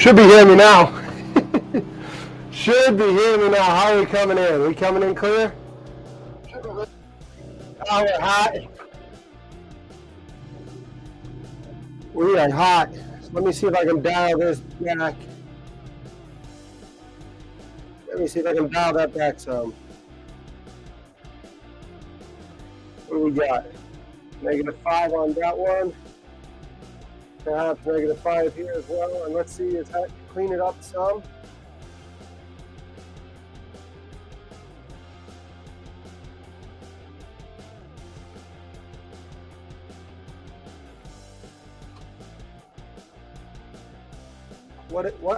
Should be hearing me now. Should be hearing me now. How are we coming in? We coming in clear? Oh, we're hot. We are hot. Let me see if I can dial this back. Let me see if I can dial that back some. What do we got? -5 on that one. Perhaps -5 here as well. And let's see if that clean it up some.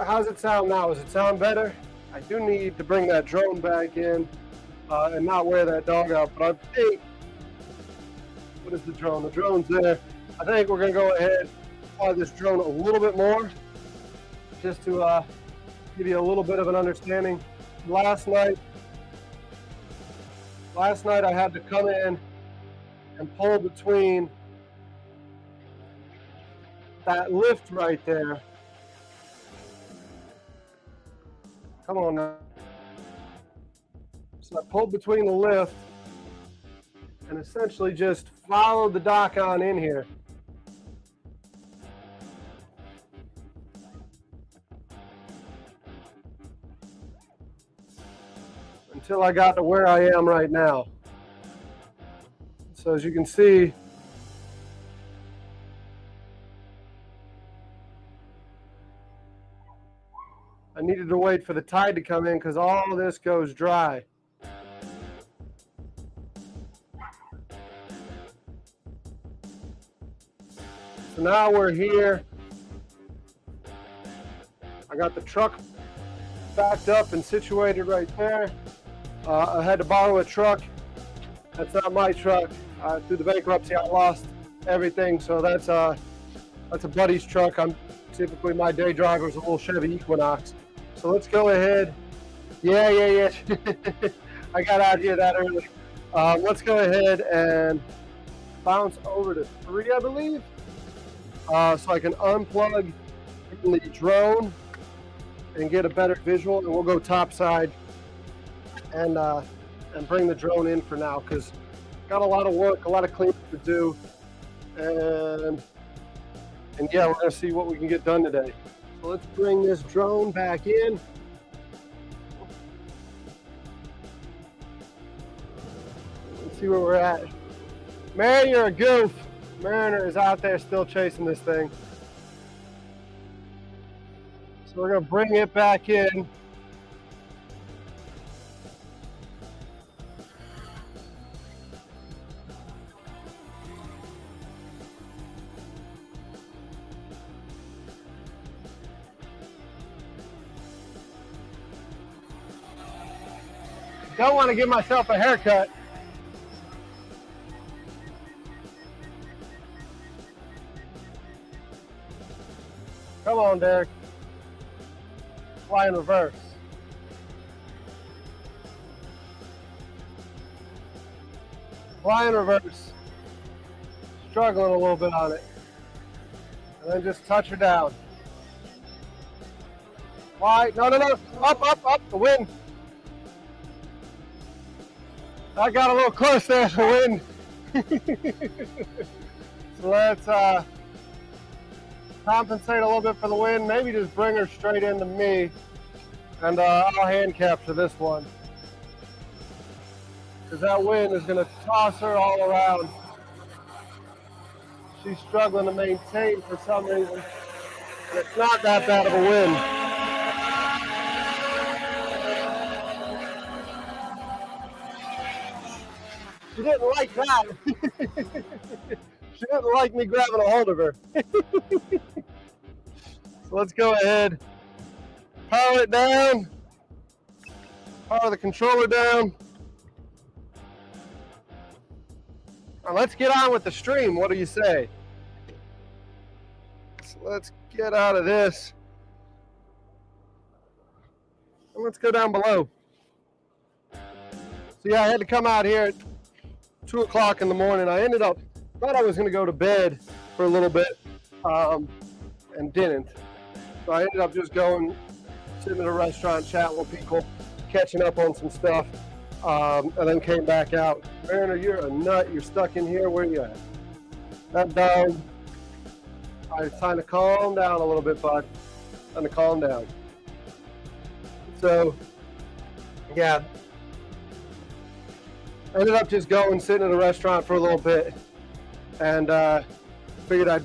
How's it sound now? Does it sound better? I do need to bring that drone back in and not wear that dog out, but I think, what is the drone? The drone's there. I think we're gonna go ahead and fly this drone a little bit more, just to give you a little bit of an understanding. Last night I had to come in and pull between that lift right there. Come on now. So I pulled between the lift and essentially just followed the dock on in here. Until I got to where I am right now. So as you can see, I needed to wait for the tide to come in because all of this goes dry. So now we're here. I got the truck backed up and situated right there. I had to borrow a truck. That's not my truck. Through the bankruptcy, I lost everything. So that's a buddy's truck. Typically my day driver is a little Chevy Equinox. So let's go ahead. Yeah. I got out here that early. Let's go ahead and bounce over to 3, I believe. So I can unplug the drone and get a better visual, and we'll go topside and bring the drone in for now because got a lot of work, a lot of cleanup to do, and yeah, we're gonna see what we can get done today. So let's bring this drone back in. Let's see where we're at. Man, you're a goof. Mariner is out there still chasing this thing. So we're gonna bring it back in. Don't want to give myself a haircut. Come on, Derek. Fly in reverse. Fly in reverse. Struggling a little bit on it. And then just touch her down. Fly. No. Up. The wind. I got a little close there to the wind. So let's compensate a little bit for the wind. Maybe just bring her straight into me. And I'll hand capture this one. Because that wind is going to toss her all around. She's struggling to maintain for some reason. And it's not that bad of a wind. She didn't like that. She didn't like me grabbing a hold of her. So let's go ahead, power it down, power the controller down. Now let's get on with the stream. What do you say? So let's get out of this. And let's go down below. So yeah, I had to come out here at 2 o'clock in the morning. I thought I was going to go to bed for a little bit and didn't. So I ended up just going, sitting in a restaurant, chatting with people, catching up on some stuff, and then came back out. Mariner, you're a nut. You're stuck in here. Where you at? That dog. It's time to calm down a little bit, bud. Time to calm down. So, yeah. I ended up just going, sitting in a restaurant for a little bit, and figured I'd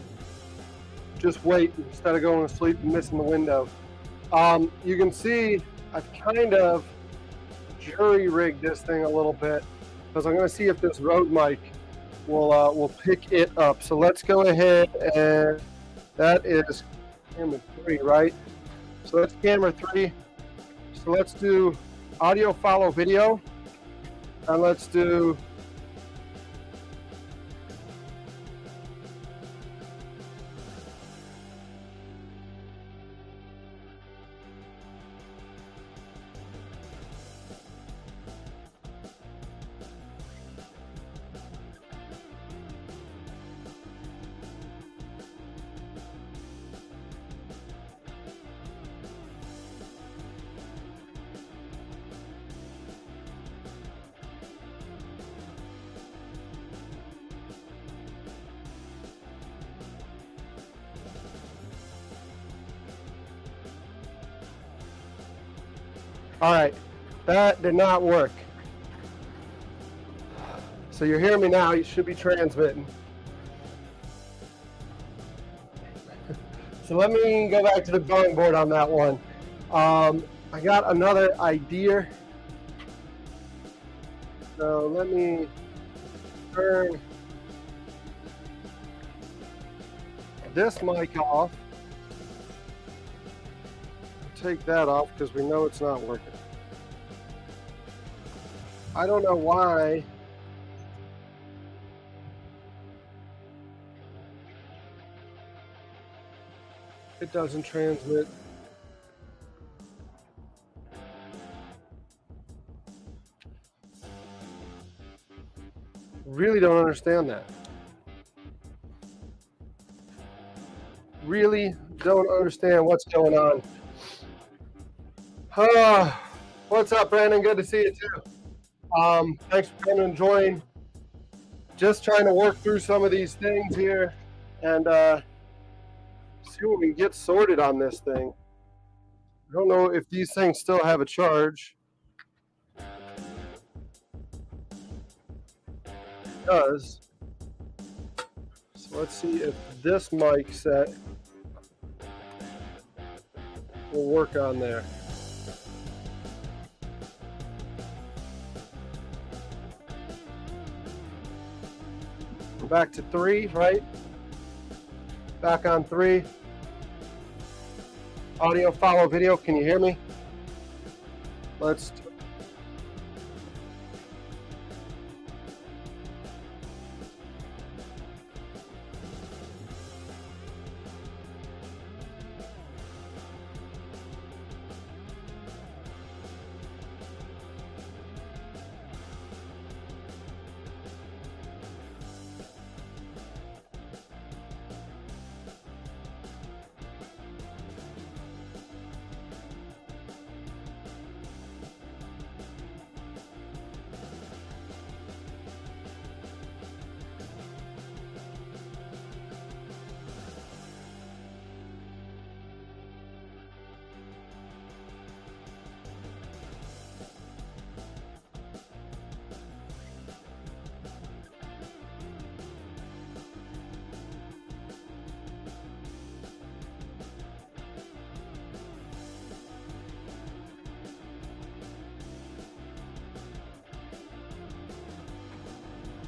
just wait instead of going to sleep and missing the window. You can see I've kind of jury-rigged this thing a little bit because I'm going to see if this Rode mic will pick it up. So let's go ahead, and that is camera 3, right? So that's camera 3. So let's do audio follow video, and let's do all right, that did not work. So you're hearing me now, you should be transmitting. So let me go back to the drawing board on that one. I got another idea. So let me turn this mic off. Take that off because we know it's not working. I don't know why it doesn't transmit. Really don't understand that. Really don't understand what's going on. What's up, Brandon? Good to see you too. Thanks for coming and joining. Just trying to work through some of these things here and see what we can get sorted on this thing. I don't know if these things still have a charge. It does. So let's see if this mic set will work on there. Back to 3, right? Back on 3. Audio follow video. Can you hear me? Let's.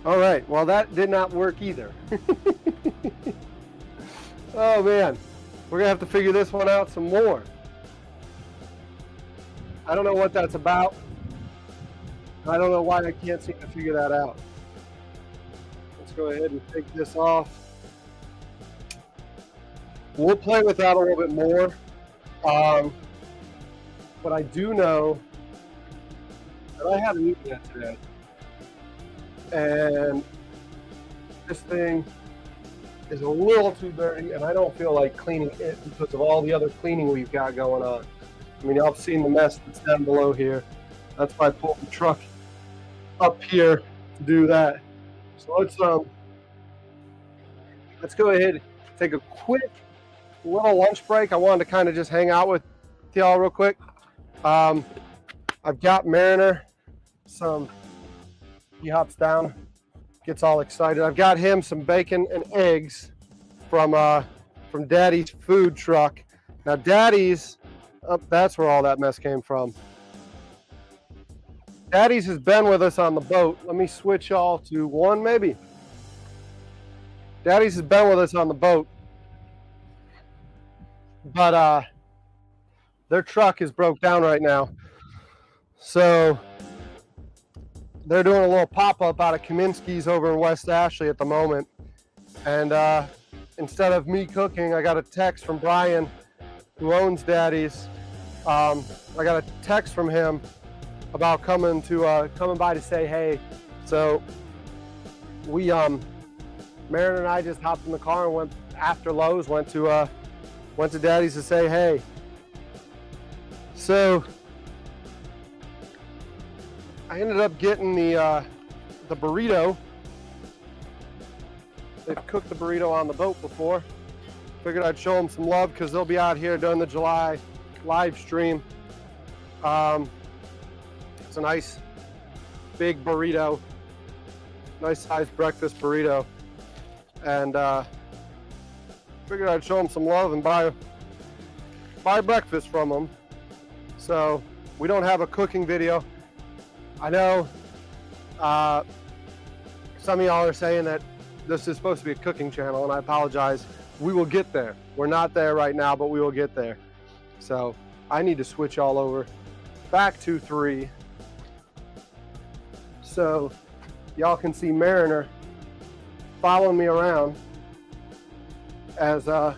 All right, well, that did not work either. Oh man, we're gonna have to figure this one out some more. I don't know what that's about. I don't know why I can't seem to figure that out. Let's go ahead and take this off. We'll play with that a little bit more. But I do know that I had an Ethernet today. And this thing is a little too dirty, and I don't feel like cleaning it because of all the other cleaning we've got going on. I mean, y'all have seen the mess that's down below here. That's why I pulled the truck up here to do that. So let's go ahead and take a quick little lunch break. I wanted to kind of just hang out with y'all real quick. I've got Mariner he hops down, gets all excited. I've got him some bacon and eggs from Daddy's food truck. Now Daddy's, that's where all that mess came from. Daddy's has been with us on the boat. Let me switch y'all to one maybe. Daddy's has been with us on the boat, but their truck is broke down right now. So they're doing a little pop-up out of Kaminsky's over in West Ashley at the moment. And instead of me cooking, I got a text from Brian, who owns Daddy's. I got a text from him about coming by to say hey. So we Mariner and I just hopped in the car and went after Lowe's, went to Daddy's to say hey. So I ended up getting the burrito. They've cooked the burrito on the boat before. Figured I'd show them some love because they'll be out here during the July live stream. It's a nice big burrito, nice sized breakfast burrito, and figured I'd show them some love and buy breakfast from them. So we don't have a cooking video. I know some of y'all are saying that this is supposed to be a cooking channel, and I apologize. We will get there. We're not there right now, but we will get there. So I need to switch all over back to 3 so y'all can see Mariner following me around as I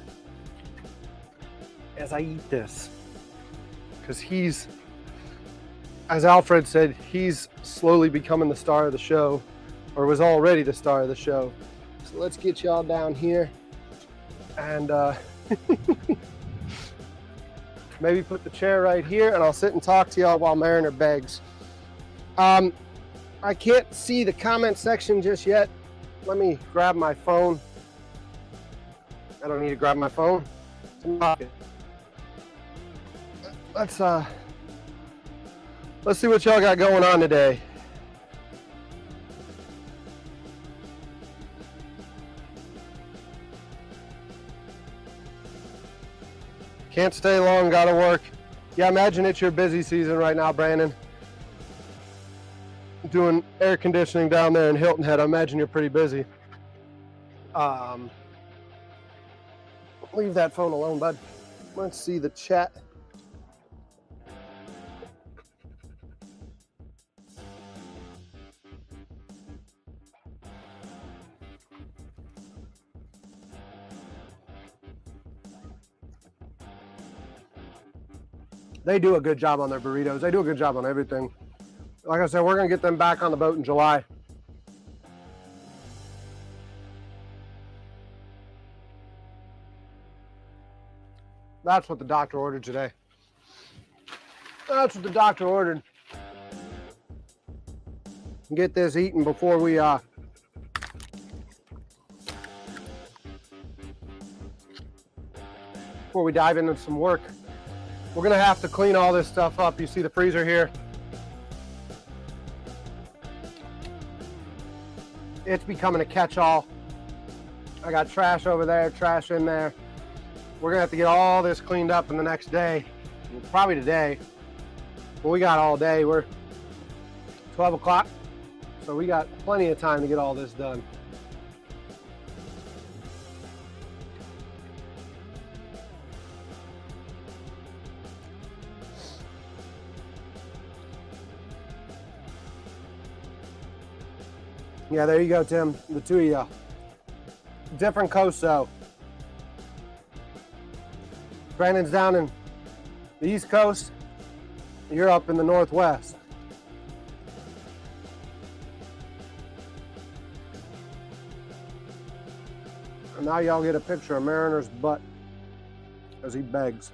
eat this, because he's, as Alfred said, he's slowly becoming the star of the show, or was already the star of the show. So let's get y'all down here and maybe put the chair right here, and I'll sit and talk to y'all while Mariner begs. I can't see the comment section just yet. Let me grab my phone. I don't need to grab my phone. It's in my pocket. Let's see what y'all got going on today. Can't stay long, gotta work. Yeah, imagine it's your busy season right now, Brandon. Doing air conditioning down there in Hilton Head. I imagine you're pretty busy. Leave that phone alone, bud. Let's see the chat. They do a good job on their burritos. They do a good job on everything. Like I said, we're going to get them back on the boat in July. That's what the doctor ordered today. That's what the doctor ordered. Get this eaten before we dive into some work. We're going to have to clean all this stuff up. You see the freezer here. It's becoming a catch-all. I got trash over there, trash in there. We're gonna have to get all this cleaned up in the next day, probably today. But we got all day. We're 12 o'clock, so we got plenty of time to get all this done. Yeah, there you go, Tim. The two of you. Different coasts, though. Brandon's down in the East Coast. You're up in the Northwest. And now y'all get a picture of Mariner's butt as he begs.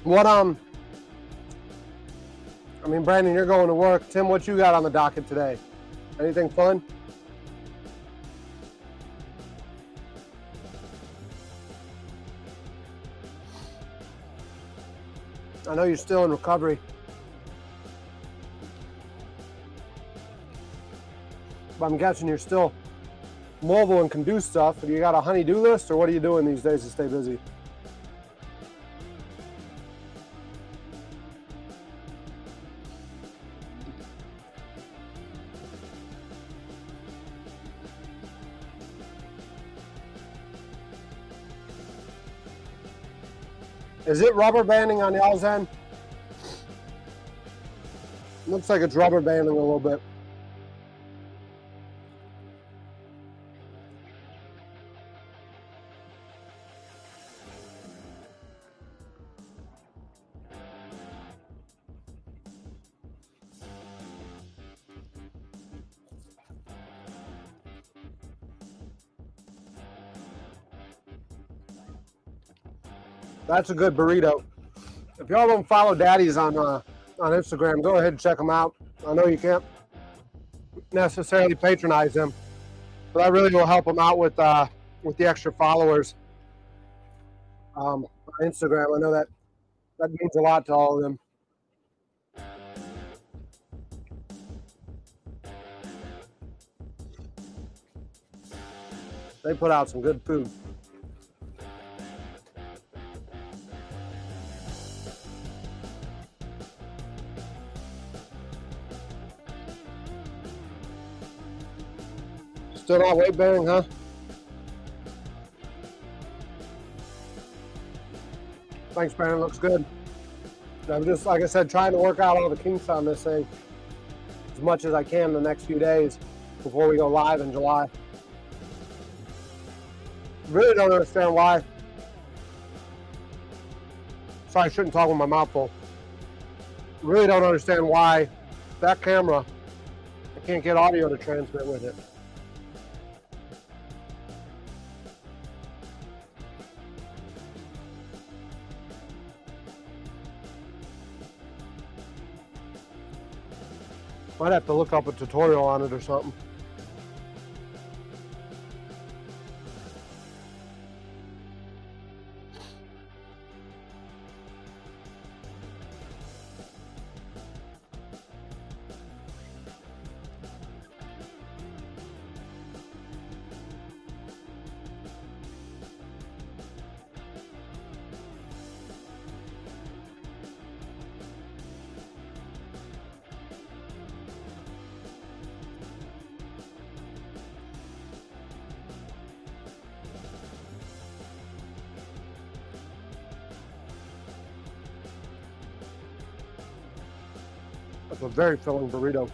What, I mean, Brandon, you're going to work. Tim, what you got on the docket today? Anything fun? I know you're still in recovery. But I'm guessing you're still mobile and can do stuff. Do you got a honey-do list, or what are you doing these days to stay busy? Is it rubber banding on y'all's end? Looks like it's rubber banding a little bit. That's a good burrito. If y'all don't follow Daddy's on Instagram, go ahead and check them out. I know you can't necessarily patronize them, but that really will help them out with the extra followers on Instagram. I know that means a lot to all of them. They put out some good food. Still not weight bearing, huh? Thanks, Brandon. Looks good. I'm just, like I said, trying to work out all the kinks on this thing as much as I can the next few days before we go live in July. Really don't understand why. Sorry, I shouldn't talk with my mouth full. Really don't understand why that camera, I can't get audio to transmit with it. Might have to look up a tutorial on it or something. That's a very filling burrito.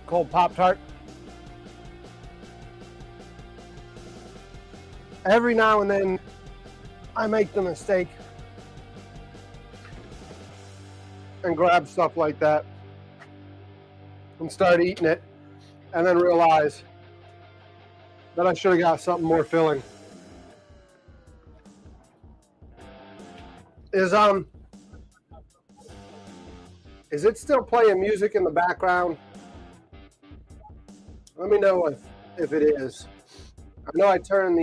Cold Pop-Tart. Every now and then I make the mistake and grab stuff like that and start eating it and then realize that I should have got something more filling. Is it still playing music in the background? Let me know if it is. I know I turned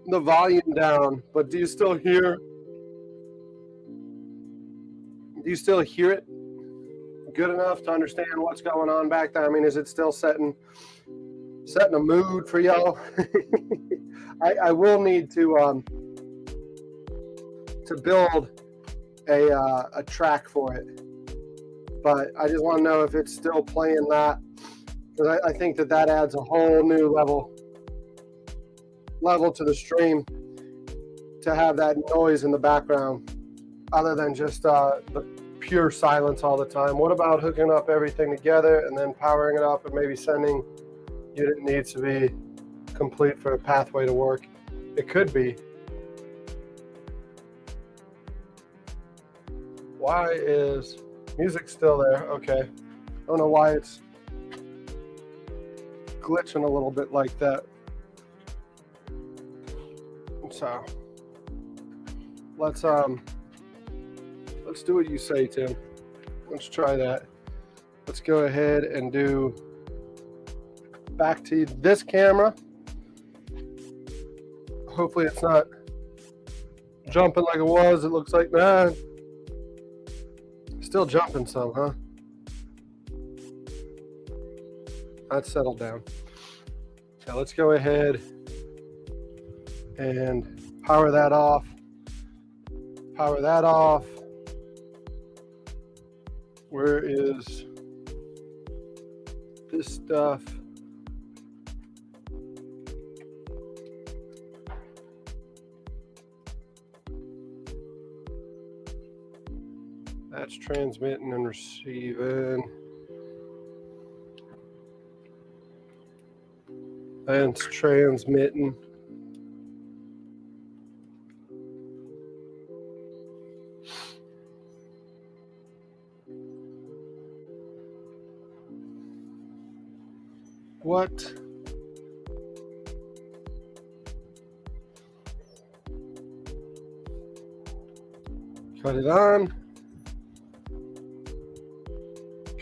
the volume down, but do you still hear it good enough to understand what's going on back there? I mean, is it still setting a mood for y'all? I will need to build a track for it, but I just want to know if it's still playing that Because I think that adds a whole new level to the stream, to have that noise in the background other than just the pure silence all the time. What about hooking up everything together and then powering it up and maybe sending unit needs to be complete for a pathway to work? It could be. Why is music still there? Okay. I don't know why it's glitching a little bit like that. So let's do what you say, Tim. Let's try that. Let's go ahead and do back to this camera. Hopefully it's not jumping like it was. It looks like, nah, still jumping some, huh? That's settled down. Now let's go ahead and power that off. Power that off. Where is this stuff? That's transmitting and receiving. And it's transmitting. What? Cut it on.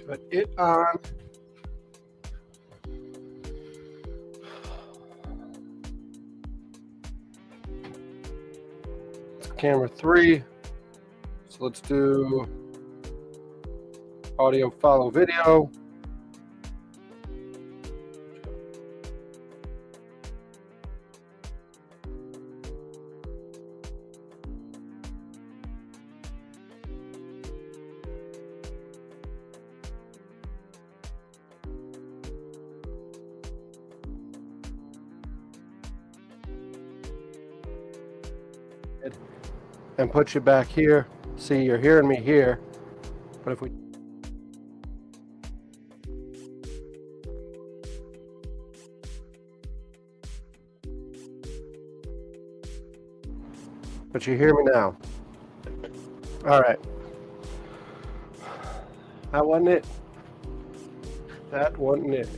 Cut it on. Camera 3. So let's do audio follow video. And put you back here. See, you're hearing me here, but if we but you hear me now. All right. That wasn't it. That wasn't it.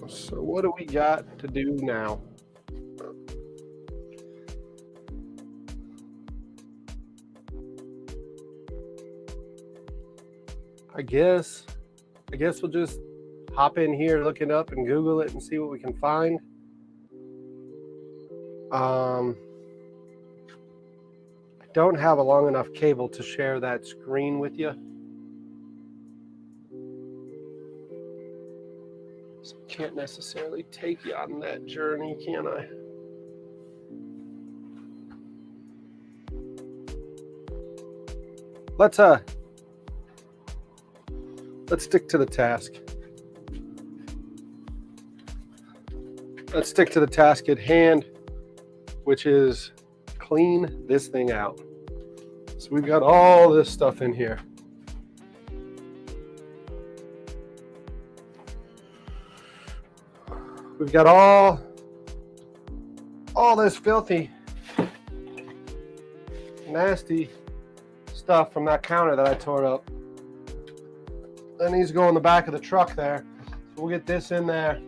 So what do we got to do now? I guess we'll just hop in here, look it up, and Google it and see what we can find. I don't have a long enough cable to share that screen with you. So can't necessarily take you on that journey, can I? Let's stick to the task. Let's stick to the task at hand, which is clean this thing out. So we've got all this stuff in here. We've got all this filthy, nasty stuff from that counter that I tore up. That needs to go in the back of the truck there. So we'll get this in there.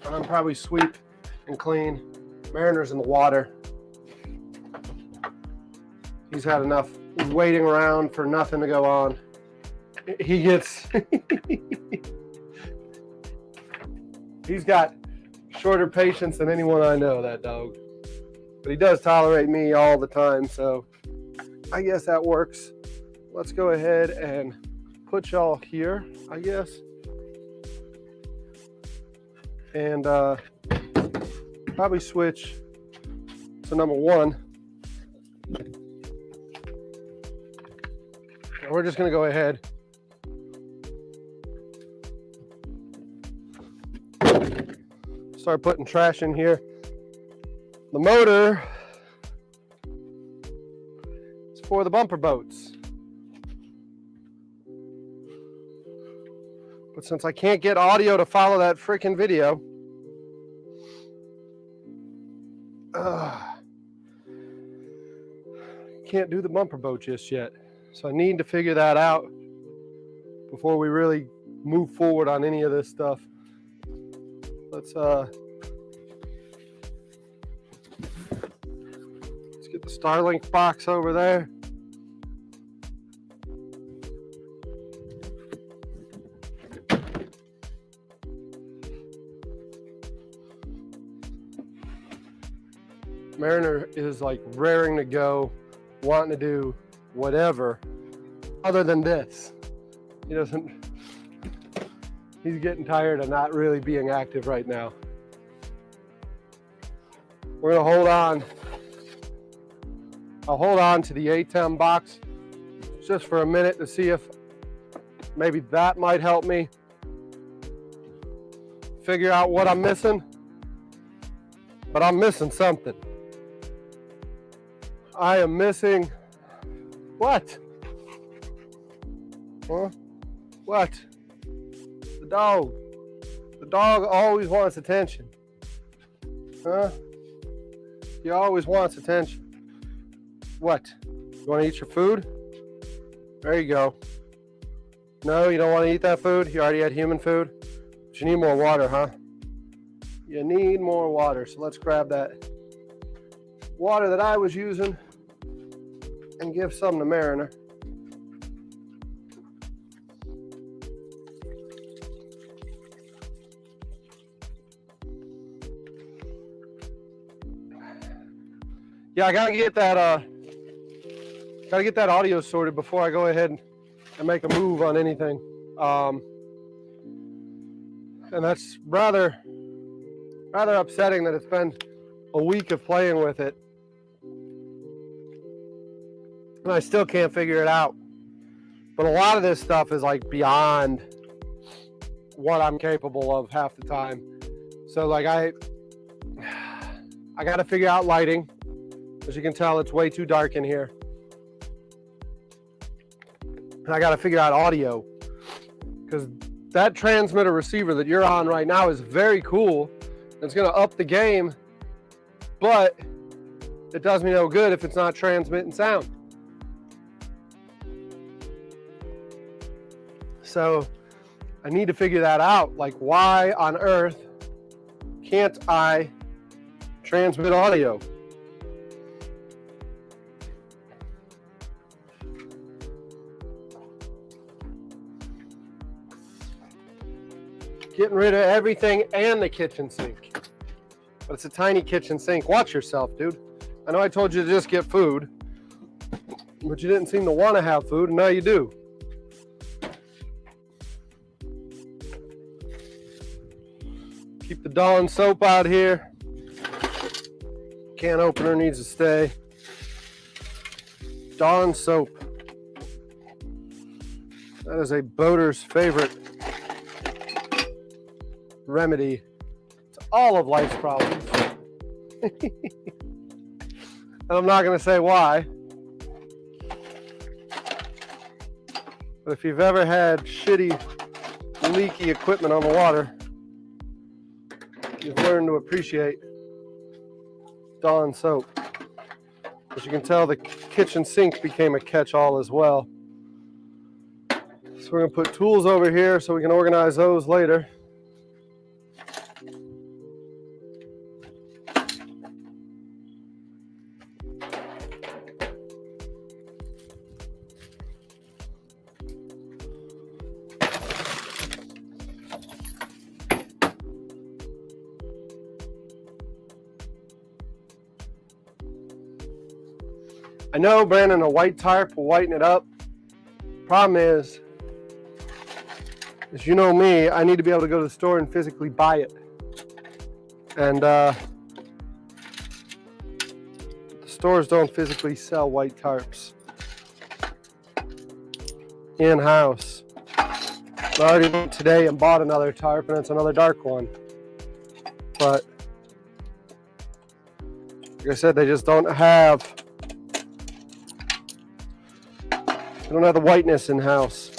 And I'm probably sweep and clean. Mariner's in the water. He's had enough waiting around for nothing to go on. He gets... He's got shorter patience than anyone I know, that dog. But he does tolerate me all the time, so I guess that works. Let's go ahead and put y'all here, I guess. And probably switch to number 1. We're just going to go ahead. Start putting trash in here. The motor is for the bumper boats. But since I can't get audio to follow that freaking video, can't do the bumper boat just yet. So I need to figure that out before we really move forward on any of this stuff. Let's get the Starlink box over there. Mariner is like raring to go, wanting to do whatever other than this. He doesn't, he's getting tired of not really being active right now. We're gonna hold on. I'll hold on to the ATEM box just for a minute to see if maybe that might help me figure out what I'm missing. But I'm missing something. I am missing what? Huh? What? The dog. The dog always wants attention. Huh? He always wants attention. What? You want to eat your food? There you go. No, you don't want to eat that food? You already had human food? But you need more water, huh? You need more water. So let's grab that water that I was using and give some to Mariner. Yeah, I gotta get that audio sorted before I go ahead and make a move on anything. And that's rather upsetting that it's been a week of playing with it and I still can't figure it out. But a lot of this stuff is like beyond what I'm capable of half the time. So like I got to figure out lighting. As you can tell, it's way too dark in here. And I got to figure out audio, because that transmitter receiver that you're on right now is very cool. It's going to up the game, but it does me no good if it's not transmitting sound. So I need to figure that out. Like, why on earth can't I transmit audio? Getting rid of everything and the kitchen sink. But it's a tiny kitchen sink. Watch yourself, dude. I know I told you to just get food, but you didn't seem to want to have food, and now you do. Keep the Dawn soap out here. Can opener needs to stay. Dawn soap. That is a boater's favorite remedy to all of life's problems. And I'm not going to say why. But if you've ever had shitty, leaky equipment on the water, you've learned to appreciate Dawn soap. As you can tell, the kitchen sink became a catch-all as well. So we're going to put tools over here so we can organize those later. I know, Brandon, a white tarp will whiten it up. Problem is you know me, I need to be able to go to the store and physically buy it. And the stores don't physically sell white tarps. in-house. I already went today and bought another tarp, and it's another dark one. But like I said, they just don't have the whiteness in-house.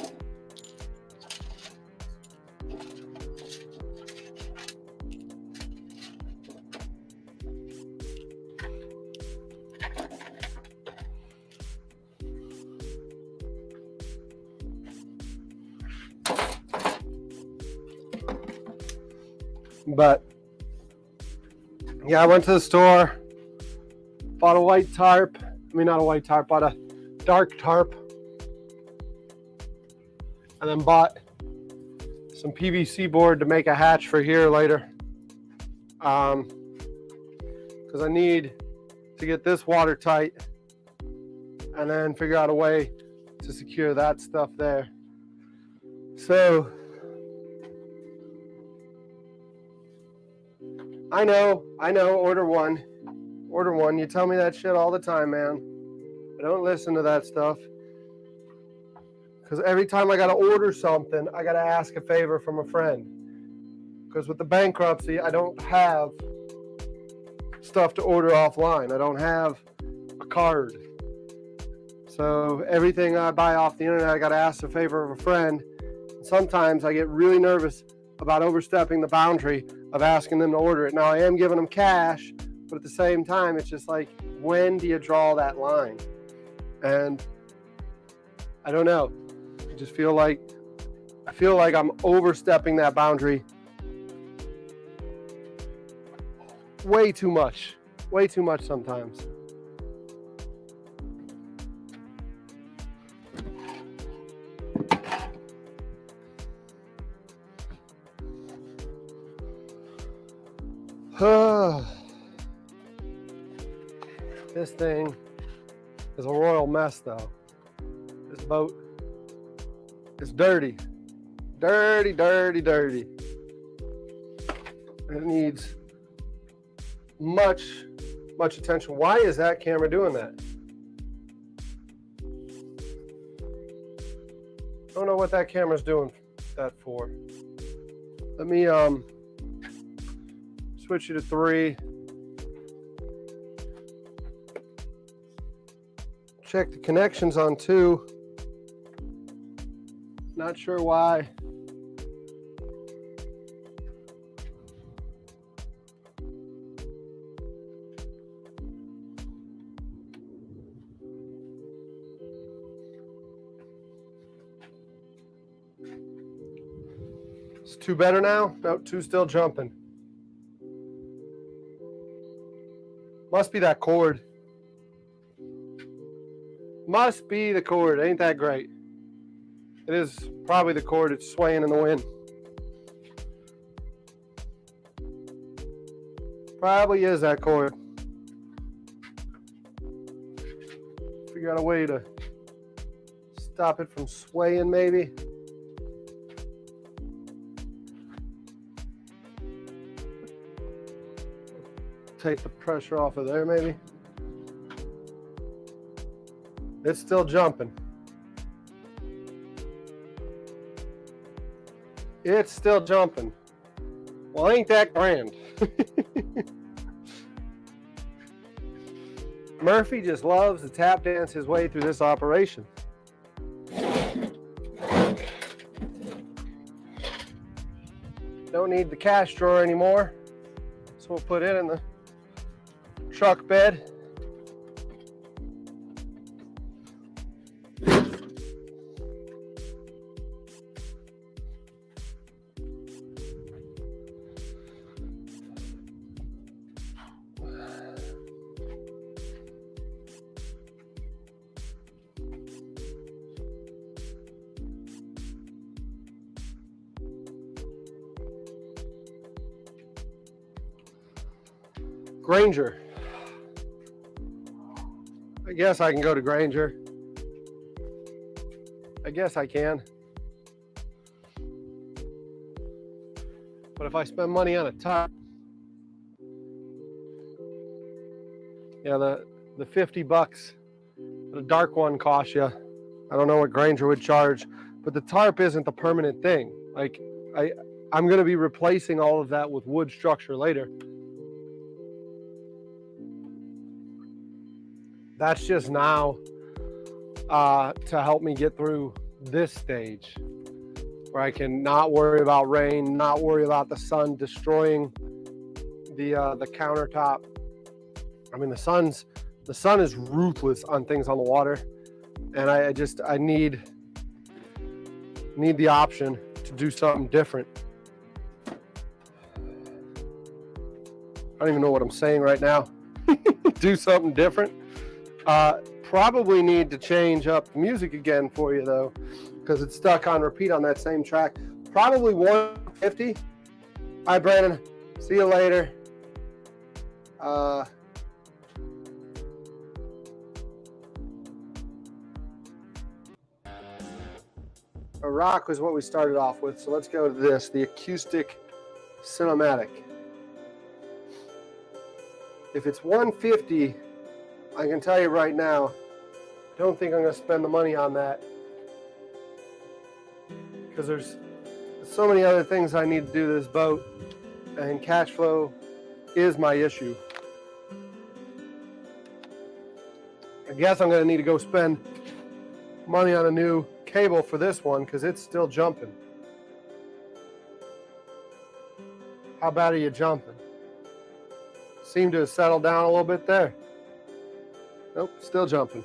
But yeah, I went to the store, bought a white tarp. I mean, not a white tarp, bought a dark tarp. And then bought some PVC board to make a hatch for here later. Because I need to get this watertight and then figure out a way to secure that stuff there. So I know, order one. You tell me that shit all the time, man. I don't listen to that stuff. Because every time I got to order something, I got to ask a favor from a friend. Because with the bankruptcy, I don't have stuff to order offline. I don't have a card. So everything I buy off the internet, I got to ask a favor of a friend. Sometimes I get really nervous about overstepping the boundary of asking them to order it. Now, I am giving them cash, but at the same time, it's just like, when do you draw that line? And I don't know. I just feel like I'm overstepping that boundary way too much sometimes. This thing is a royal mess, though. This boat is dirty. It needs much attention. Why is that camera doing that? I don't know what that camera's doing that for. Let me switch you to 3. Check the connections on 2. Not sure why. Is 2 better now? No, 2 still jumping. Must be that cord. Must be the cord. Ain't that great? It is probably the cord. It's swaying in the wind. Probably is that cord. Figure out a way to stop it from swaying, maybe. Take the pressure off of there, maybe. It's still jumping. It's still jumping. Well, ain't that grand? Murphy just loves to tap dance his way through this operation. Don't need the cash drawer anymore, so we'll put it in the truck bed. Granger. I guess I can go to Granger. I guess I can. But if I spend money on a top, yeah, the $50 the dark one costs you I don't know what Granger would charge, but the tarp isn't the permanent thing. Like, I'm going to be replacing all of that with wood structure later. That's just now to help me get through this stage where I can not worry about rain, not worry about the sun destroying the countertop. I mean, the sun is ruthless on things on the water, and I need the option to do something different. I don't even know what I'm saying right now. Do something different. Probably need to change up the music again for you though, because it's stuck on repeat on that same track. Probably 150. All right, Brandon. See you later. A rock was what we started off with, so let's go to this, the acoustic cinematic. If it's 150, I can tell you right now, don't think I'm going to spend the money on that, because there's so many other things I need to do to this boat, and cash flow is my issue. I guess I'm going to need to go spend money on a new cable for this one because it's still jumping. How bad are you jumping? Seem to have settled down a little bit there. Nope, still jumping.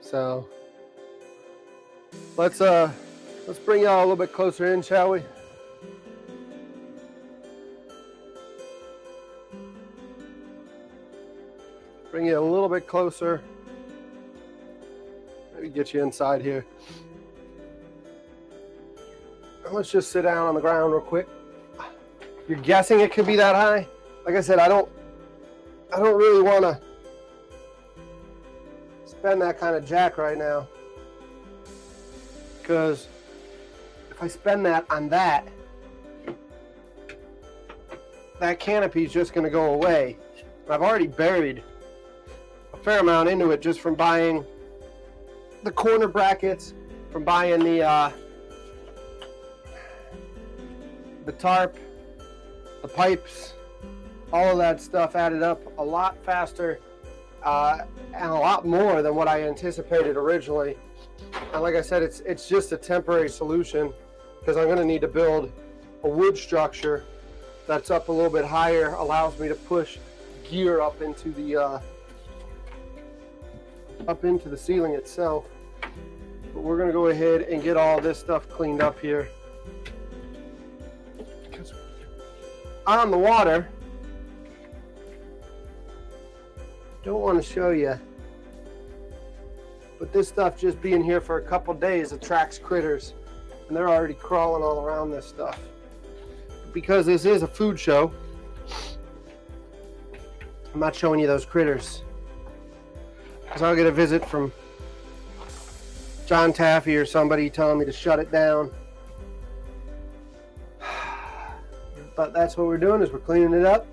So let's bring y'all a little bit closer in, shall we? Bring you a little bit closer. Maybe get you inside here. Let's just sit down on the ground real quick. You're guessing it could be that high? Like I said, I don't really want to spend that kind of jack right now, because if I spend that on that canopy is just going to go away. I've already buried a fair amount into it just from buying the corner brackets, from buying the tarp, the pipes, all of that stuff added up a lot faster and a lot more than what I anticipated originally. And like I said, it's just a temporary solution because I'm going to need to build a wood structure that's up a little bit higher, allows me to push gear up into the ceiling itself. But we're going to go ahead and get all this stuff cleaned up here. On the water, don't want to show you, but this stuff just being here for a couple days attracts critters, and they're already crawling all around this stuff. Because this is a food show, I'm not showing you those critters, because I'll get a visit from John Taffy or somebody telling me to shut it down. But that's what we're doing, is we're cleaning it up.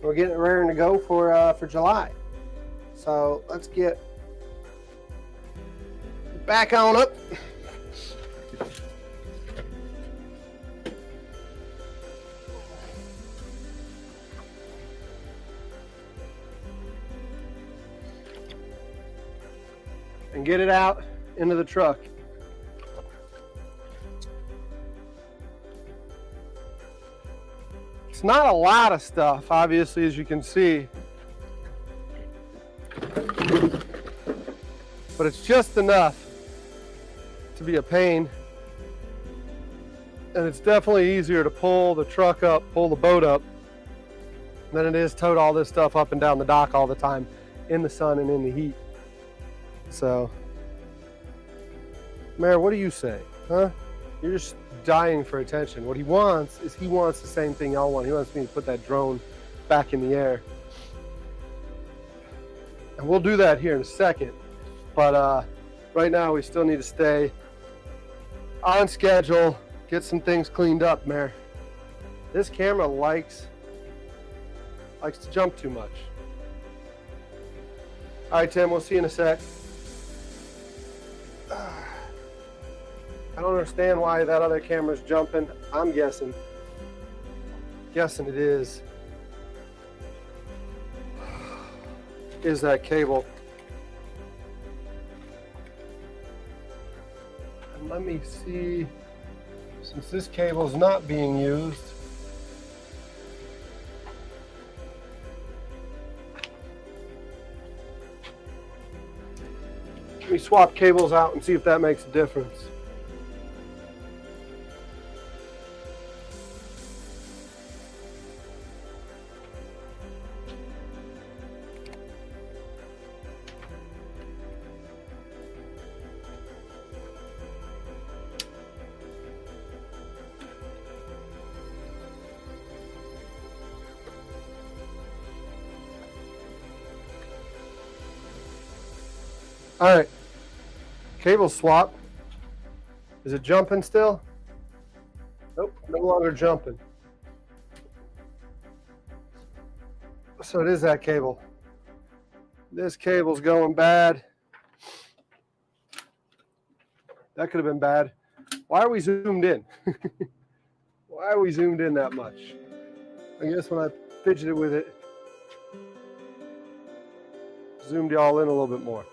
We're getting it raring to go for July. So let's get back on up. And get it out into the truck. It's not a lot of stuff, obviously, as you can see, but it's just enough to be a pain. And it's definitely easier to pull the truck up, pull the boat up, than it is tote all this stuff up and down the dock all the time in the sun and in the heat. So, Mayor, what do you say? Huh? You're just dying for attention. What he wants is the same thing y'all want. He wants me to put that drone back in the air. And we'll do that here in a second. But right now we still need to stay on schedule, get some things cleaned up, Mayor. This camera likes to jump too much. All right, Tim, we'll see you in a sec. I don't understand why that other camera's jumping. I'm guessing. Guessing it is that cable. And let me see, since this cable is not being used, let me swap cables out and see if that makes a difference. All right, cable swap. Is it jumping still? Nope, no longer jumping. So it is that cable. This cable's going bad. That could have been bad. Why are we zoomed in? Why are we zoomed in that much? I guess when I fidgeted with it, zoomed y'all in a little bit more.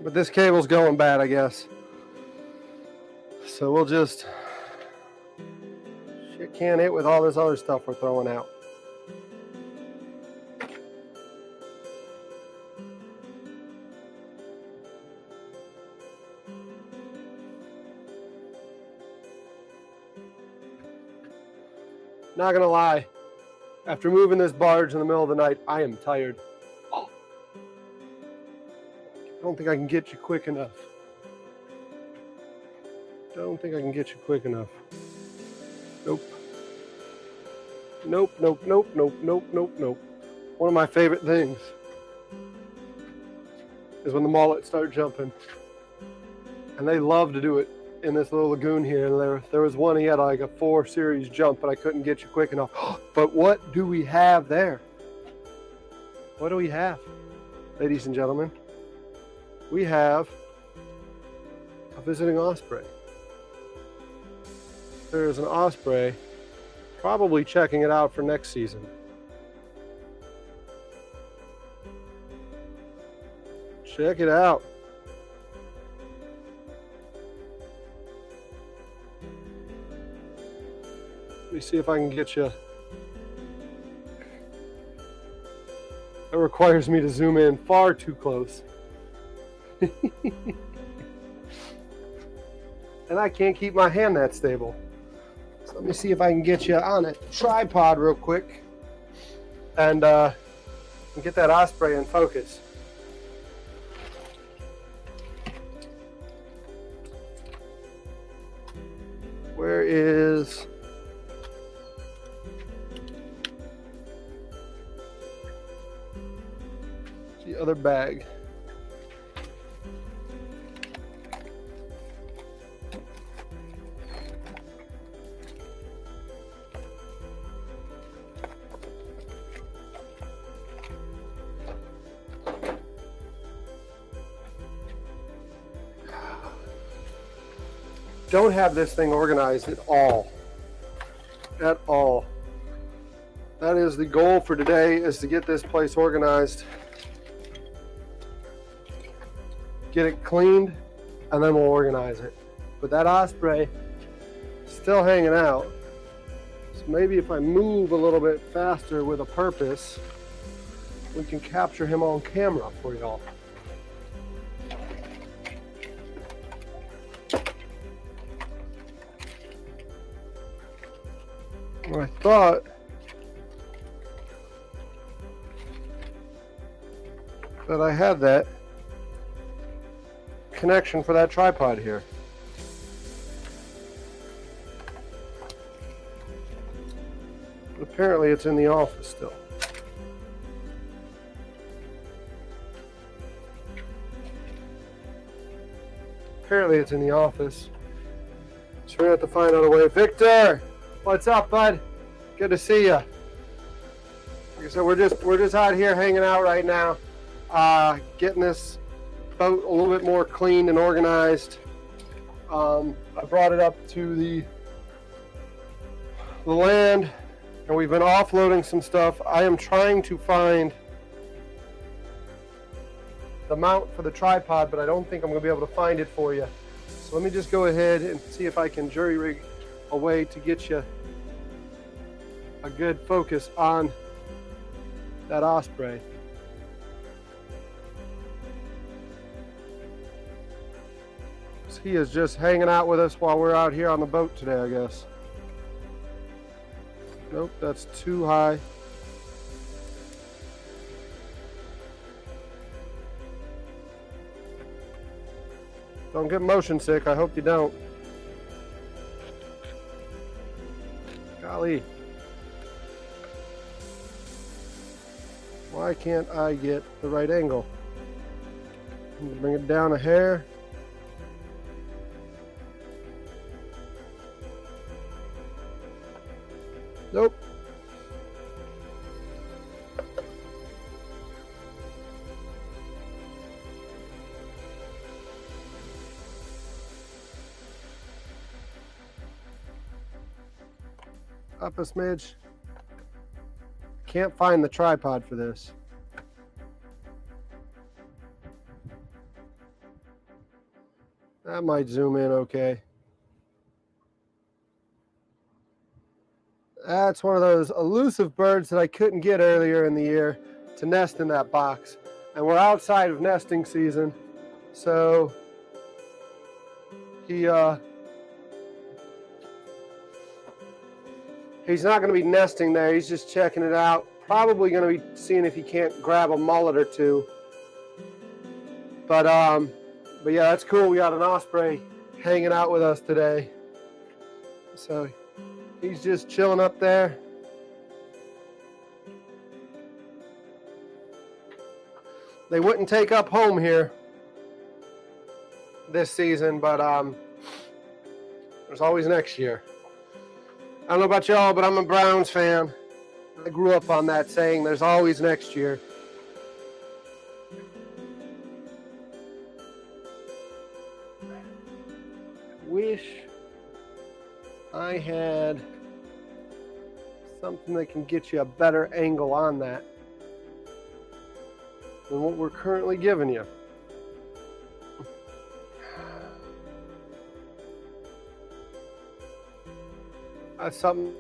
But this cable's going bad, I guess. So we'll just shit can it with all this other stuff we're throwing out. Not gonna lie, after moving this barge in the middle of the night, I am tired. I don't think I can get you quick enough. Don't think I can get you quick enough. Nope. Nope, nope, nope, nope, nope, nope, nope. One of my favorite things is when the mullets start jumping. And they love to do it in this little lagoon here. And there was one, he had like a 4 series jump, but I couldn't get you quick enough. But what do we have there? What do we have, ladies and gentlemen? We have a visiting osprey. There's an osprey, probably checking it out for next season. Check it out. Let me see if I can get you. That requires me to zoom in far too close. And I can't keep my hand that stable. So let me see if I can get you on a tripod real quick and get that osprey in focus. Where is the other bag? Don't have this thing organized at all. At all. That is the goal for today, is to get this place organized. Get it cleaned, and then we'll organize it. But that osprey is still hanging out. So maybe if I move a little bit faster with a purpose, we can capture him on camera for y'all. I thought that I had that connection for that tripod here. But apparently it's in the office still. Apparently it's in the office. So we're gonna have to find out a way. Victor! What's up, bud? Good to see you. Like I said, we're just out here hanging out right now, getting this boat a little bit more clean and organized. I brought it up to the land, and we've been offloading some stuff. I am trying to find the mount for the tripod, but I don't think I'm going to be able to find it for you. So let me just go ahead and see if I can jury rig a way to get you a good focus on that osprey. So he is just hanging out with us while we're out here on the boat today, I guess. Nope, that's too high. Don't get motion sick. I hope you don't. Golly. Why can't I get the right angle? Bring it down a hair. Nope. Up a smidge. Can't find the tripod for this. That might zoom in okay. That's one of those elusive birds that I couldn't get earlier in the year to nest in that box. And we're outside of nesting season, so he's not going to be nesting there. He's just checking it out. Probably going to be seeing if he can't grab a mullet or two. But yeah, that's cool. We got an osprey hanging out with us today. So he's just chilling up there. They wouldn't take up home here this season, but there's always next year. I don't know about y'all, but I'm a Browns fan. I grew up on that saying, there's always next year. Wish I had something that can get you a better angle on that than what we're currently giving you. That's something.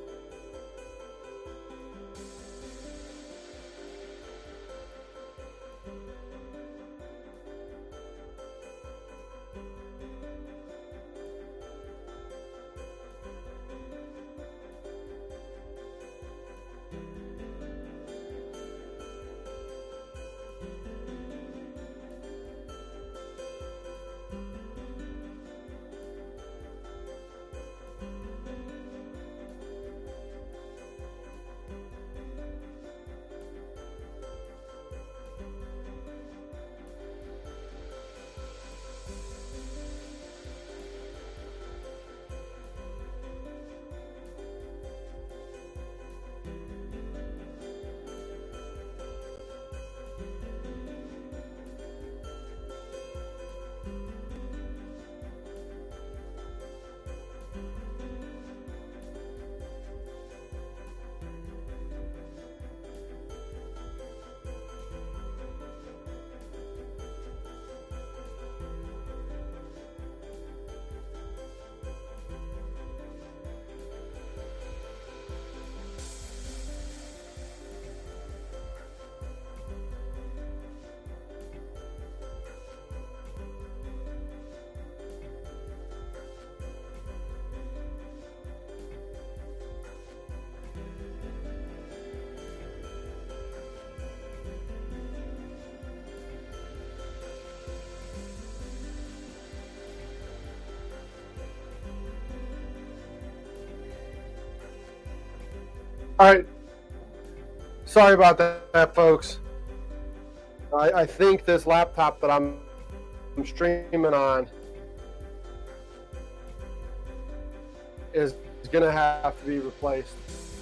All right. Sorry about that, folks. I think this laptop that I'm streaming on is going to have to be replaced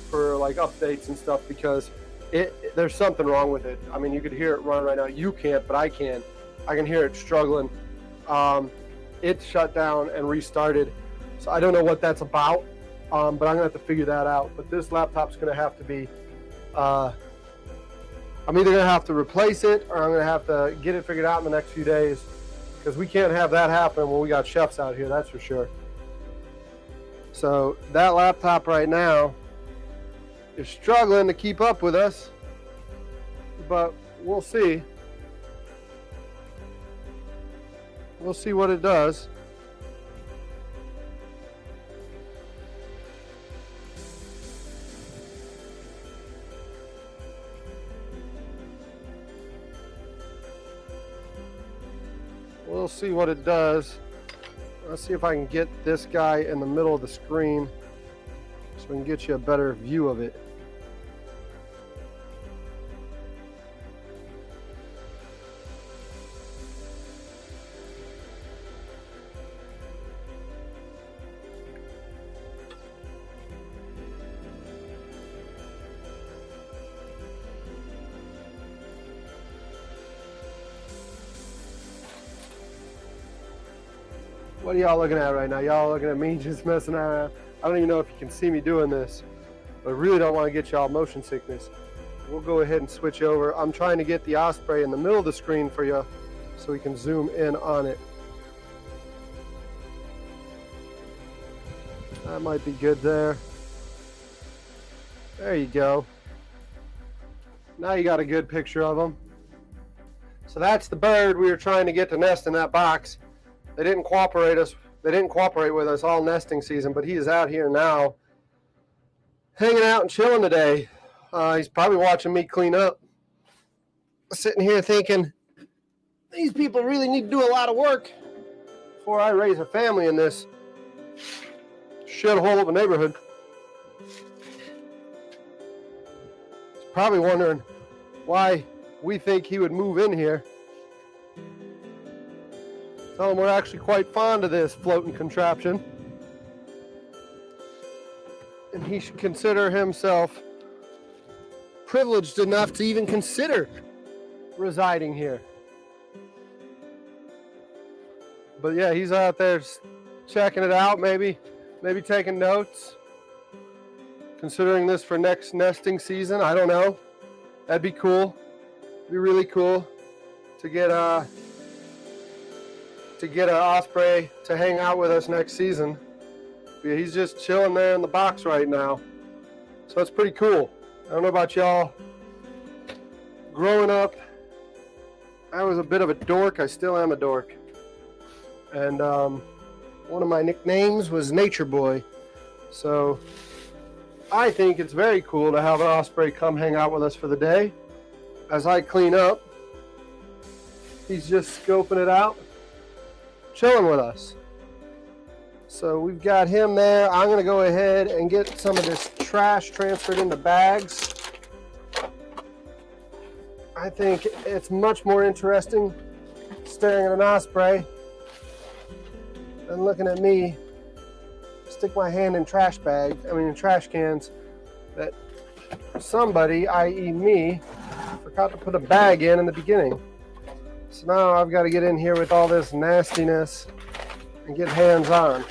for like updates and stuff because there's something wrong with it. I mean, you could hear it run right now. You can't, but I can. I can hear it struggling. It shut down and restarted. So I don't know what that's about, but I'm gonna have to figure that out. But this laptop's gonna have to be, I'm either gonna have to replace it or I'm gonna have to get it figured out in the next few days, because we can't have that happen when we got chefs out here, that's for sure. So that laptop right now is struggling to keep up with us, but we'll see. We'll see what it does. We'll see what it does. Let's see if I can get this guy in the middle of the screen so we can get you a better view of it. What are y'all looking at right now? Y'all looking at me just messing around. I don't even know if you can see me doing this, but I really don't want to get y'all motion sickness. We'll go ahead and switch over. I'm trying to get the Osprey in the middle of the screen for you so we can zoom in on it. That might be good there. There you go. Now you got a good picture of him. So that's the bird we were trying to get to nest in that box. They didn't cooperate with us all nesting season, but he is out here now, hanging out and chilling today. He's probably watching me clean up, sitting here thinking, these people really need to do a lot of work before I raise a family in this shithole of a neighborhood. He's probably wondering why we think he would move in here. Tell him we're actually quite fond of this floating contraption, and he should consider himself privileged enough to even consider residing here. But yeah, he's out there checking it out, maybe taking notes, considering this for next nesting season. I don't know. That'd be cool. It'd be really cool to get an osprey to hang out with us next season. Yeah, he's just chilling there in the box right now. So it's pretty cool. I don't know about y'all. Growing up, I was a bit of a dork. I still am a dork. And one of my nicknames was Nature Boy. So I think it's very cool to have an osprey come hang out with us for the day. As I clean up, he's just scoping it out, chilling with us. So we've got him there. I'm going to go ahead and get some of this trash transferred into bags. I think it's much more interesting staring at an osprey than looking at me stick my hand in trash cans that somebody, i.e. me, forgot to put a bag in the beginning. So now I've got to get in here with all this nastiness and get hands on.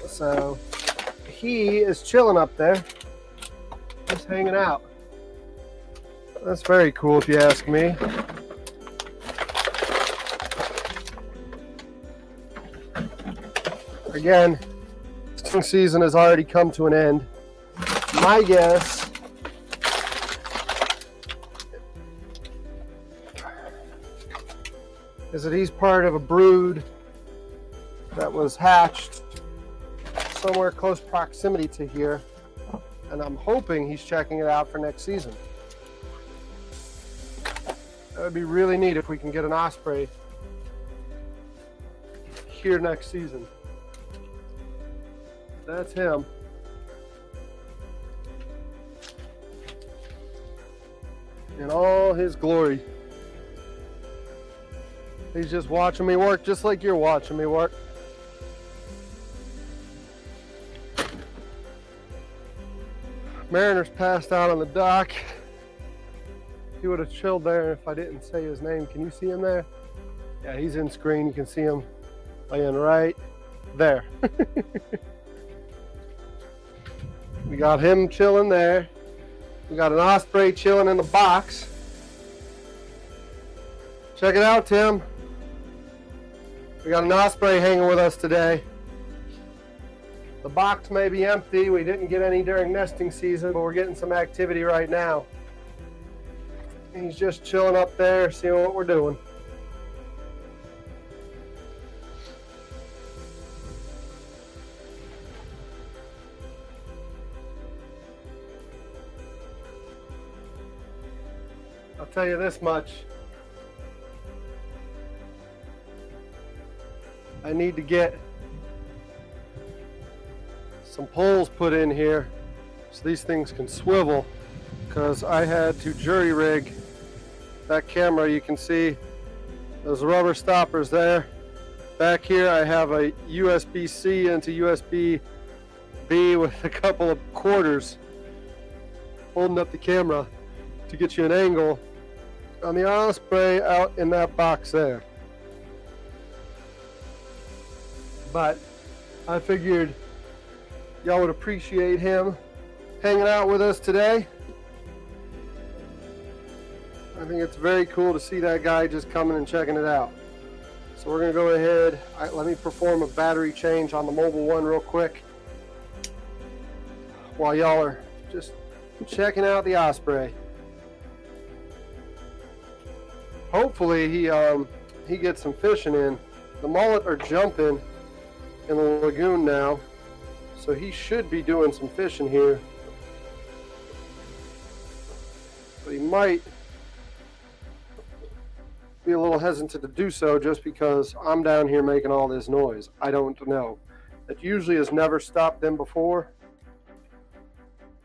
So he is chilling up there, just hanging out. That's very cool if you ask me. Again, nesting season has already come to an end. My guess is that he's part of a brood that was hatched somewhere close proximity to here, and I'm hoping he's checking it out for next season. That would be really neat if we can get an osprey here next season. That's him. In all his glory. He's just watching me work, just like you're watching me work. Mariner's passed out on the dock. He would have chilled there if I didn't say his name. Can you see him there? Yeah, he's in screen. You can see him laying right there. We got him chilling there. We got an osprey chilling in the box. Check it out, Tim. We got an osprey hanging with us today. The box may be empty. We didn't get any during nesting season, but we're getting some activity right now. He's just chilling up there, seeing what we're doing. I'll tell you this much. I need to get some poles put in here so these things can swivel, because I had to jury rig that camera. You can see those rubber stoppers there. Back here I have a USB-C into USB-B with a couple of quarters holding up the camera to get you an angle on the osprey out in that box there. But I figured y'all would appreciate him hanging out with us today. I think it's very cool to see that guy just coming and checking it out. So we're going to go ahead. Let me perform a battery change on the Mobile One real quick while y'all are just checking out the osprey. Hopefully he gets some fishing in. The mullet are jumping in the lagoon now, so he should be doing some fishing here. But he might be a little hesitant to do so just because I'm down here making all this noise. I don't know. That usually has never stopped them before.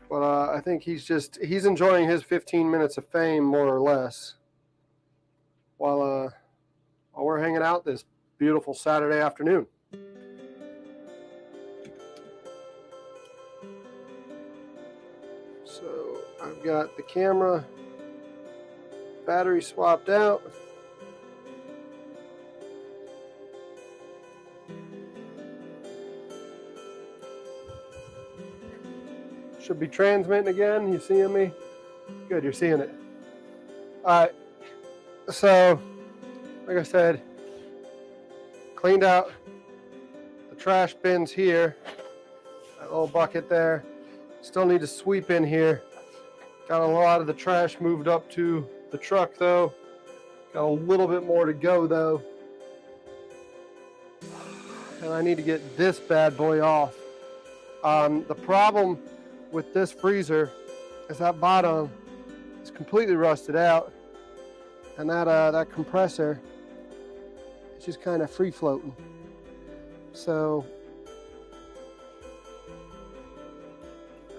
But I think he's enjoying his 15 minutes of fame, more or less, while we're hanging out this beautiful Saturday afternoon. So I've got the camera battery swapped out. Should be transmitting again. You seeing me? Good, you're seeing it. Alright, so like I said, cleaned out the trash bins here. That little bucket there. Still need to sweep in here. Got a lot of the trash moved up to the truck though. Got a little bit more to go though. And I need to get this bad boy off. The problem with this freezer is that bottom is completely rusted out, and that compressor is just kind of free floating. So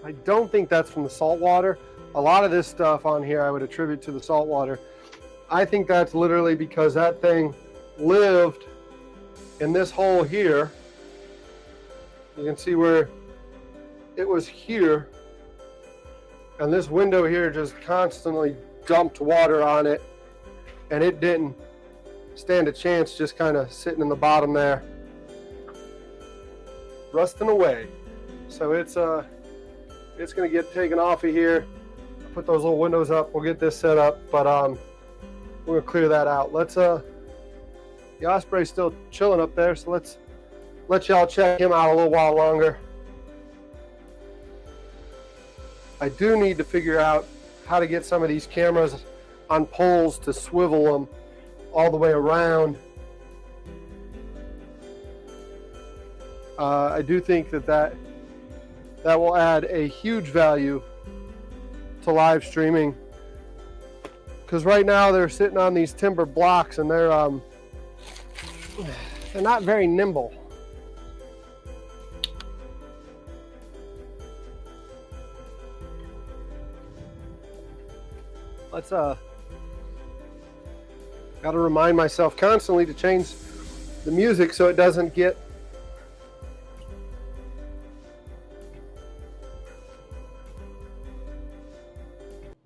I don't think that's from the salt water. A lot of this stuff on here I would attribute to the salt water. I think that's literally because that thing lived in this hole here. You can see where it was here, and this window here just constantly dumped water on it, and it didn't stand a chance just kind of sitting in the bottom there rusting away. So it's gonna get taken off of here. Put those little windows up, we'll get this set up, but we're gonna clear that out. Let's the osprey's still chilling up there, so let's let y'all check him out a little while longer. I do need to figure out how to get some of these cameras on poles to swivel them all the way around. I do think that will add a huge value to live streaming, because right now they're sitting on these timber blocks and they're not very nimble. Let's got to remind myself constantly to change the music so it doesn't get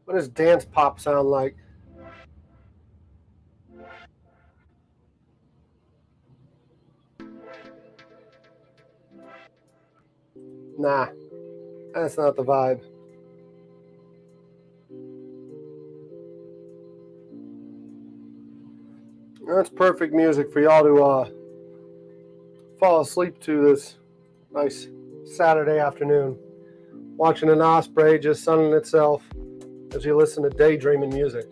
what does dance pop sound like? Nah, that's not the vibe. That's perfect music for y'all to fall asleep to this nice Saturday afternoon. Watching an osprey just sunning itself as you listen to daydreaming music.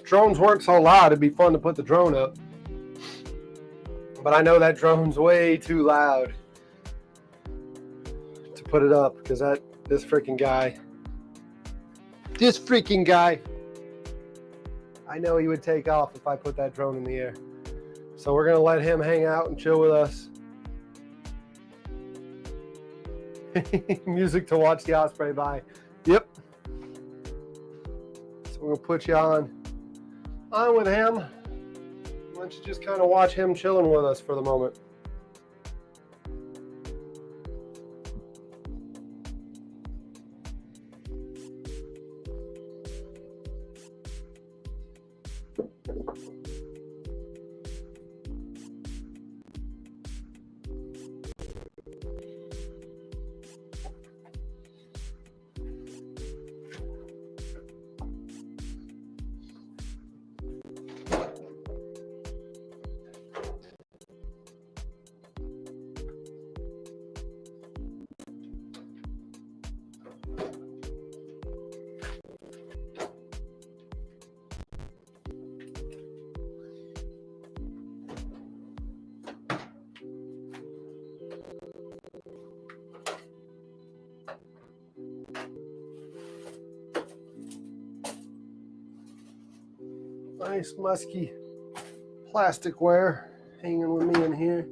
Drones weren't so loud, it'd be fun to put the drone up. But I know that drone's way too loud to put it up because this freaking guy, I know he would take off if I put that drone in the air. So we're going to let him hang out and chill with us. Music to watch the osprey by. Yep. So we're going to put you on with him. Why don't you just kind of watch him chilling with us for the moment. Nice musky plasticware hanging with me in here.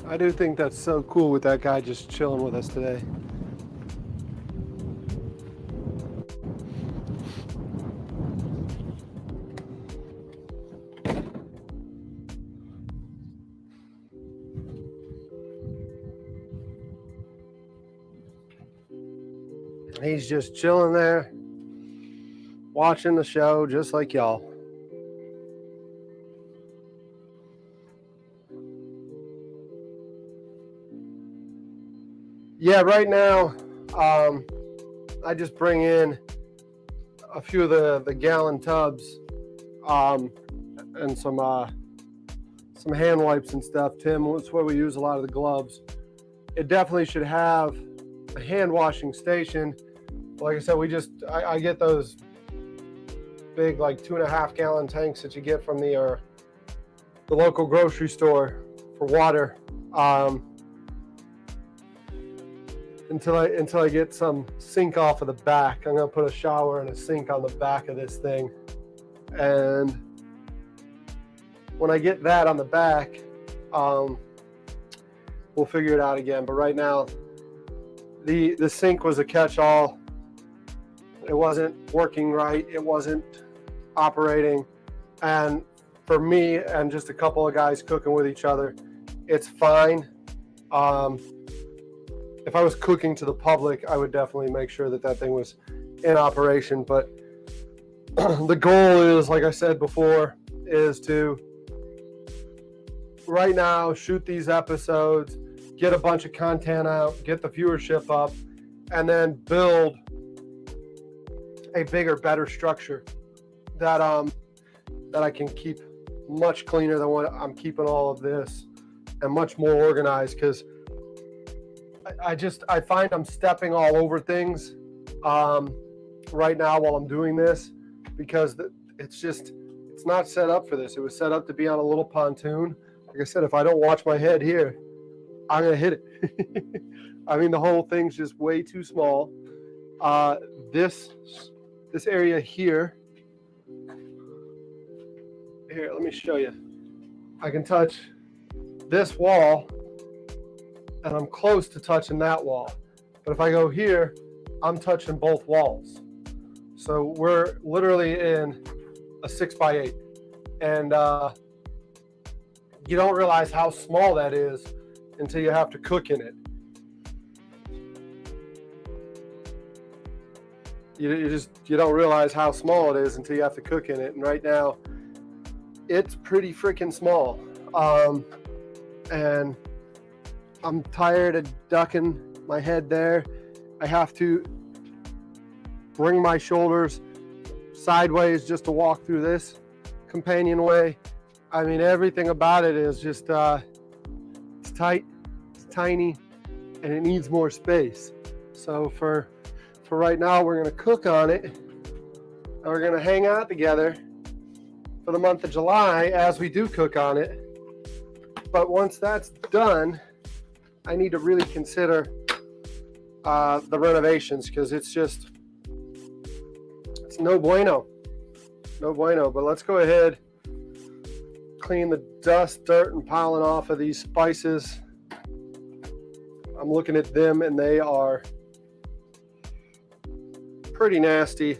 I do think that's so cool with that guy just chilling with us today. He's just chilling there, watching the show just like y'all. Yeah, right now, I just bring in a few of the gallon tubs and some hand wipes and stuff. Tim, that's where we use a lot of the gloves. It definitely should have a hand washing station. Like I said, I get those big, like 2.5 gallon tanks that you get from the local grocery store for water. Until I get some sink off of the back. I'm gonna put a shower and a sink on the back of this thing, and when I get that on the back, we'll figure it out again. But right now, the sink was a catch-all. It wasn't working right. It wasn't operating. And for me and just a couple of guys cooking with each other, it's fine. If I was cooking to the public, I would definitely make sure that that thing was in operation. But the goal is, like I said before, is to right now shoot these episodes, get a bunch of content out, get the viewership up, and then build a bigger, better structure that I can keep much cleaner than what I'm keeping all of this, and much more organized, because I find I'm stepping all over things right now while I'm doing this, because it's not set up for this. It was set up to be on a little pontoon. Like I said, if I don't watch my head here, I'm gonna hit it. I mean, the whole thing's just way too small. This area here, let me show you. I can touch this wall, and I'm close to touching that wall. But if I go here, I'm touching both walls. So we're literally in a 6x8. And you don't realize how small that is until you have to cook in it. You don't realize how small it is until you have to cook in it. And right now, it's pretty freaking small. And I'm tired of ducking my head there. I have to bring my shoulders sideways just to walk through this companionway. I mean, everything about it is just, it's tight, it's tiny, and it needs more space. So for right now, we're gonna cook on it, and we're gonna hang out together for the month of July as we do cook on it. But once that's done, I need to really consider the renovations, because it's no bueno. No bueno. But let's go ahead, clean the dust, dirt, and piling off of these spices. I'm looking at them, and they are pretty nasty.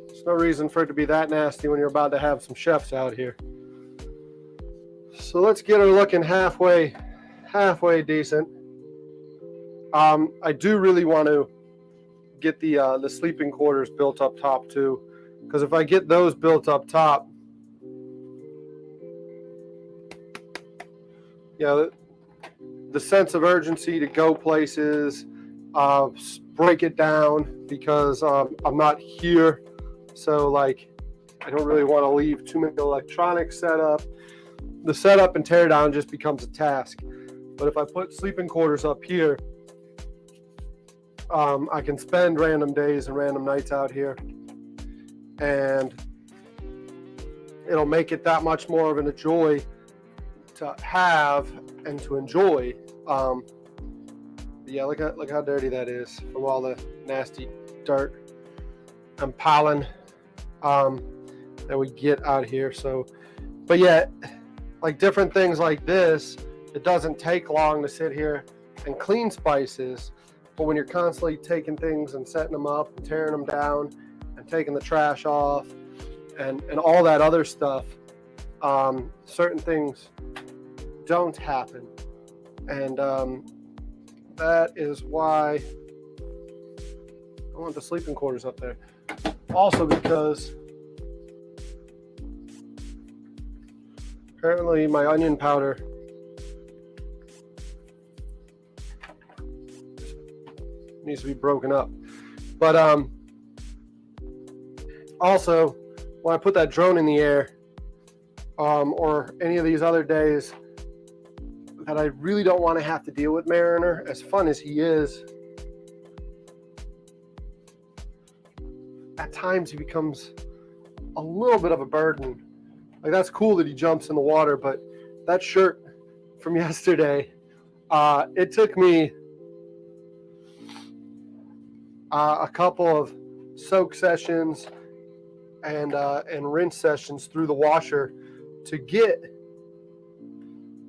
There's no reason for it to be that nasty when you're about to have some chefs out here. So let's get her looking halfway decent. I do really want to get the sleeping quarters built up top too, because if I get those built up top, the sense of urgency to go places, break it down, because I'm not here, so like I don't really want to leave too many electronics set up. The setup and tear down just becomes a task. But if I put sleeping quarters up here, I can spend random days and random nights out here, and it'll make it that much more of a joy to have and to enjoy. Yeah, look how dirty that is from all the nasty dirt and pollen that we get out here. So, but yeah, like different things like this, it doesn't take long to sit here and clean spices. But when you're constantly taking things and setting them up and tearing them down and taking the trash off and all that other stuff, certain things don't happen. And that is why I want the sleeping quarters up there. Also because apparently my onion powder needs to be broken up. But also when I put that drone in the air, or any of these other days that I really don't want to have to deal with Mariner, as fun as he is, at times he becomes a little bit of a burden. Like, that's cool that he jumps in the water, but that shirt from yesterday, it took me a couple of soak sessions and rinse sessions through the washer to get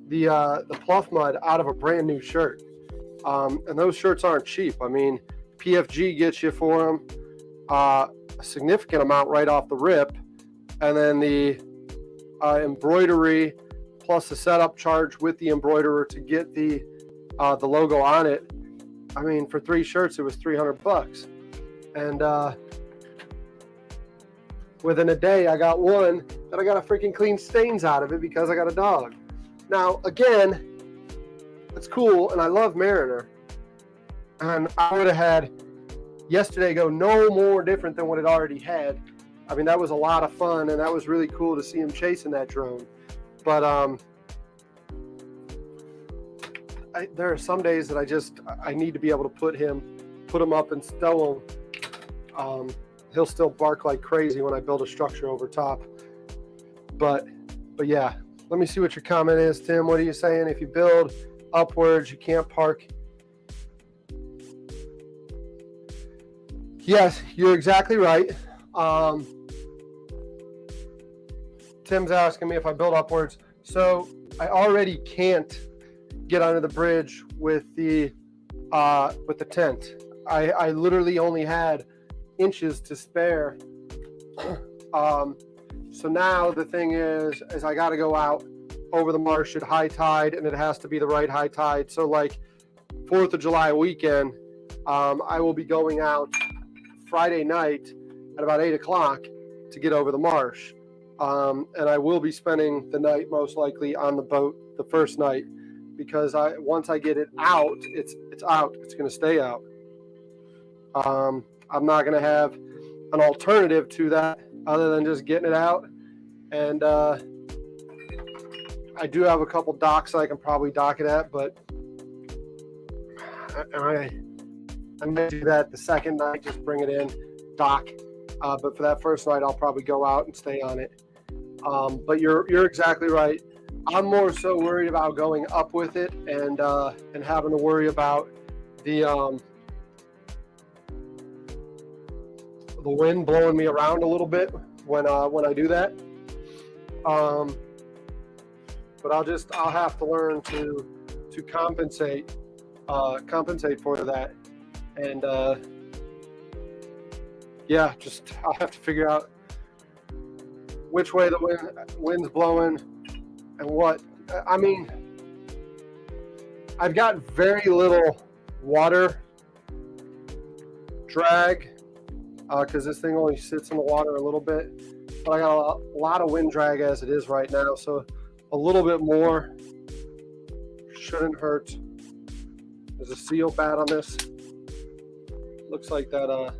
the pluff mud out of a brand new shirt. And those shirts aren't cheap. I mean, PFG gets you for them a significant amount right off the rip, and then the embroidery plus the setup charge with the embroiderer to get the logo on it. I mean, for 3 shirts, it was $300. And within a day, I got one that I got to freaking clean stains out of it because I got a dog. Now, again, it's cool, and I love Mariner. And I would have had yesterday go no more different than what it already had. I mean, that was a lot of fun, and that was really cool to see him chasing that drone. But there are some days that I need to be able to put him up and stow him. He'll still bark like crazy when I build a structure over top. But yeah, let me see what your comment is, Tim. What are you saying? If you build upwards, you can't park. Yes, you're exactly right. Tim's asking me if I build upwards. So I already can't get under the bridge with the tent. I literally only had inches to spare. So now the thing is I got to go out over the marsh at high tide, and it has to be the right high tide. So like 4th of July weekend, I will be going out Friday night at about 8 o'clock to get over the marsh. And I will be spending the night most likely on the boat the first night, because once I get it out, it's out. It's going to stay out. I'm not going to have an alternative to that other than just getting it out. And I do have a couple docks I can probably dock it at, but I may do that the second night, just bring it in, dock. But for that first night, I'll probably go out and stay on it. But you're exactly right. I'm more so worried about going up with it and having to worry about the wind blowing me around a little bit when I do that. But I'll have to learn to compensate for that. And yeah, just I'll have to figure out which way the wind's blowing and what. I mean, I've got very little water drag because this thing only sits in the water a little bit, but I got a lot of wind drag as it is right now, so a little bit more shouldn't hurt. There's a seal bat on this. Looks like that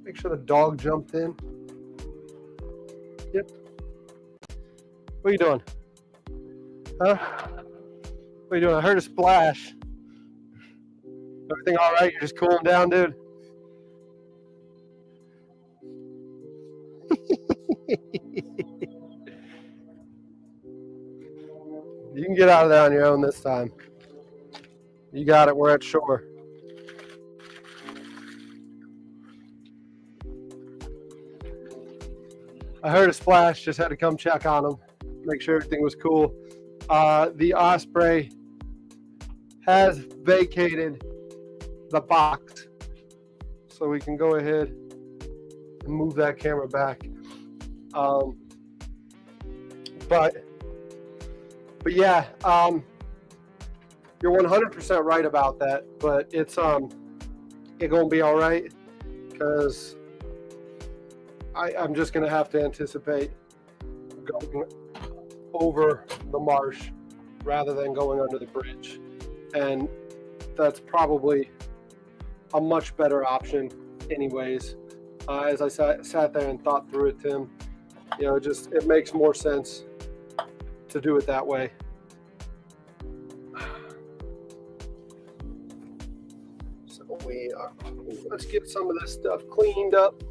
make sure the dog jumped in. Yep. What are you doing? Huh? What are you doing? I heard a splash. Everything all right? You're just cooling down, dude? You can get out of there on your own this time. You got it. We're at shore. I heard a splash. Just had to come check on him, make sure everything was cool. The Osprey has vacated the box, so we can go ahead and move that camera back. But yeah, you're 100% right about that. But it's gonna be all right, because I'm just gonna have to anticipate going over the marsh rather than going under the bridge, and that's probably a much better option anyways. As I sat there and thought through it, Tim, it makes more sense to do it that way. So let's get some of this stuff cleaned up.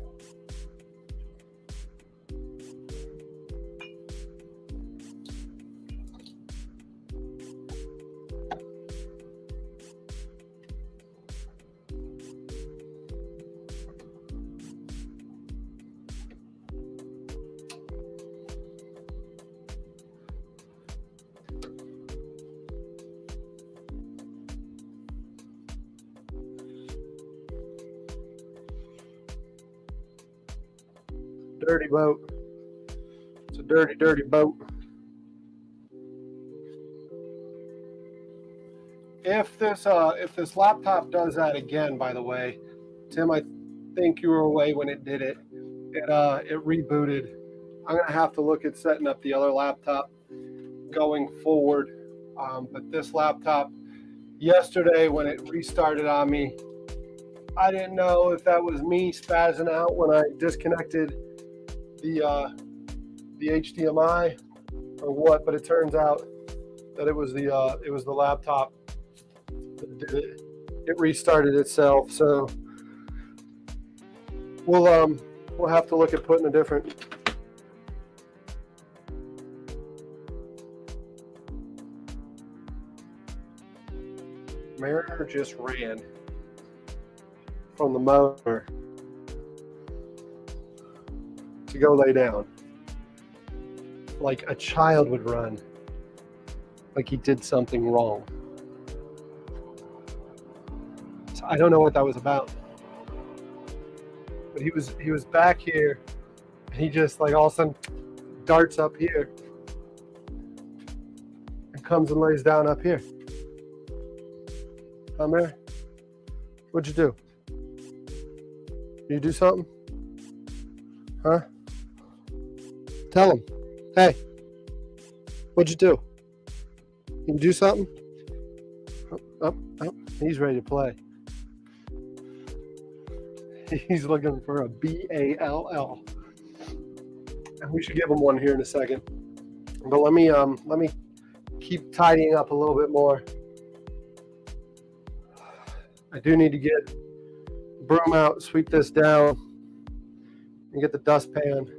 dirty boat. It's a dirty, dirty boat. If this laptop does that again, by the way, Tim, I think you were away when it did it. It rebooted. I'm gonna have to look at setting up the other laptop going forward. But this laptop, yesterday when it restarted on me, I didn't know if that was me spazzing out when I disconnected the HDMI or what. But it turns out that it was the laptop that did it. It restarted itself. So we'll have to look at putting a different. Mariner just ran from the motor to go lay down like a child would run, like he did something wrong. So I don't know what that was about, but he was back here and he just like all of a sudden darts up here and comes and lays down up here. Come here. What'd you do? You do something? Huh? Tell him. Hey, what'd you do? You do something? Oh, he's ready to play. He's looking for a BALL. And we should give him one here in a second. But let me keep tidying up a little bit more. I do need to get the broom out, sweep this down, and get the dustpan.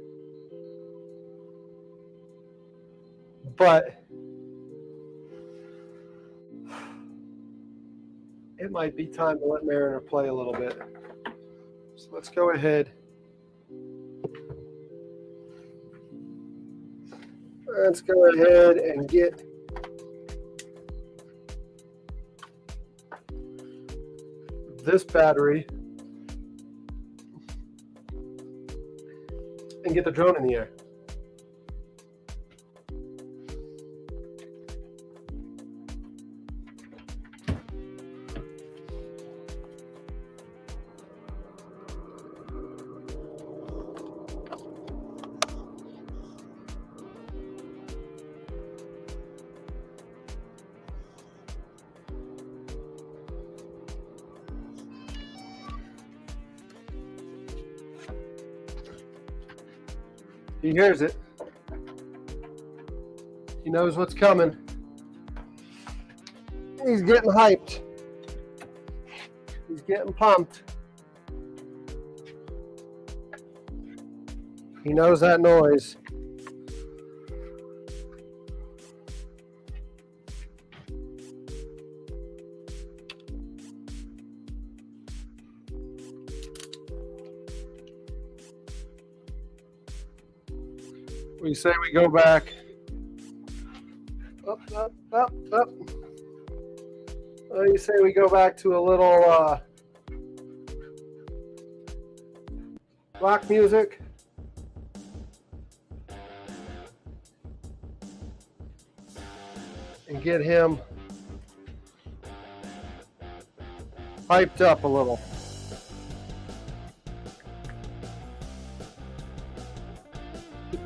But it might be time to let Mariner play a little bit. So let's go ahead. Let's go ahead and get this battery and get the drone in the air. He hears it. He knows what's coming. He's getting hyped. He's getting pumped. He knows that noise. We say we go back up. You say we go back to a little rock music. And get him hyped up a little.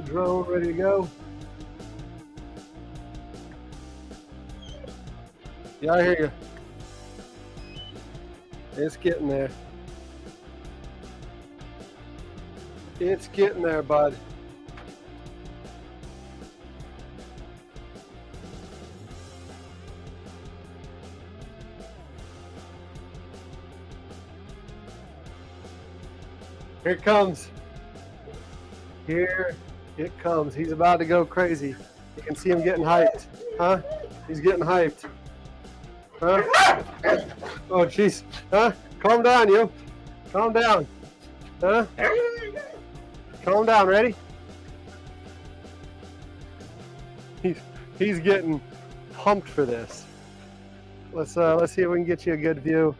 Drone ready to go. Yeah, I hear you. It's getting there. It's getting there, bud. Here it comes. Here it comes. He's about to go crazy. You can see him getting hyped. Huh? He's getting hyped. Huh? Oh, jeez. Huh? Calm down, you. Calm down. Huh? Calm down. Ready? He's getting pumped for this. Let's see if we can get you a good view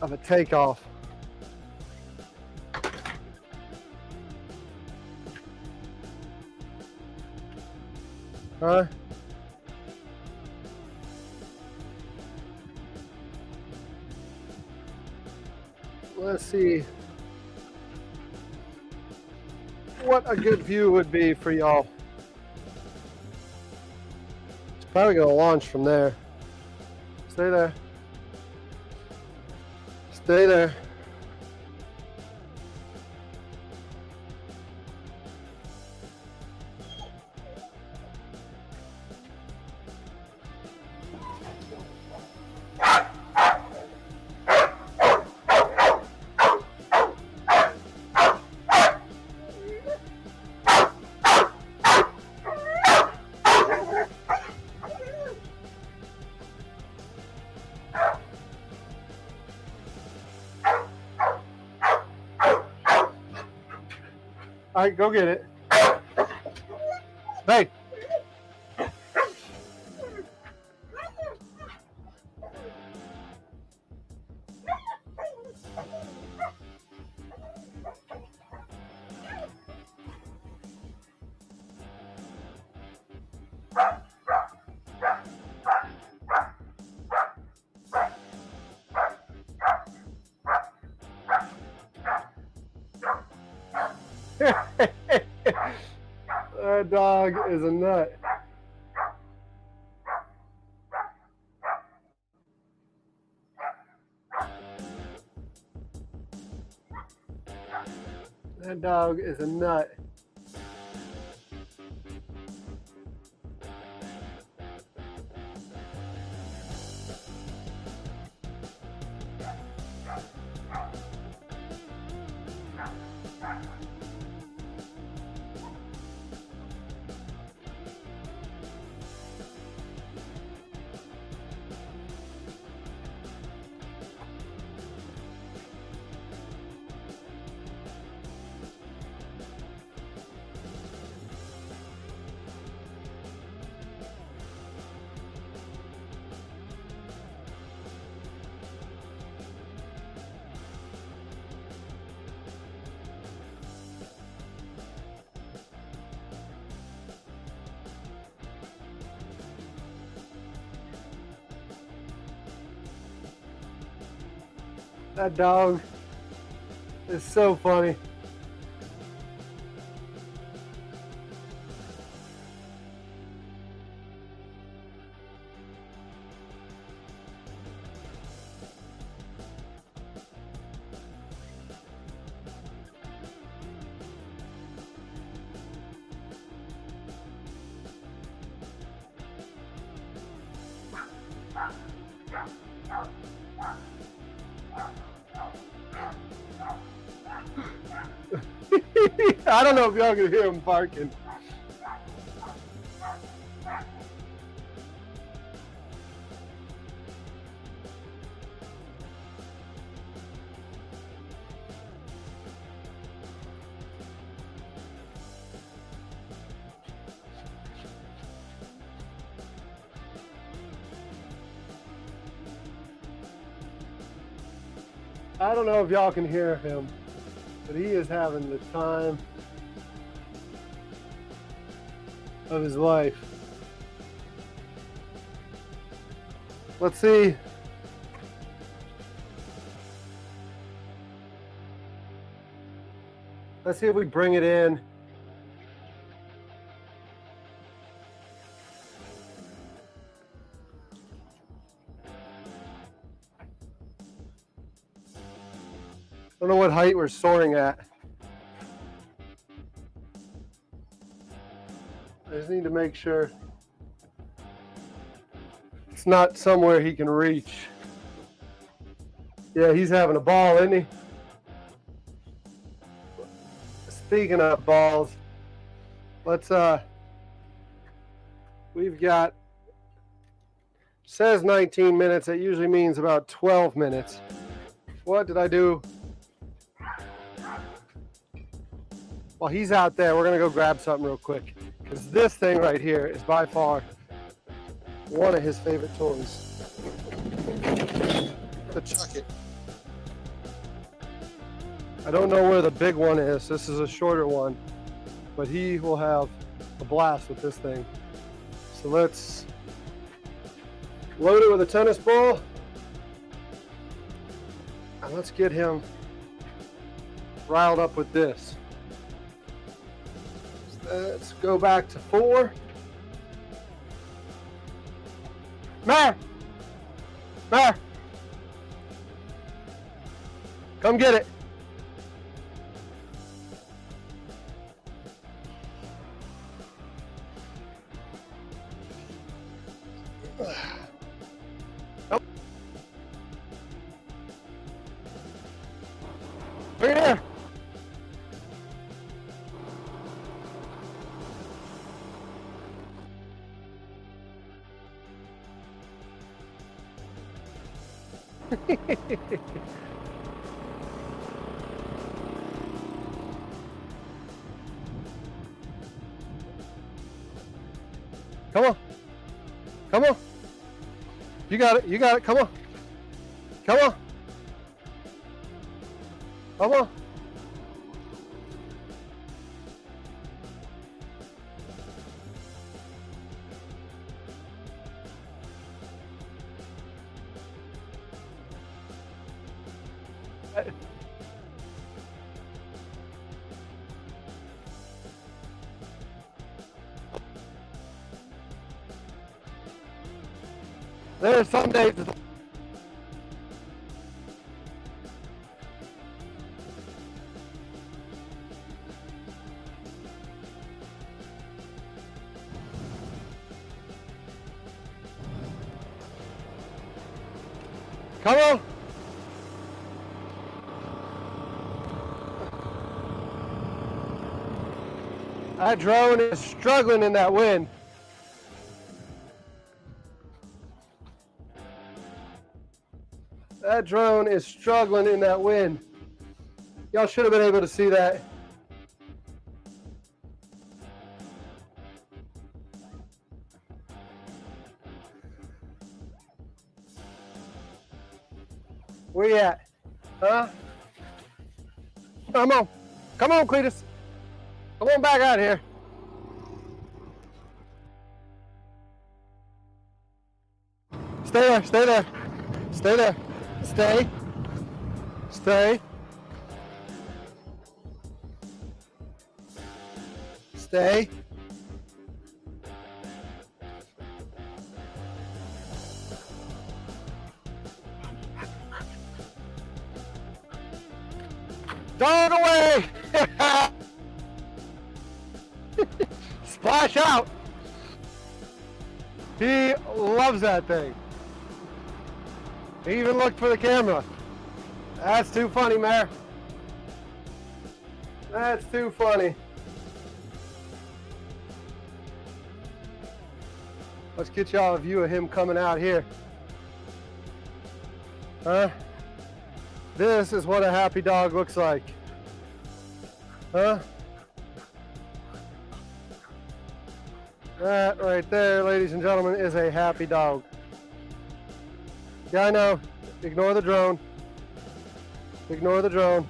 of a takeoff. Huh? Let's see what a good view would be for y'all. It's probably gonna launch from there. Stay there. Stay there. All right, go get it. Hey. That dog is a nut. That dog is a nut. That dog is so funny. I don't know if y'all can hear him barking. I don't know if y'all can hear him, but he is having the time of his life. Let's see. Let's see if we bring it in. I don't know what height we're soaring at. I just need to make sure it's not somewhere he can reach. Yeah, he's having a ball, isn't he? Speaking of balls, let's we've got, says 19 minutes. It usually means about 12 minutes. What did I do? While he's out there, we're gonna go grab something real quick, because this thing right here is by far one of his favorite toys. To chuck it. I don't know where the big one is. This is a shorter one, but he will have a blast with this thing. So let's load it with a tennis ball. And let's get him riled up with this. Let's go back to 4. Mare! Mare! Come get it. Oh. Bring it here. Come on. Come on. You got it. You got it. Come on. Come on. Come on. There are some days. Come on. That drone is struggling in that wind. That drone is struggling in that wind. Y'all should have been able to see that. Where you at? Huh? Come on. Come on, Cletus. Come on back out here. Stay there. Stay there. Stay there. Stay. Stay. Stay. Dog away! Splash out! He loves that thing. He even looked for the camera. That's too funny, Mare. That's too funny. Let's get y'all a view of him coming out here. Huh? This is what a happy dog looks like. Huh? That right there, ladies and gentlemen, is a happy dog. Yeah, I know. Ignore the drone. Ignore the drone.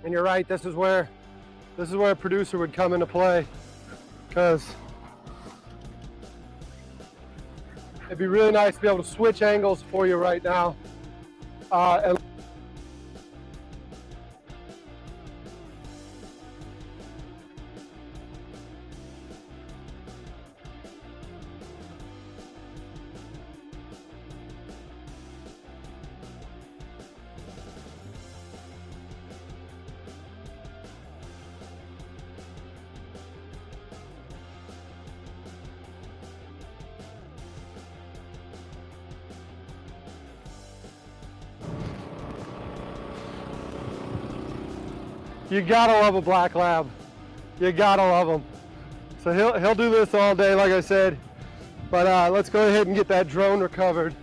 And you're right, this is where a producer would come into play, because it'd be really nice to be able to switch angles for you right now. And you gotta love a black lab. You gotta love them. So he'll do this all day, like I said. But let's go ahead and get that drone recovered.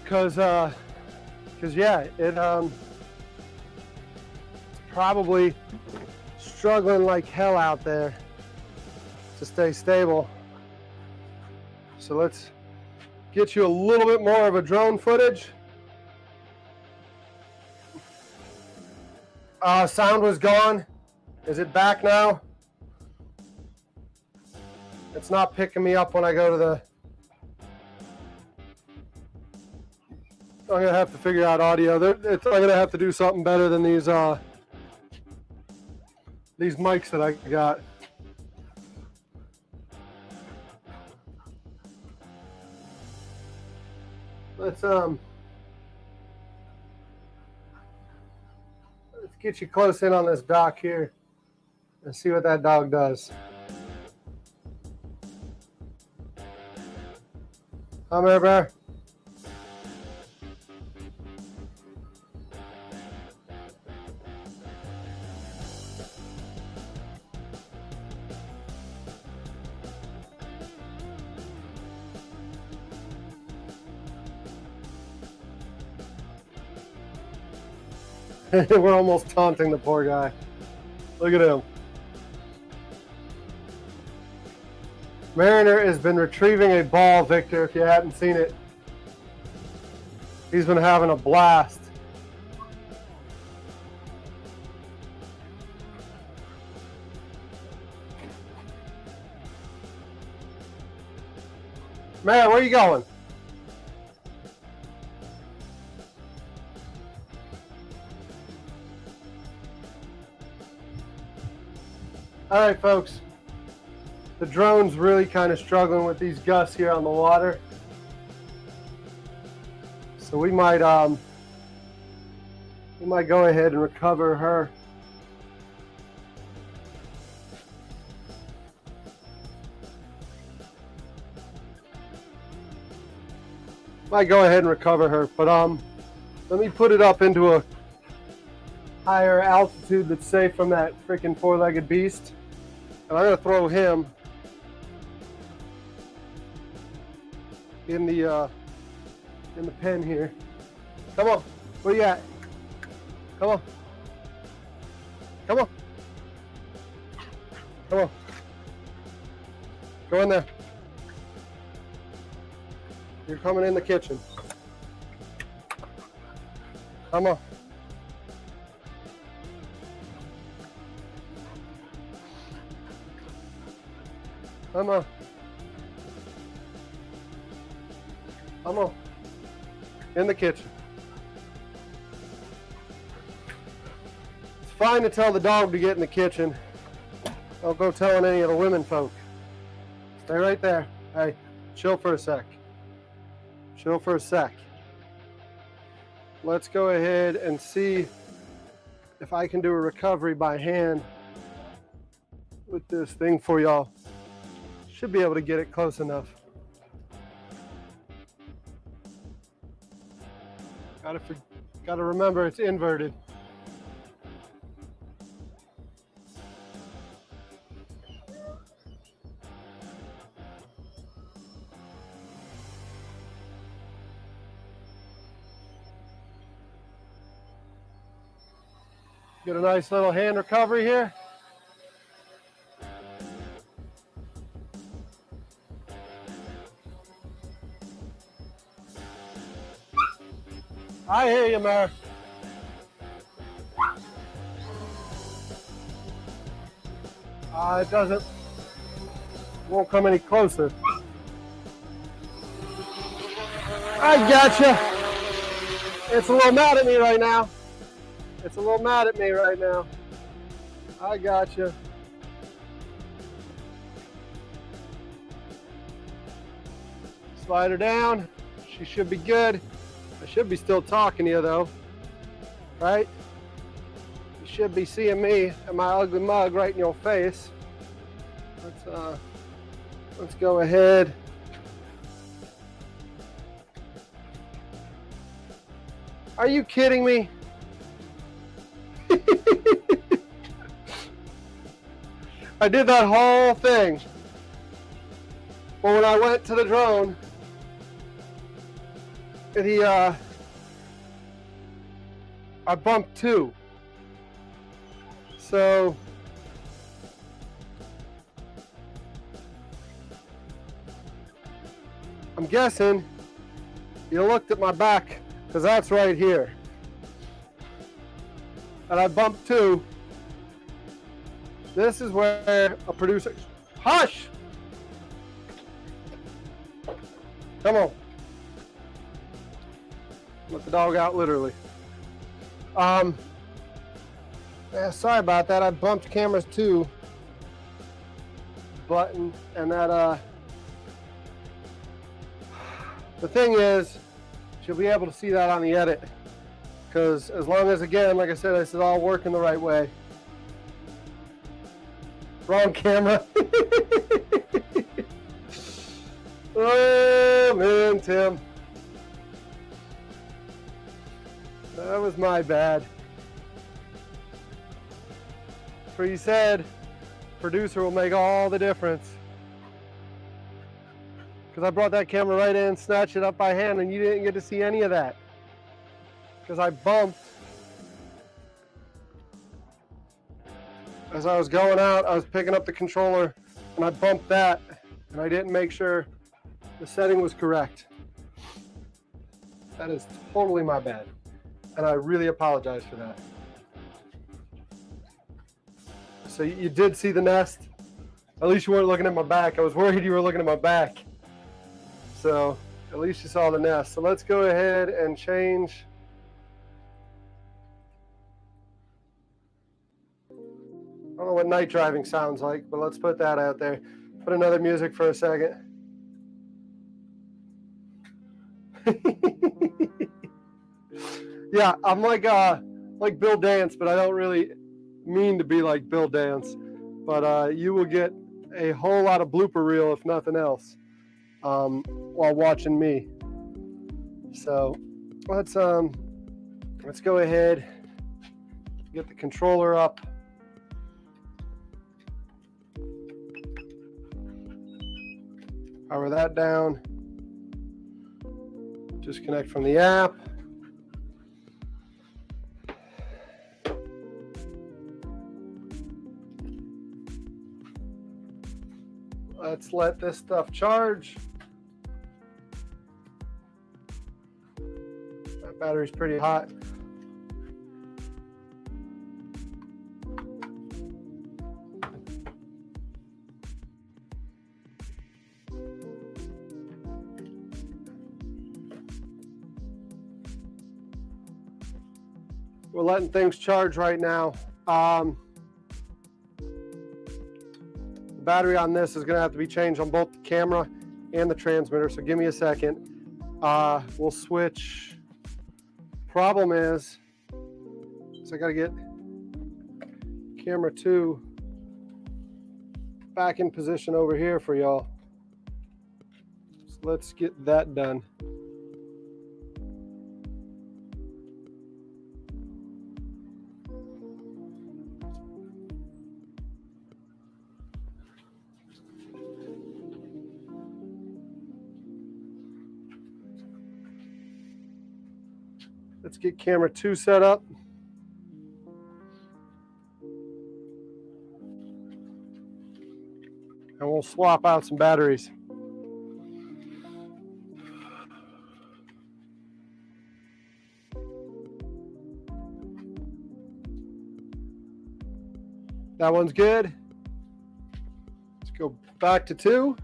Cause yeah, it's probably struggling like hell out there to stay stable. So let's get you a little bit more of a drone footage. Sound was gone. Is it back now? It's not picking me up when I go to the... I'm gonna have to figure out audio. I'm gonna have to do something better than these mics that I got. Let's get you close in on this dock here and see what that dog does. Come here, bear. We're almost taunting the poor guy. Look at him. Mariner has been retrieving a ball, Victor, if you hadn't seen it. He's been having a blast. Man, where are you going? All right, folks. The drone's really kind of struggling with these gusts here on the water. So we might go ahead and recover her. Might go ahead and recover her, but let me put it up into a higher altitude that's safe from that freaking four-legged beast. And I'm gonna throw him in the pen here. Come on, where you at? Come on. Come on. Come on. Go in there. You're coming in the kitchen. Come on. Come on. Come on. In the kitchen. It's fine to tell the dog to get in the kitchen. Don't go telling any of the women folk. Stay right there. Hey, chill for a sec. Chill for a sec. Let's go ahead and see if I can do a recovery by hand with this thing for y'all. Should be able to get it close enough. Gotta remember it's inverted. Get a nice little hand recovery here. I hear you, Mare. It won't come any closer. I gotcha. It's a little mad at me right now. It's a little mad at me right now. I gotcha. Slide her down. She should be good. I should be still talking to you though, right? You should be seeing me and my ugly mug right in your face. Let's go ahead. Are you kidding me? I did that whole thing. Well, when I went to the drone, and I bumped two. So I'm guessing you looked at my back, because that's right here. and I bumped 2. This is where a producer, hush! Come on. Let the dog out, literally. Yeah, sorry about that. I bumped cameras 2 button, and that, the thing is, she'll be able to see that on the edit. Because as long as, again, like I said, this is all working the right way. Wrong camera. Oh, man, Tim. That was my bad. That's what you said. Producer will make all the difference. Because I brought that camera right in, snatched it up by hand, and you didn't get to see any of that. Because I bumped. As I was going out, I was picking up the controller, and I bumped that, and I didn't make sure the setting was correct. That is totally my bad, and I really apologize for that. So you did see the nest. At least you weren't looking at my back. I was worried you were looking at my back. So at least you saw the nest. So let's go ahead and change. I don't know what night driving sounds like, but let's put that out there. Put another music for a second. Yeah, I'm like Bill Dance, but I don't really mean to be like Bill Dance. But you will get a whole lot of blooper reel, if nothing else, while watching me. So let's go ahead, get the controller up. Power that down. Disconnect from the app. Let's let this stuff charge. That battery's pretty hot. We're letting things charge right now. The battery on this is going to have to be changed on both the camera and the transmitter, so give me a second. We'll switch. Problem is I got to get camera 2 back in position over here for y'all. So let's get that done. Let's get camera 2 set up. And we'll swap out some batteries. That one's good. Let's go back to 2.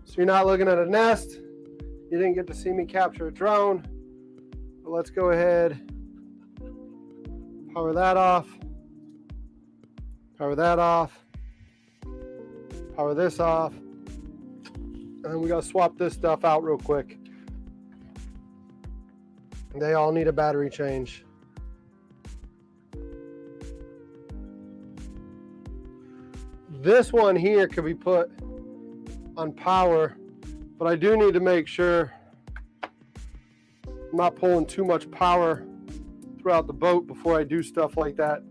So you're not looking at a nest. You didn't get to see me capture a drone. But let's go ahead, power that off, power that off, power this off, and then we gotta swap this stuff out real quick. They all need a battery change. This one here could be put on power, but I do need to make sure I'm not pulling too much power throughout the boat before I do stuff like that.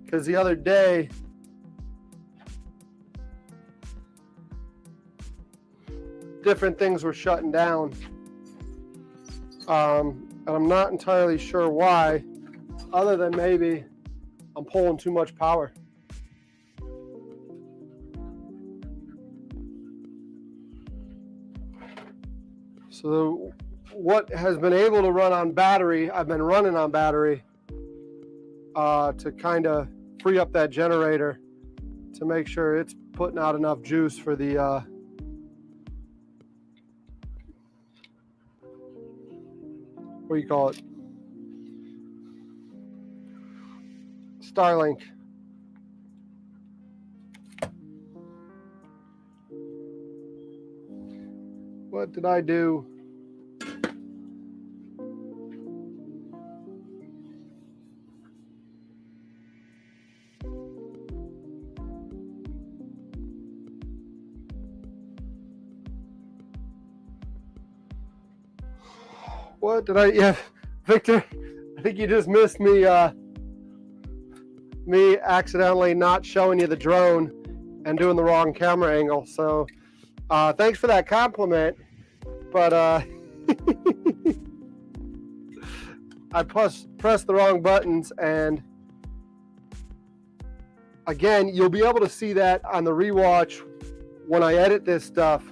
Because the other day, different things were shutting down. And I'm not entirely sure why, other than maybe I'm pulling too much power. So what has been able to run on battery, I've been running on battery. to kind of free up that generator to make sure it's putting out enough juice for the what do you call it? Starlink. What did I do? What did I, yeah, Victor, I think you just missed me, me accidentally not showing you the drone and doing the wrong camera angle. So thanks for that compliment, but I pressed the wrong buttons, and again, you'll be able to see that on the rewatch when I edit this stuff.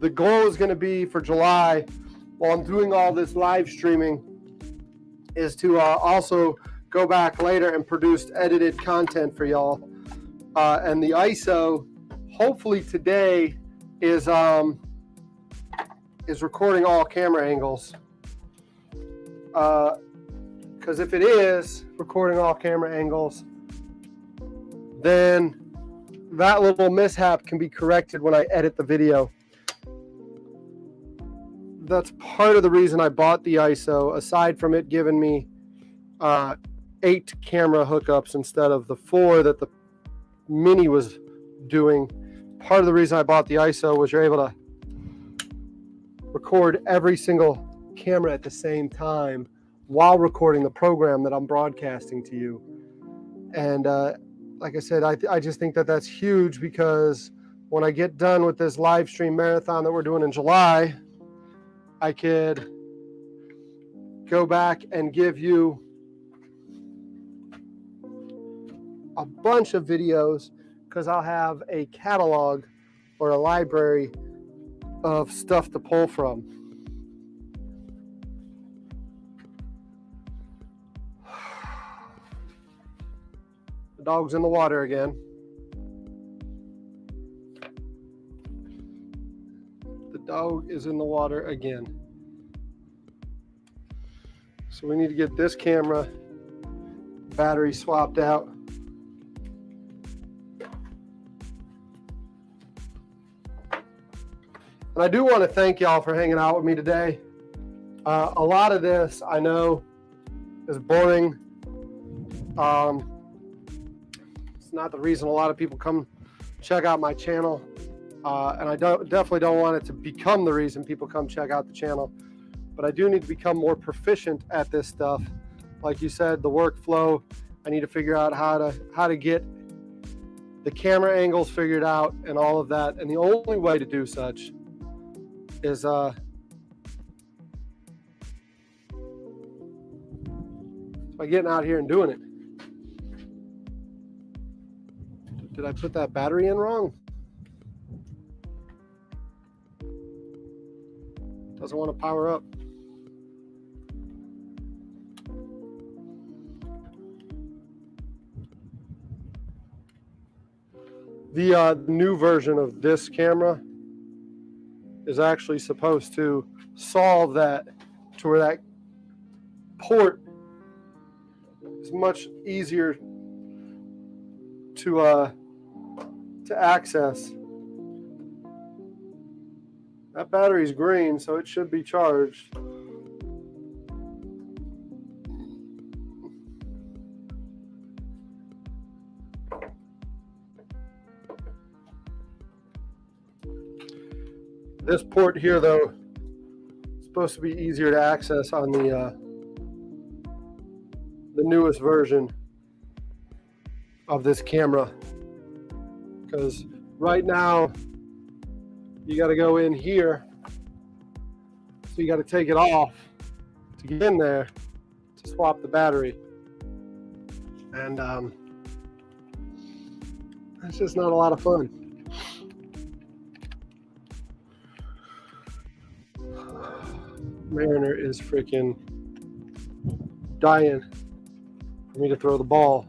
The goal is going to be for July, while I'm doing all this live streaming, is to also go back later and produce edited content for y'all. And the ISO, hopefully today, is recording all camera angles. Because if it is recording all camera angles, then that little mishap can be corrected when I edit the video. That's part of the reason I bought the ISO, aside from it giving me 8 camera hookups instead of the 4 that the Mini was doing. Part of the reason I bought the ISO was you're able to record every single camera at the same time while recording the program that I'm broadcasting to you. And like I said, I just think that that's huge, because when I get done with this live stream marathon that we're doing in July, I could go back and give you a bunch of videos, because I'll have a catalog or a library of stuff to pull from. The dog's in the water again. The dog is in the water again. So we need to get this camera battery swapped out. And I do want to thank y'all for hanging out with me today. A lot of this I know is boring. It's not the reason a lot of people come check out my channel. And I definitely don't want it to become the reason people come check out the channel. But I do need to become more proficient at this stuff. Like you said, the workflow. I need to figure out how to get the camera angles figured out and all of that. And the only way to do such is by getting out here and doing it. Did I put that battery in wrong? Doesn't want to power up. The new version of this camera is actually supposed to solve that, to where that port is much easier to access. That battery's green, so it should be charged. This port here, though, is supposed to be easier to access on the newest version of this camera, because right now you got to go in here, so you got to take it off to get in there to swap the battery, and it's just not a lot of fun. Mariner is freaking dying. for me to throw the ball.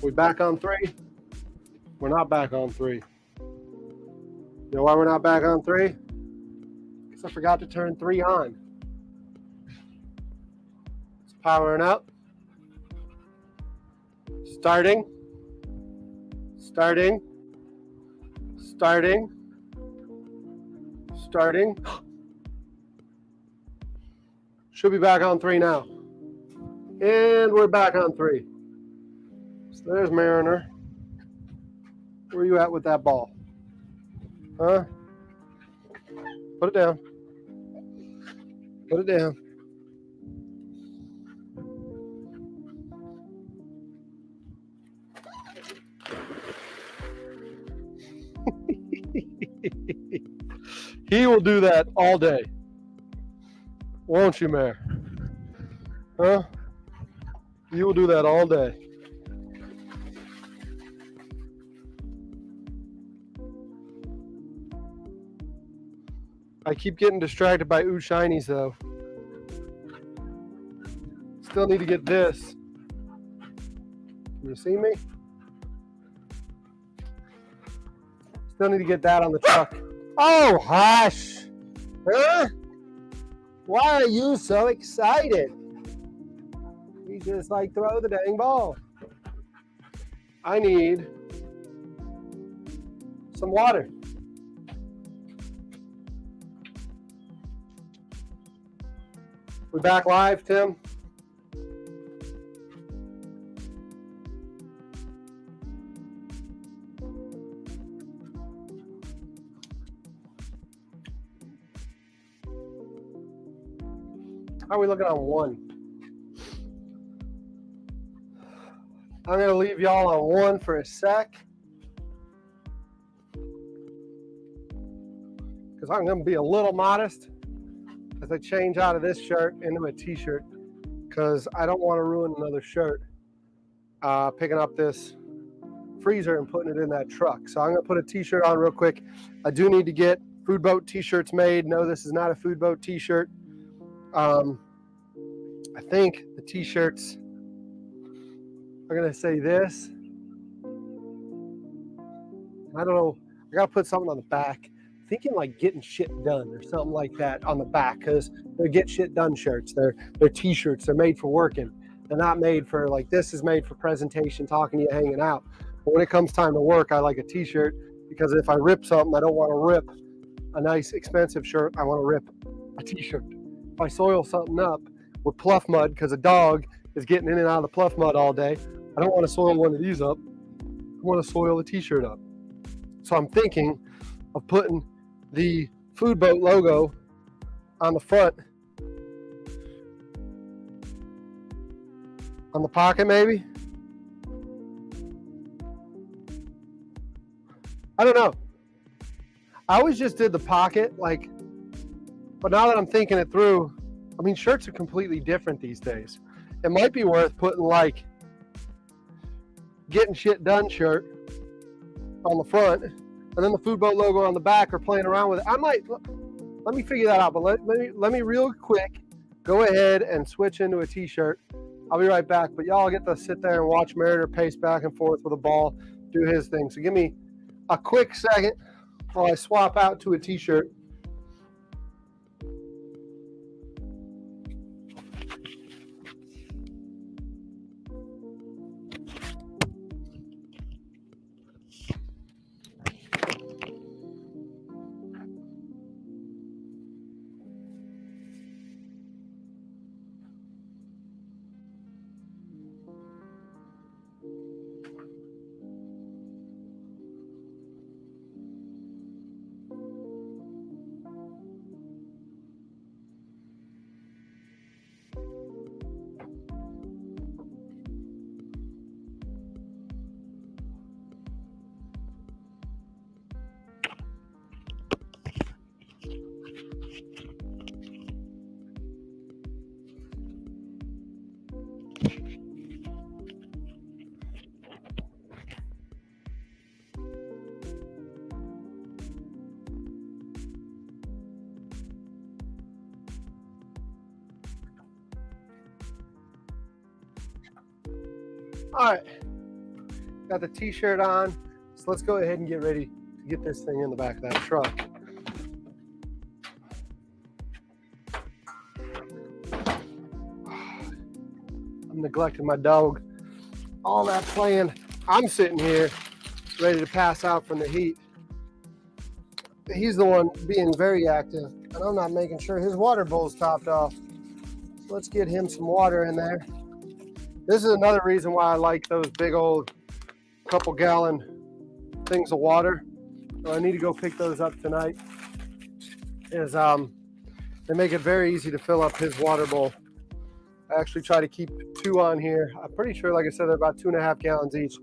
We back on 3? We're not back on 3. You know why we're not back on 3? Because I forgot to turn 3 on. It's powering up. Starting. Starting. Starting. Starting. Should be back on 3 now. And we're back on 3. So there's Mariner. Where are you at with that ball? Huh? Put it down. Put it down. He will do that all day. Won't you, Mayor? Huh? You will do that all day. I keep getting distracted by ooh shinies though. Still need to get this. Can you see me? Still need to get that on the truck. Oh, hush! Huh? Why are you so excited? You just like throw the dang ball. I need some water. We back live, Tim? How are we looking on 1? I'm going to leave y'all on 1 for a sec. Because I'm going to be a little modest as I change out of this shirt into a t-shirt. Because I don't want to ruin another shirt picking up this freezer and putting it in that truck. So I'm going to put a t-shirt on real quick. I do need to get food boat t-shirts made. No, this is not a food boat t-shirt. I think the t-shirts are going to say this. I don't know. I got to put something on the back. Thinking like getting shit done or something like that on the back, because they're get shit done shirts. They're t-shirts. They're made for working. They're not made for like, this is made for presentation, talking to you, hanging out. But when it comes time to work, I like a t-shirt, because if I rip something, I don't want to rip a nice expensive shirt. I want to rip a t-shirt. If I soil something up with pluff mud, because a dog is getting in and out of the pluff mud all day, I don't want to soil one of these up. I want to soil the t-shirt up. So I'm thinking of putting the food boat logo on the front, on the pocket maybe. I don't know. I always just did the pocket, like, but now that I'm thinking it through, I mean, shirts are completely different these days. It might be worth putting like getting shit done shirt on the front and then the food boat logo on the back, or playing around with it. I might, let me figure that out, but let me real quick go ahead and switch into a t-shirt. I'll be right back, but y'all get to sit there and watch Mariner pace back and forth with a ball, do his thing. So give me a quick second while I swap out to a t-shirt. All right, got the t-shirt on, so let's go ahead and get ready to get this thing in the back of that truck. I'm neglecting my dog. All that playing, I'm sitting here ready to pass out from the heat. He's the one being very active, and I'm not making sure his water bowl's topped off. So let's get him some water in there. This is another reason why I like those big old couple gallon things of water. So I need to go pick those up tonight. They make it very easy to fill up his water bowl. I actually try to keep 2 on here. I'm pretty sure, like I said, they're about 2.5 gallons each.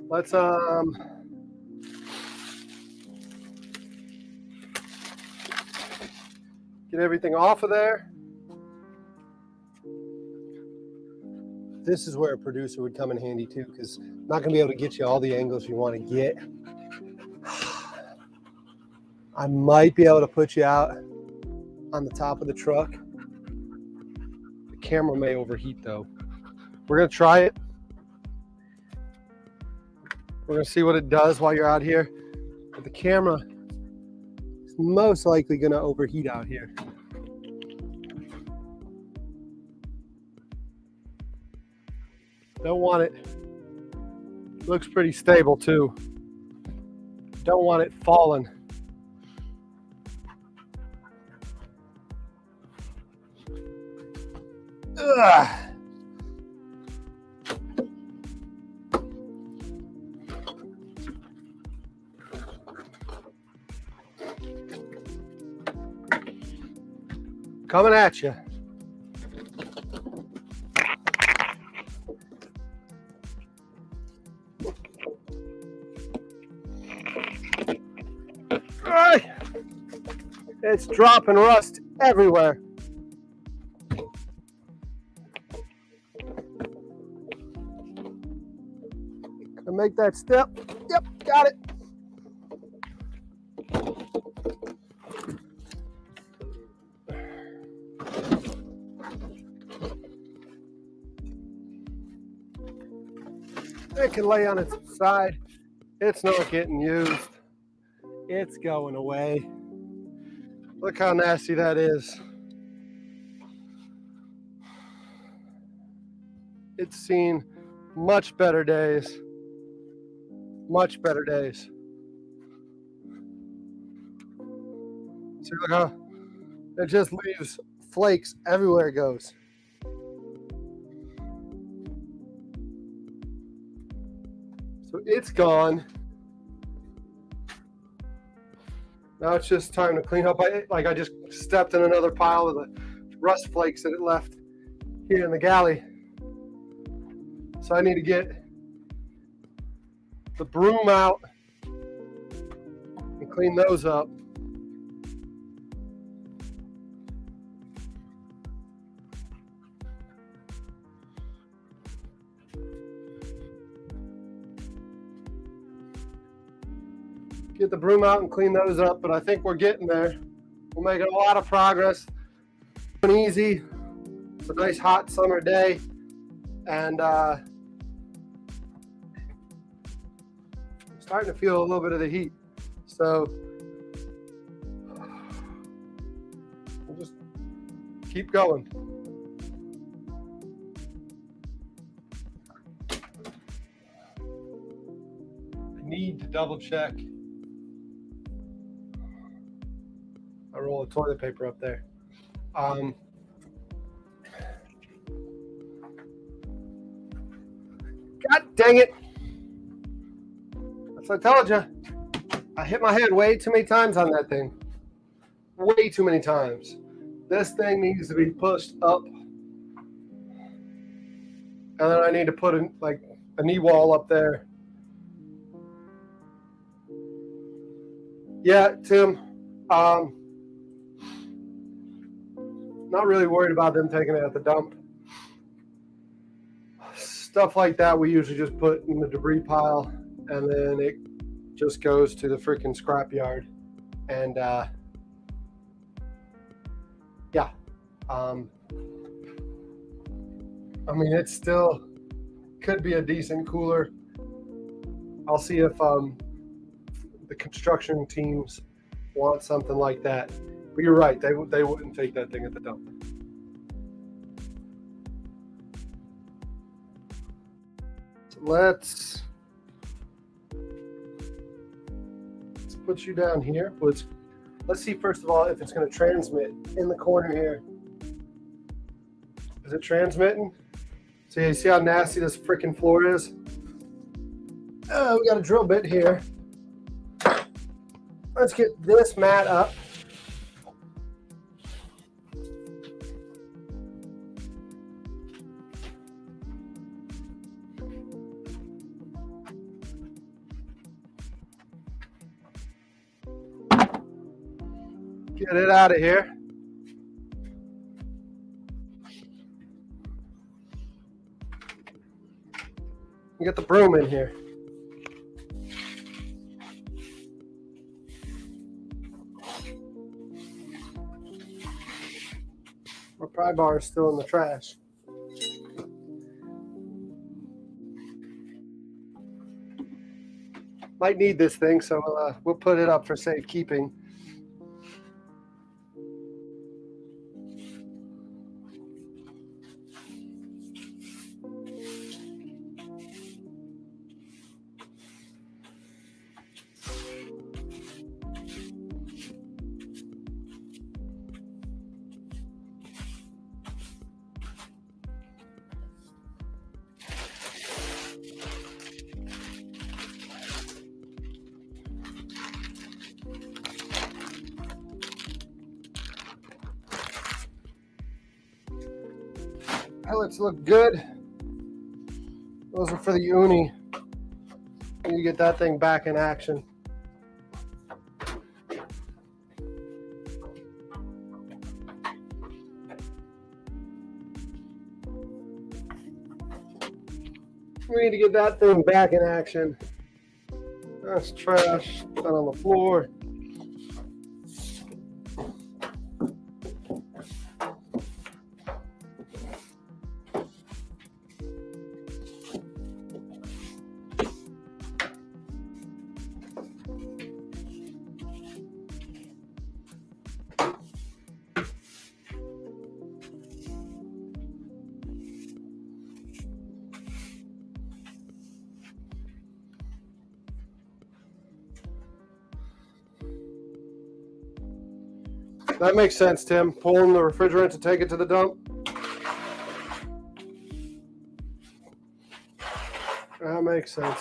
Let's get everything off of there. This is where a producer would come in handy too, because I'm not going to be able to get you all the angles you want to get. I might be able to put you out on the top of the truck. The camera may overheat though. We're going to try it. We're going to see what it does while you're out here. But the camera is most likely going to overheat out here. Don't want it. Looks pretty stable too. Don't want it falling. Ugh. Coming at you. All right. It's dropping rust everywhere. Gonna make that step. Yep, got it. It can lay on its side. It's not getting used. It's going away. Look how nasty that is. It's seen much better days. Much better days. See, look how it just leaves flakes everywhere it goes. So it's gone. Now it's just time to clean up. I just stepped in another pile of the rust flakes that it left here in the galley. So I need to get the broom out and clean those up. Get the broom out and clean those up, but I think we're getting there. We're making a lot of progress. Easy. It's a nice hot summer day, and starting to feel a little bit of the heat. So we'll just keep going. I need to double check. I roll of toilet paper up there. God dang it. That's what I told you. I hit my head way too many times on that thing. Way too many times. This thing needs to be pushed up. And then I need to put a knee wall up there. Yeah, Tim. Not really worried about them taking it at the dump. Stuff like that we usually just put in the debris pile, and then it just goes to the freaking scrap yard. And I mean, it still could be a decent cooler. I'll see if the construction teams want something like that. But you're right, they wouldn't take that thing at the dump. So let's put you down here. Let's see first of all if it's going to transmit in the corner here. Is it transmitting? So you see how nasty this freaking floor is? We got a drill bit here. Let's get this mat up. Get it out of here. You get the broom in here. Our pry bar is still in the trash. Might need this thing, so we'll put it up for safekeeping. Pellets look good. Those are for the uni. You get that thing back in action. We need to get that thing back in action. That's trash. It's on the floor. That makes sense, Tim. Pulling the refrigerant to take it to the dump. That makes sense.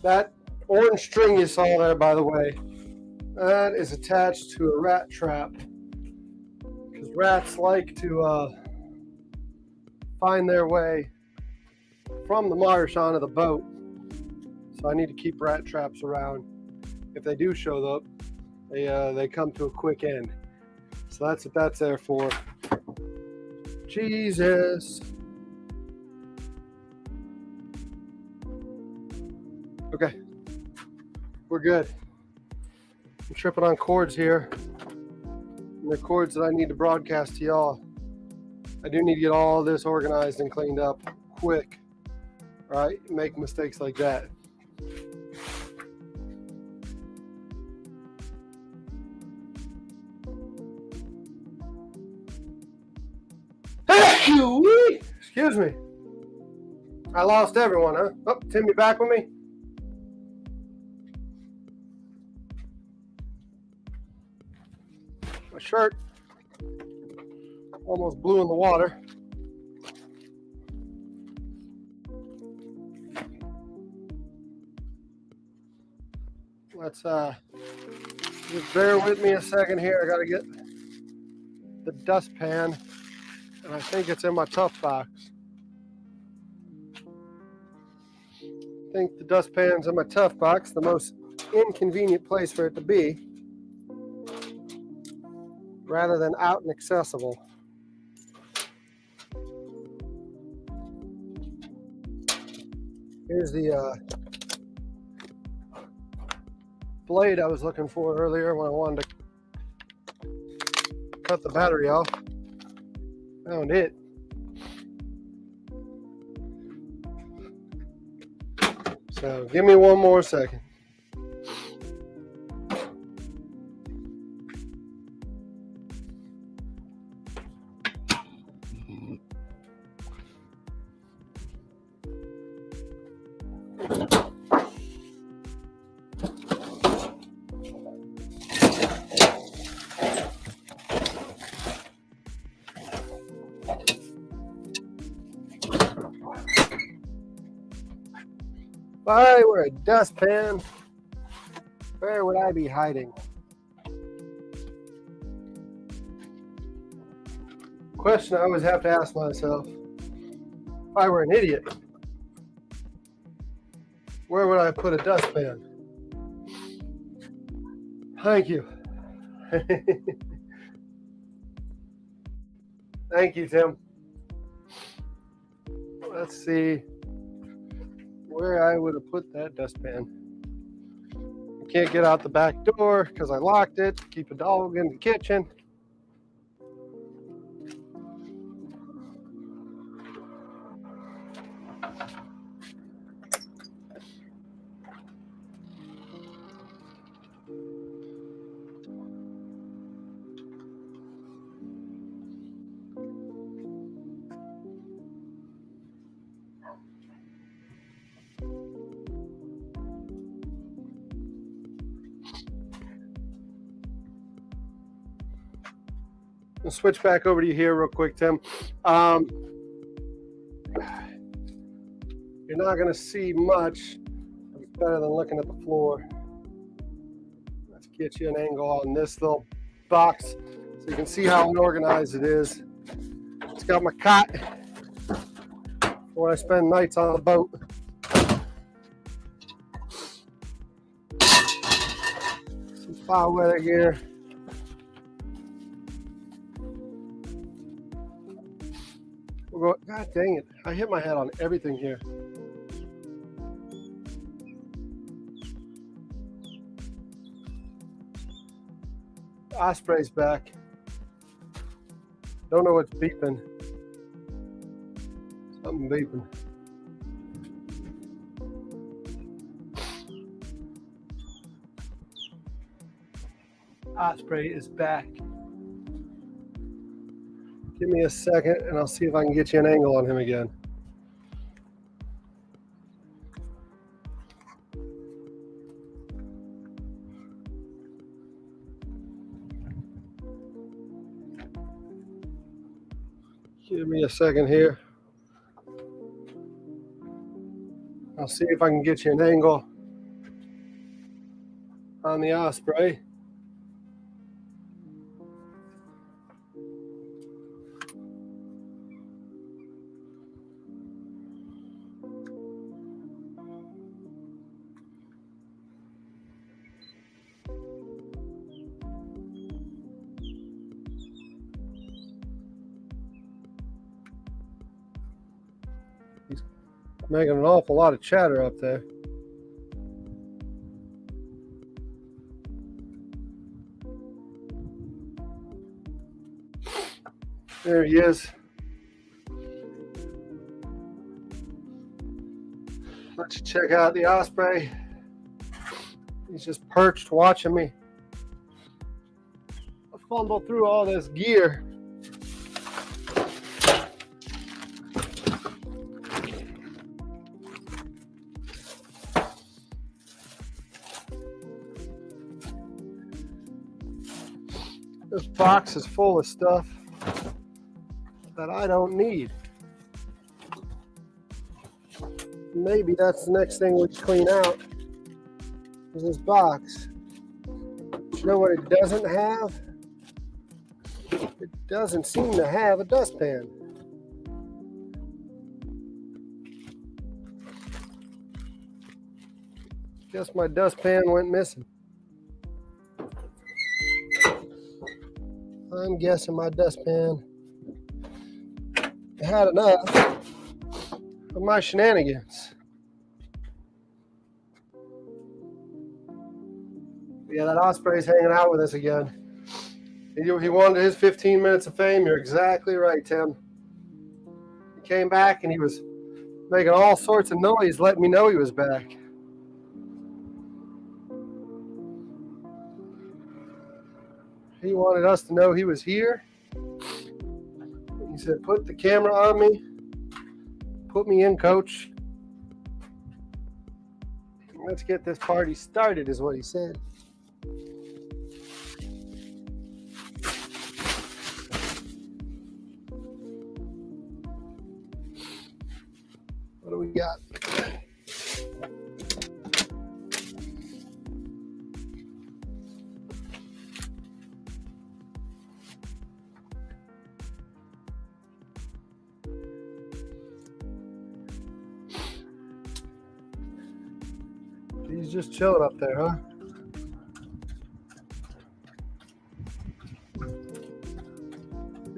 That orange string you saw there, by the way, that is attached to a rat trap, because rats like to find their way from the marsh onto the boat. So I need to keep rat traps around. If they do show up, they come to a quick end. So that's what that's there for. Jesus. Okay, we're good. I'm tripping on cords here. And they're cords that I need to broadcast to y'all. I do need to get all this organized and cleaned up quick. All right, make mistakes like that. Excuse me. I lost everyone, huh? Oh, Tim, you back with me? My shirt almost blew in the water. Let's just bear with me a second here. I gotta get the dustpan, and I think it's in my tough box. I think the dustpan's in my tough box, the most inconvenient place for it to be, rather than out and accessible. Here's the blade I was looking for earlier when I wanted to cut the battery off. Found it. So give me one more second. If I were a dustpan, where would I be hiding? Question I always have to ask myself, if I were an idiot, where would I put a dustpan? Thank you. Thank you, Tim. Let's see where I would have put that dustpan. I can't get out the back door because I locked it. Keep a dog in the kitchen. I'll switch back over to you here real quick, Tim. You're not going to see much. It's better than looking at the floor. Let's get you an angle on this little box so you can see how unorganized it is. It's got my cot when I spend nights on the boat. Some foul weather gear. God dang it, I hit my head on everything here. Osprey's back. Don't know what's beeping. Something beeping. Osprey is back. Give me a second and I'll see if I can get you an angle on him again. Give me a second here. I'll see if I can get you an angle on the Osprey. He's making an awful lot of chatter up there. There he is. Let's check out the Osprey. He's just perched watching me. I fumbled through all this gear. This box is full of stuff that I don't need. Maybe that's the next thing we clean out is this box. You know what it doesn't have? It doesn't seem to have a dustpan. Guess my dustpan went missing. I'm guessing my dustpan had enough of my shenanigans. Yeah, that Osprey's hanging out with us again. He wanted his 15 minutes of fame. You're exactly right, Tim. He came back and he was making all sorts of noise, letting me know he was back. He wanted us to know he was here. He said, put the camera on me. Put me in, coach. Let's get this party started, is what he said. What do we got? He's just chilling up there, huh?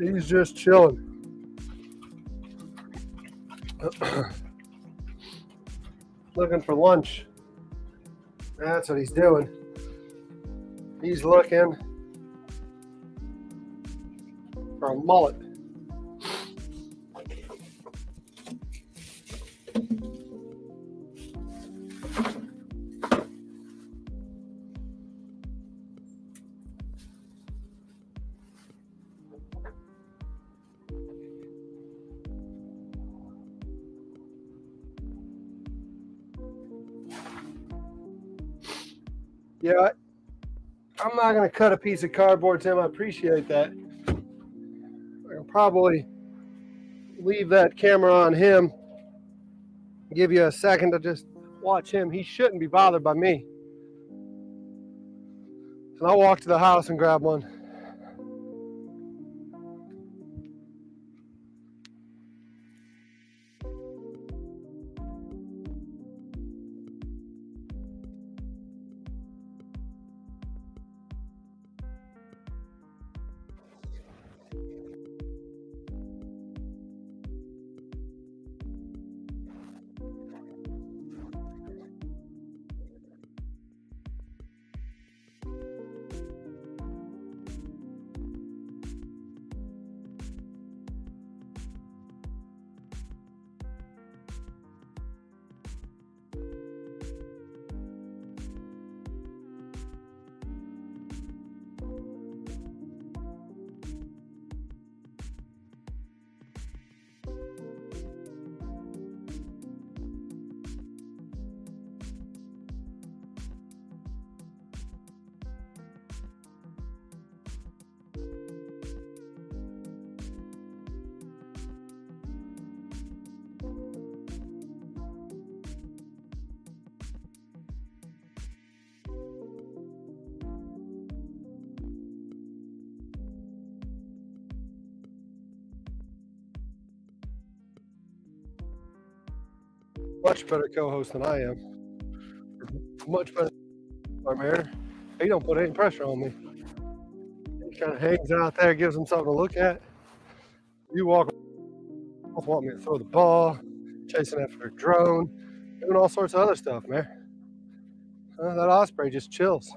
He's just chilling. Looking for lunch. That's what he's doing. He's looking for a mullet. Yeah, I'm not going to cut a piece of cardboard, Tim. I appreciate that. I'll probably leave that camera on him. Give you a second to just watch him. He shouldn't be bothered by me. And I'll walk to the house and grab one. Much better co-host than I am. Much better, my man. He don't put any pressure on me. He kind of hangs out there, gives him something to look at. You walk off, want me to throw the ball, chasing after a drone, doing all sorts of other stuff, man. That Osprey just chills.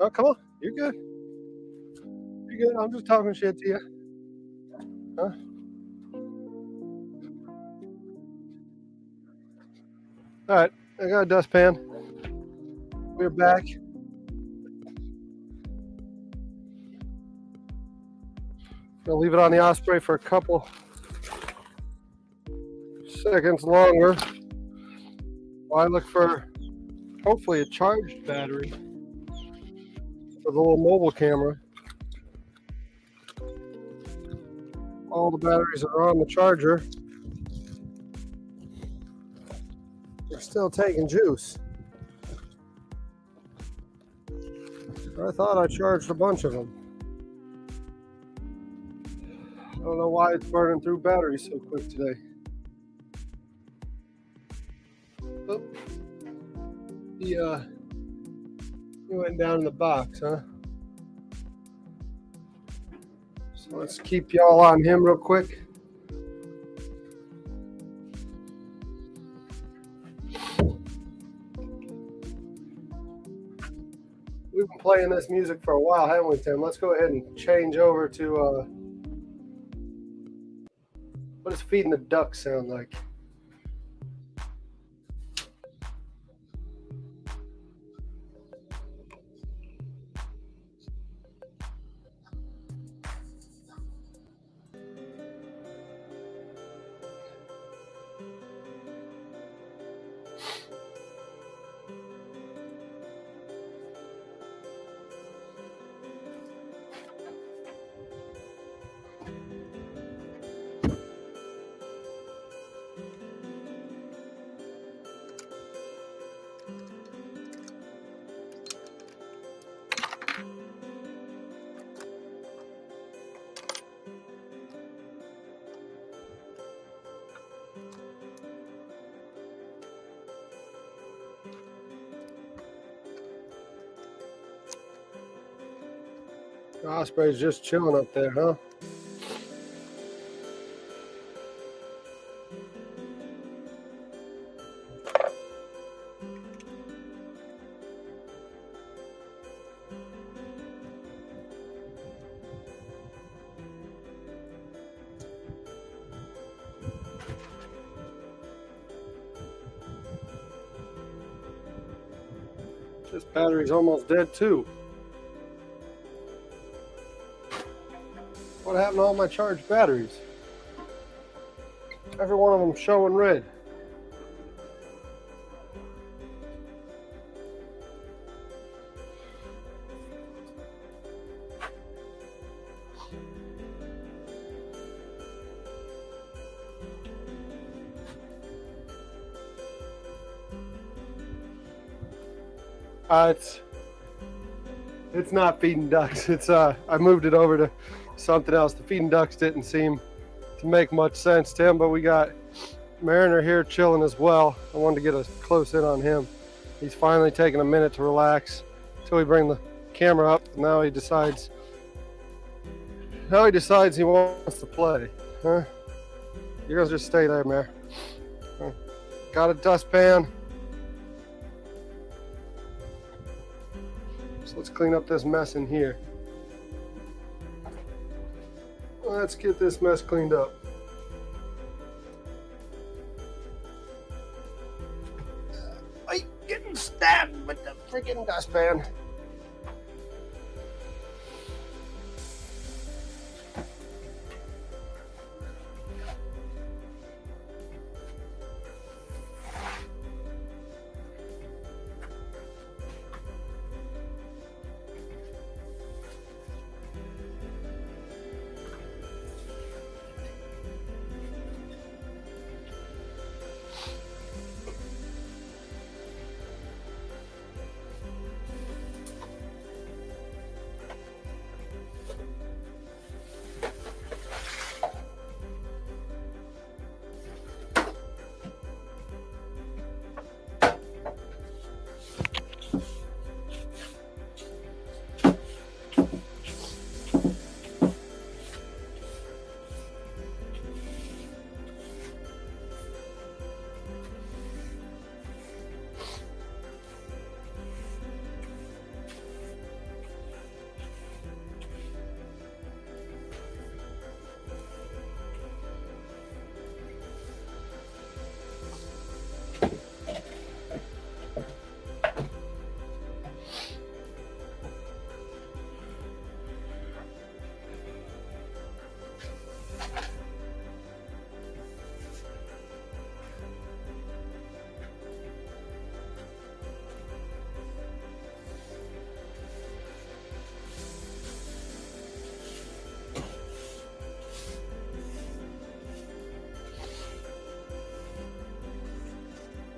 Oh, come on. You're good. You're good. I'm just talking shit to you. Huh? All right. I got a dustpan. We're back. Gonna leave it on the Osprey for a couple seconds longer while I look for hopefully a charged battery for the little mobile camera. All the batteries are on the charger. They're still taking juice. I thought I charged a bunch of them. I don't know why it's burning through batteries so quick today. Oh, he went down in the box, huh? So let's keep y'all on him real quick. We've been playing this music for a while, haven't we, Tim? Let's go ahead and change over to what does feeding the duck sound like? Osprey's just chilling up there, huh? This battery's almost dead too. What happened to all my charged batteries? Every one of them showing red. It's not feeding ducks. It's I moved it over to something else. The feeding ducks didn't seem to make much sense to him, but we got Mariner here chilling as well. I wanted to get a close in on him. He's finally taking a minute to relax until we bring the camera up. Now he decides he wants to play. Huh? You're gonna just stay there, Mare. Got a dustpan. So let's clean up this mess in here. Let's get this mess cleaned up. I'm getting stabbed with the freaking dustpan.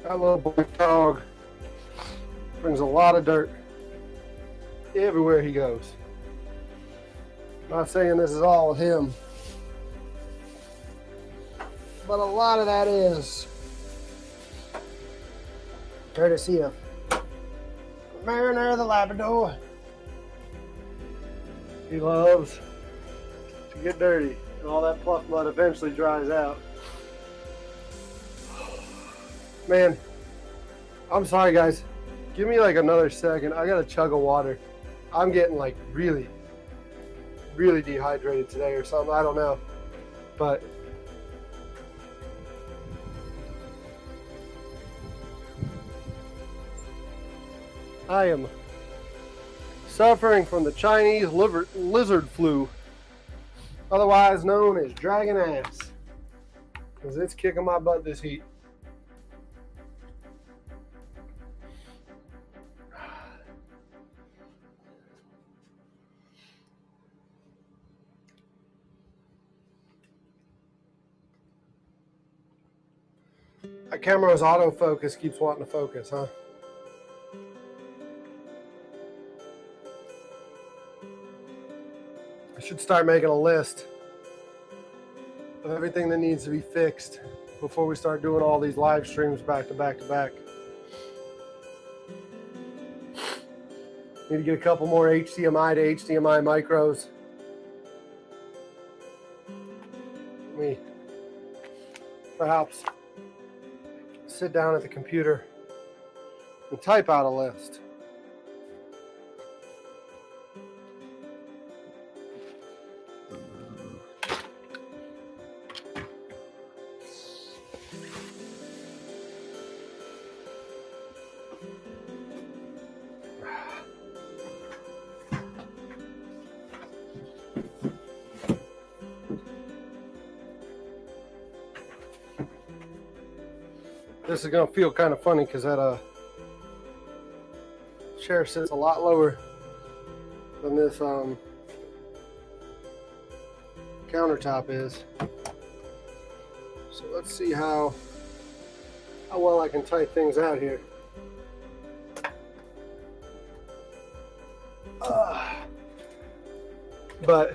That little black dog brings a lot of dirt everywhere he goes. I'm not saying this is all of him, but a lot of that is courtesy of Mariner the Labrador. He loves to get dirty, and all that pluff mud eventually dries out. Man, I'm sorry guys. Give me like another second. I got a chug of water. I'm getting like really dehydrated today or something. I don't know. But I am suffering from the Chinese lizard flu, otherwise known as dragon ass, because it's kicking my butt this heat. My camera's autofocus keeps wanting to focus, huh? I should start making a list of everything that needs to be fixed before we start doing all these live streams back to back to back. Need to get a couple more HDMI to HDMI micros. Let me perhaps sit down at the computer and type out a list. This is going to feel kind of funny because that chair sits a lot lower than this countertop is. So let's see how well I can type things out here. But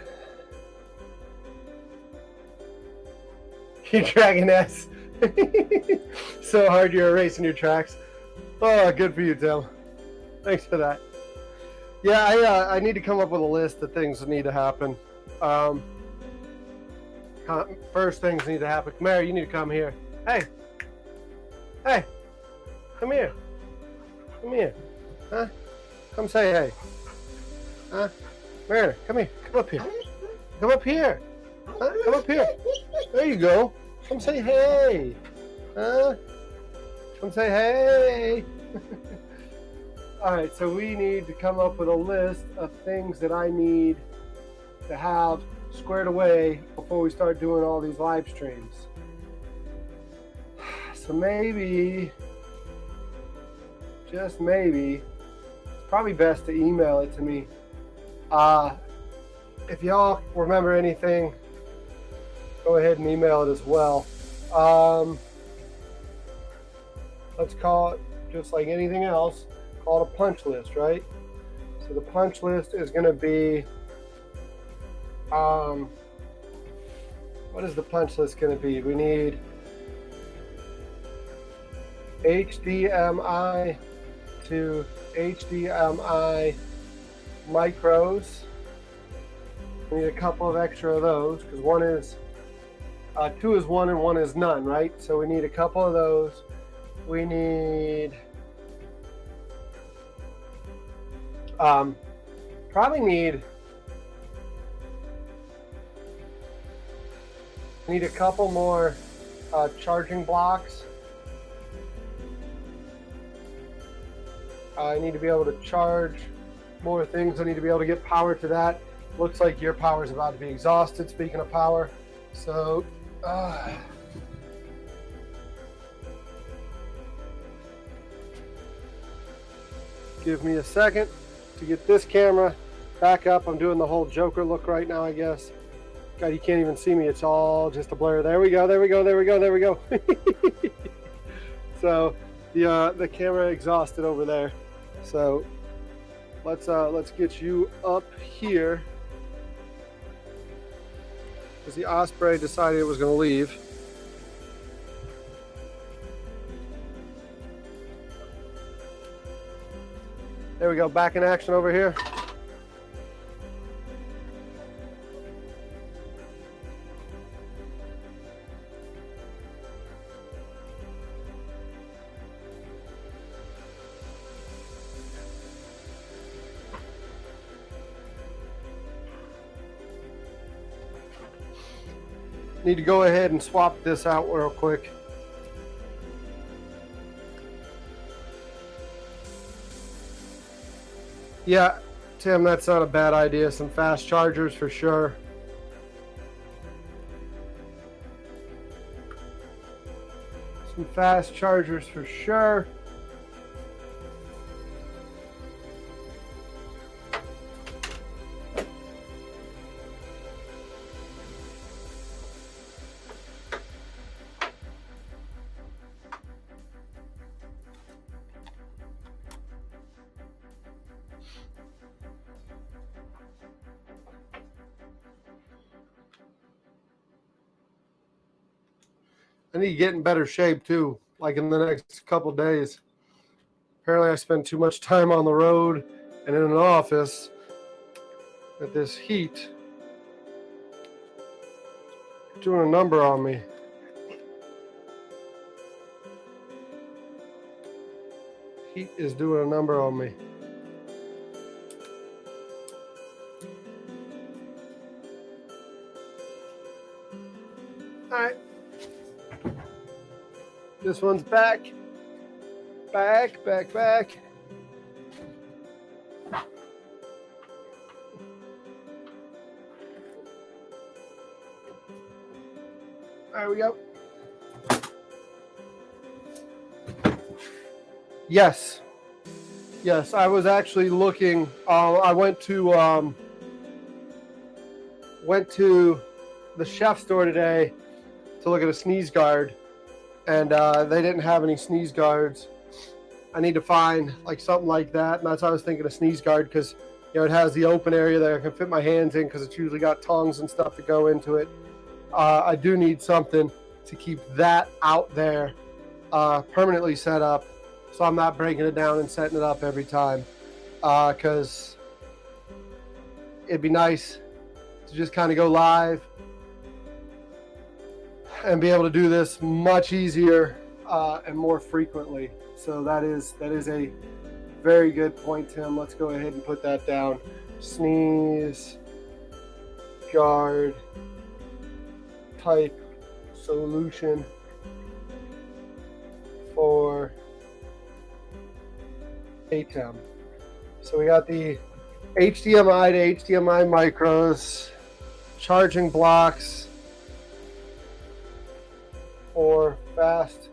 you dragging ass. So hard you're erasing your tracks. Oh, good for you, Tim. Thanks for that. Yeah, I need to come up with a list of things that need to happen. First things need to happen. Mary, you need to come here. Hey, come here. Come here. Huh? Come say hey. Huh? Mariner, come here. Come up here. Come up here. Huh? Come up here. There you go. Come say hey. Huh? Come say hey. All right, so we need to come up with a list of things that I need to have squared away before we start doing all these live streams. So maybe, just maybe, it's probably best to email it to me. If y'all remember anything, go ahead and email it as well. Let's call it, just like anything else, call it a punch list, right? So the punch list is going to be, what is the punch list going to be? We need HDMI to HDMI micros. We need a couple of extra of those because one is, two is one and one is none, right? So we need a couple of those. We need probably need a couple more charging blocks. I need to be able to charge more things. I need to be able to get power to that. Looks like your power is about to be exhausted, speaking of power. So give me a second to get this camera back up. I'm doing the whole Joker look right now, I guess. God, you can't even see me. It's all just a blur. There we go. There we go. There we go. There we go. So the camera exhausted over there. So let's get you up here because the Osprey decided it was going to leave. There we go, back in action over here. Need to go ahead and swap this out real quick. Yeah, Tim, that's not a bad idea. Some fast chargers for sure. Some fast chargers for sure. I need to get in better shape too, like in the next couple days. Apparently I spend too much time on the road and in an office at this heat. Doing a number on me. Heat is doing a number on me. All right. This one's back. Back. There we go. Yes, I was actually looking. I went to the chef store today to look at a sneeze guard, and they didn't have any sneeze guards. I need to find like something like that, and that's why I was thinking a sneeze guard, because it has the open area that I can fit my hands in, because it's usually got tongs and stuff to go into it. I do need something to keep that out there permanently set up, so I'm not breaking it down and setting it up every time, because it'd be nice to just kind of go live and be able to do this much easier and more frequently. So that is a very good point, Tim. Let's go ahead and put that down. Sneeze guard type solution for ATEM. So we got the HDMI to HDMI micros, charging blocks for fast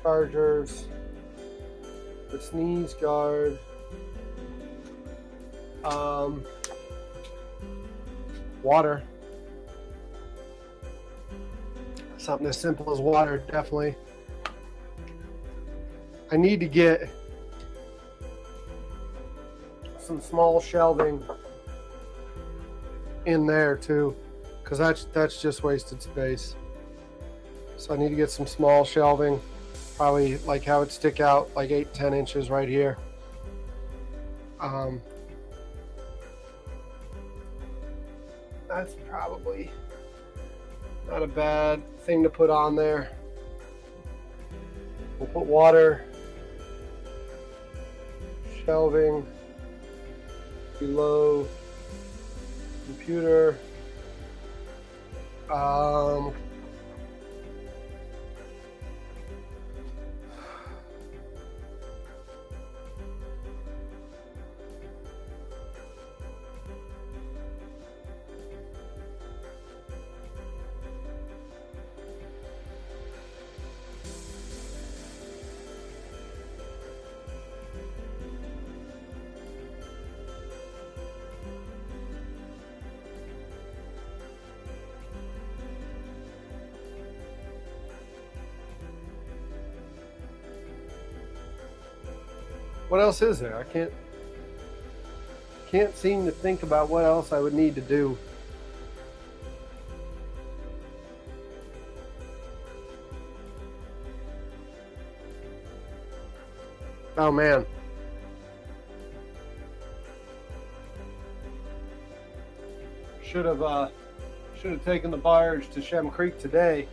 chargers, the sneeze guard, water. Something as simple as water, definitely. I need to get some small shelving in there too, because that's just wasted space. So I need to get some small shelving, probably like how it stick out like 8-10 inches right here. That's probably not a bad thing to put on there. We'll put water, shelving below computer. What else is there? I can't seem to think about what else I would need to do. Oh man. Should have taken the barge to Shem Creek today.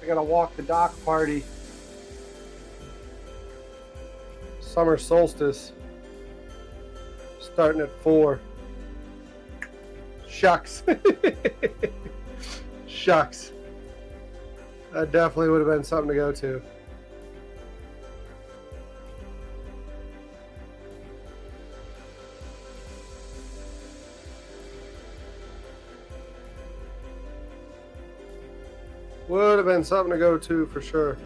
I gotta walk the dock party. Summer solstice. Starting at 4. Shucks. Shucks. That definitely would have been something to go to. Would have been something to go to for sure.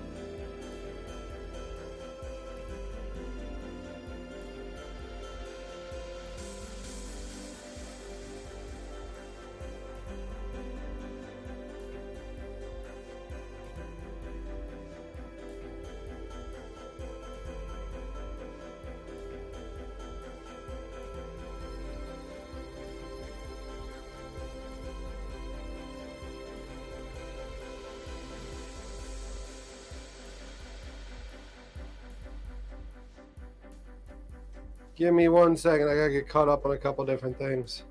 Give me 1 second. I gotta get caught up on a couple different things.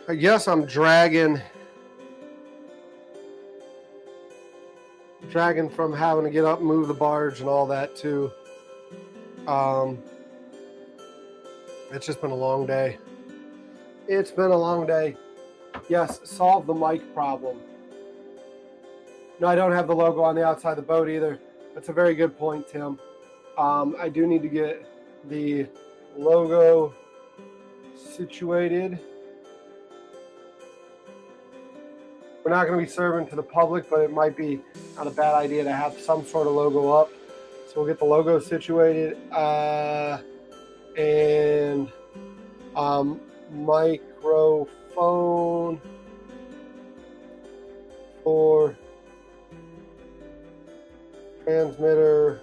I guess I'm dragging from having to get up and move the barge and all that too. It's just been a long day. It's been a long day. Yes, solve the mic problem. No, I don't have the logo on the outside of the boat either. That's a very good point, Tim. I do need to get the logo situated. We're not going to be serving to the public, but it might be not a bad idea to have some sort of logo up. So we'll get the logo situated and microphone for transmitter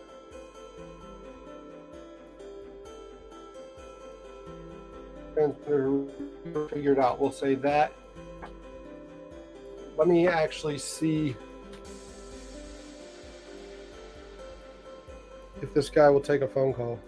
figured out. We'll say that. Let me actually see if this guy will take a phone call.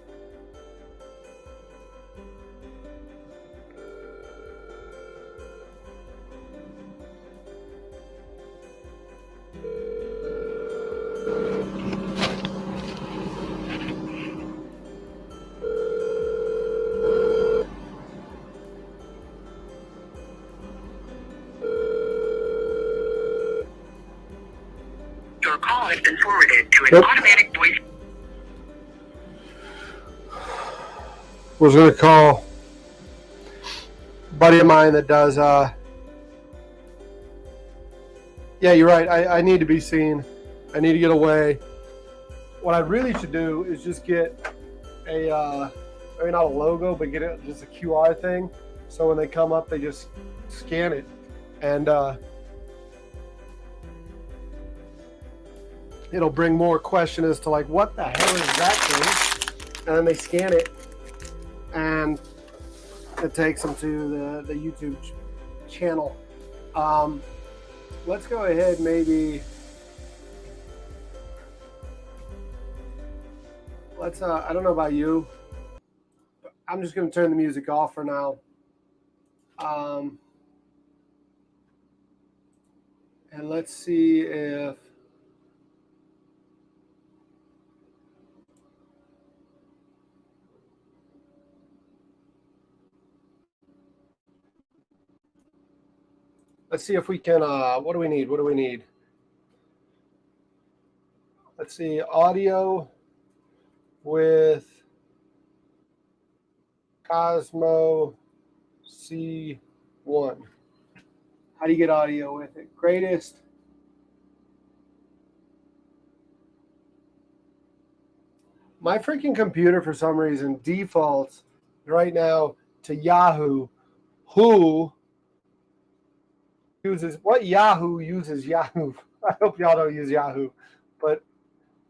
Your call has been forwarded to an automatic voice. Was going to call a buddy of mine that does, yeah, you're right. I need to be seen. I need to get away. What I really should do is just get a, maybe not a logo, but get it just a QR thing. So when they come up, they just scan it. And it'll bring more question as to like, what the hell is that thing? And then they scan it and it takes them to the YouTube channel. Let's go ahead, maybe. Let's, I don't know about you, but I'm just going to turn the music off for now. And let's see if, let's see if we can, what do we need? What do we need? Let's see, audio with Cosmo C1. How do you get audio with it? Greatest. My freaking computer, for some reason, defaults right now to Yahoo, who what Yahoo uses Yahoo. I hope y'all don't use Yahoo, but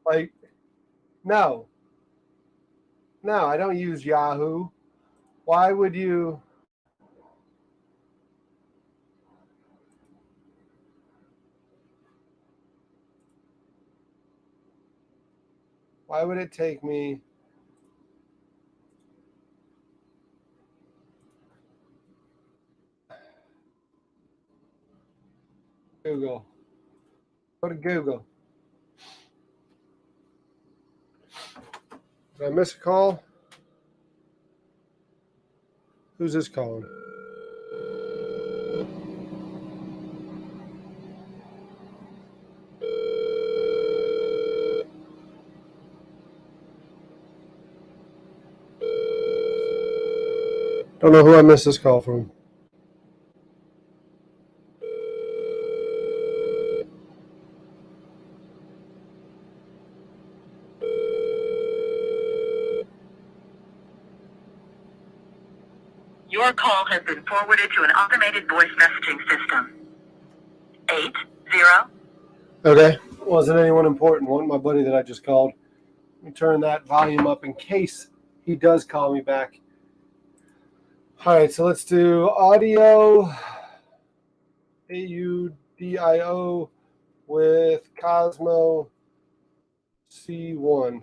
like, no, I don't use Yahoo. Why would you? Why would it take me? Google. Go to Google. Did I miss a call? Who's this calling? Don't know who I missed this call from. Your call has been forwarded to an automated voice messaging system. 80. Okay. Wasn't anyone important. One, my buddy that I just called. Let me turn that volume up in case he does call me back. All right, so let's do audio, AUDIO with Cosmo C1.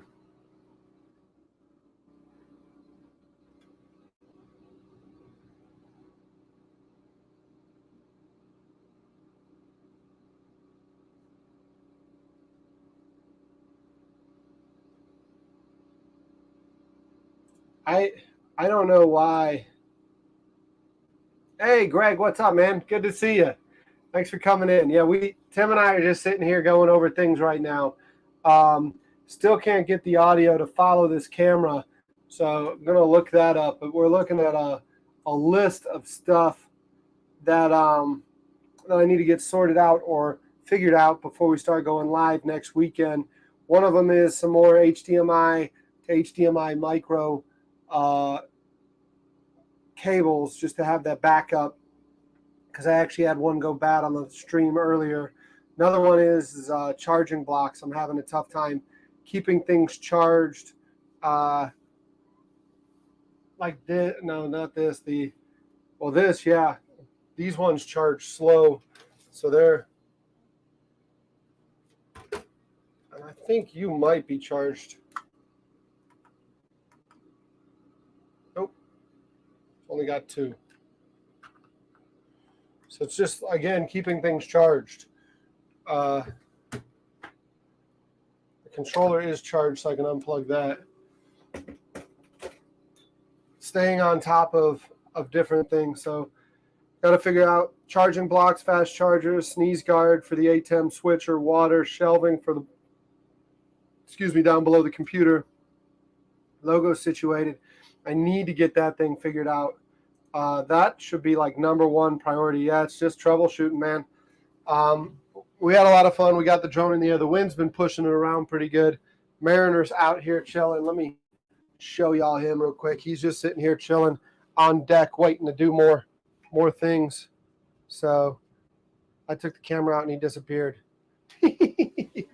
I don't know why. Hey, Greg, what's up, man? Good to see you. Thanks for coming in. Yeah, Tim and I are just sitting here going over things right now. Still can't get the audio to follow this camera, so I'm gonna look that up. But we're looking at a list of stuff that that I need to get sorted out or figured out before we start going live next weekend. One of them is some more HDMI to HDMI micro cables, just to have that backup, because I actually had one go bad on the stream earlier. Another one is charging blocks. I'm having a tough time keeping things charged. Like this, no, not this. This, yeah. These ones charge slow, so they're. And I think you might be charged. Nope, only got 2. So it's just, again, keeping things charged. The controller is charged, so I can unplug that. Staying on top of different things. So got to figure out charging blocks, fast chargers, sneeze guard for the ATEM switcher, water, shelving for the, down below the computer. Logo situated. I need to get that thing figured out. That should be like number 1 priority. Yeah, it's just troubleshooting, man. We had a lot of fun. We got the drone in the air. The wind's been pushing it around pretty good. Mariner's out here chilling. Let me show y'all him real quick. He's just sitting here chilling on deck, waiting to do more things. So I took the camera out and he disappeared. He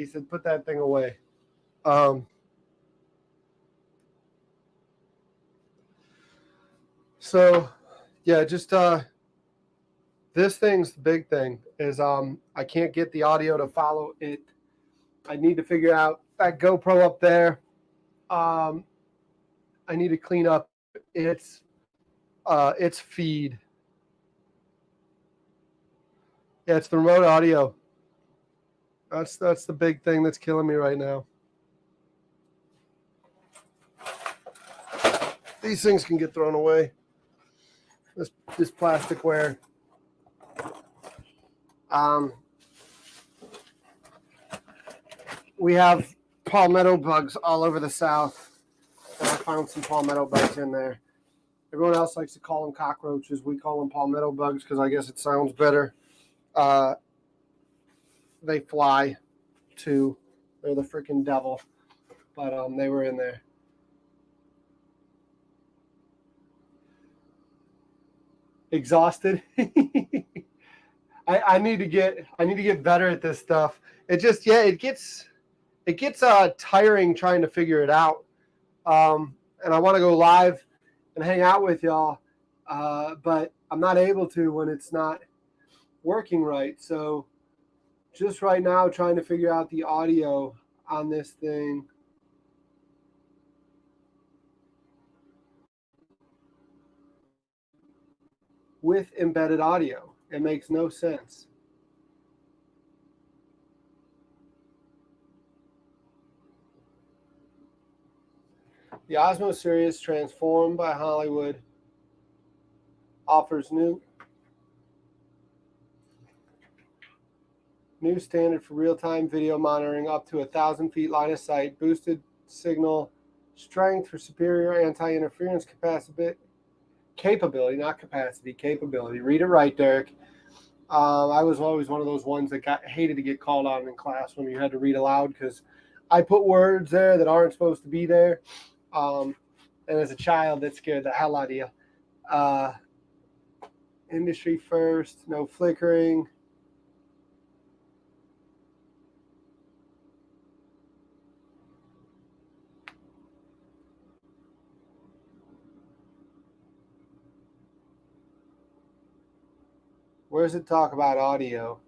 said, "Put that thing away." So yeah, just this thing's the big thing is I can't get the audio to follow it. I need to figure out that GoPro up there. I need to clean up its feed. Yeah, it's the remote audio. That's the big thing that's killing me right now. These things can get thrown away. This plasticware. We have palmetto bugs all over the South. And I found some palmetto bugs in there. Everyone else likes to call them cockroaches. We call them palmetto bugs because I guess it sounds better. They fly too. They're the freaking devil. But they were in there. exhausted. I need to get better at this stuff. It just it gets tiring trying to figure it out. And I want to go live and hang out with y'all, but I'm not able to when it's not working right. So just right now, trying to figure out the audio on this thing. With embedded audio. It makes no sense. The Osmo series, transformed by Hollywood, offers new standard for real-time video monitoring up to 1,000 feet line of sight, boosted signal strength for superior anti-interference capability, not capacity, capability. Read it right, Derek. I was always one of those ones that hated to get called on in class when you had to read aloud because I put words there that aren't supposed to be there. And as a child, that scared the hell out of you. Industry first, no flickering. Where does it talk about audio?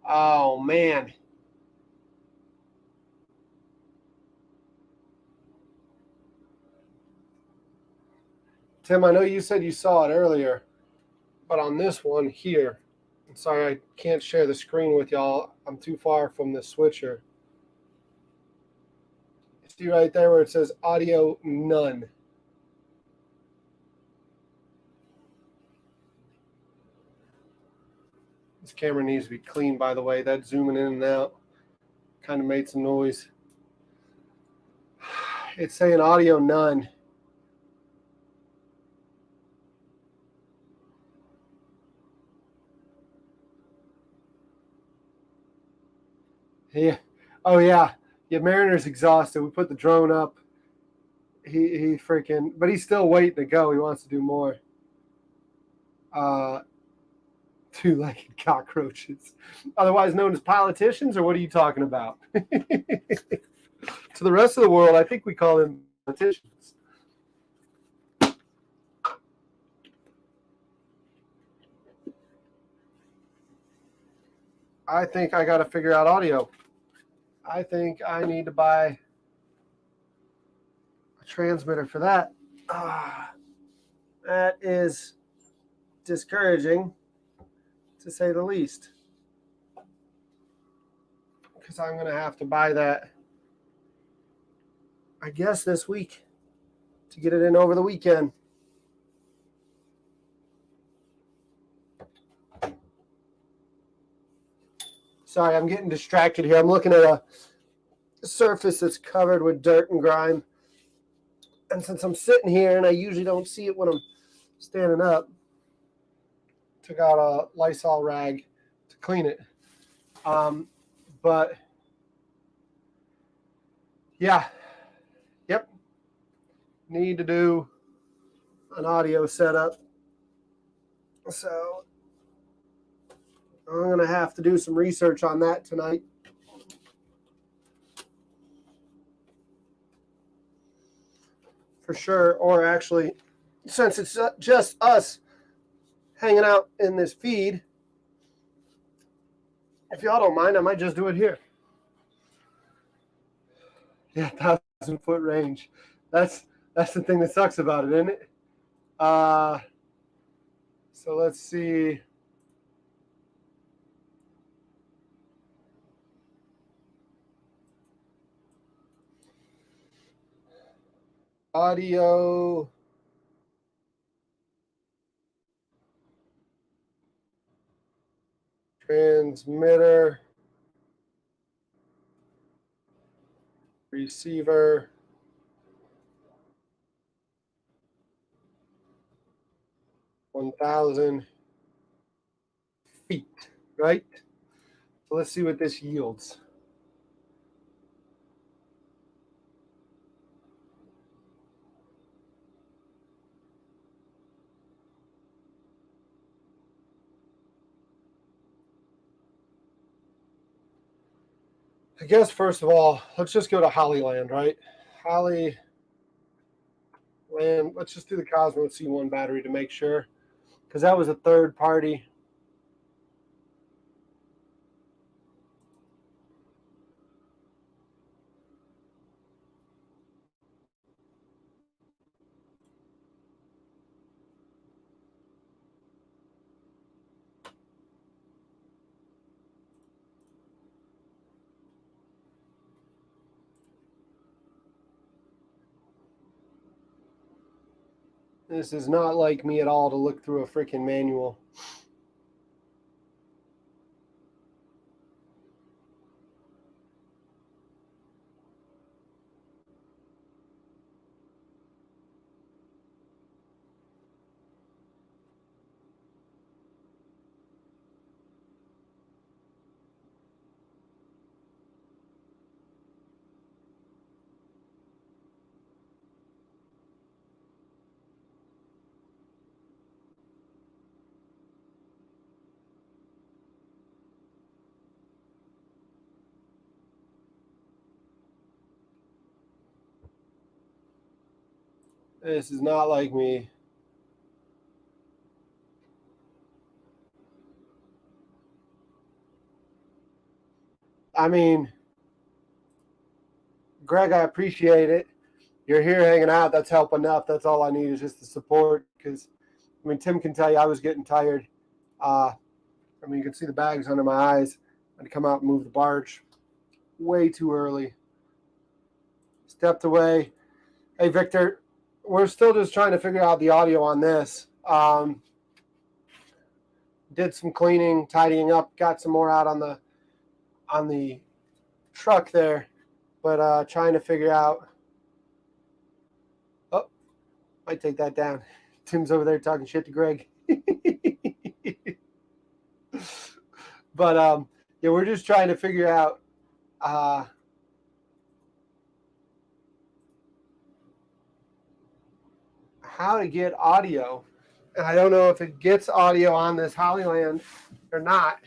Oh, man. Tim, I know you said you saw it earlier, but on this one here, I'm sorry I can't share the screen with y'all. I'm too far from the switcher. See right there where it says audio none. This camera needs to be clean, by the way. That zooming in and out kind of made some noise. It's saying audio none. Yeah. Oh, yeah. Yeah, Mariner's exhausted. We put the drone up. He freaking, but he's still waiting to go. He wants to do more. Two-legged cockroaches, otherwise known as politicians, or what are you talking about? To the rest of the world, I think we call them politicians. I think I got to figure out audio. I think I need to buy a transmitter for that. That is discouraging, to say the least, because I'm going to have to buy that, I guess, this week to get it in over the weekend. Sorry, I'm getting distracted here. I'm looking at a surface that's covered with dirt and grime. And since I'm sitting here and I usually don't see it when I'm standing up, took out a Lysol rag to clean it. But yeah, yep. Need to do an audio setup. So I'm going to have to do some research on that tonight. For sure. Or actually, since it's just us hanging out in this feed, if y'all don't mind, I might just do it here. Yeah, 1,000-foot range. That's the thing that sucks about it, isn't it? So let's see. Audio. Transmitter. Receiver. 1,000 feet, right? So let's see what this yields. I guess first of all, let's just go to Hollyland, right? Hollyland. Let's just do the Cosmo C1 battery to make sure, because that was a third party. This is not like me at all to look through a freaking manual. This is not like me. I mean, Greg, I appreciate it. You're here hanging out. That's help enough. That's all I need is just the support. Because, I mean, Tim can tell you I was getting tired. I mean, you can see the bags under my eyes. I had to come out and move the barge way too early. Stepped away. Hey, Victor, we're still just trying to figure out the audio on this. Did some cleaning, tidying up, got some more out on the truck there, but trying to figure out. Oh, might take that down. Tim's over there talking shit to Greg. But yeah, we're just trying to figure out how to get audio. And I don't know if it gets audio on this Hollyland or not.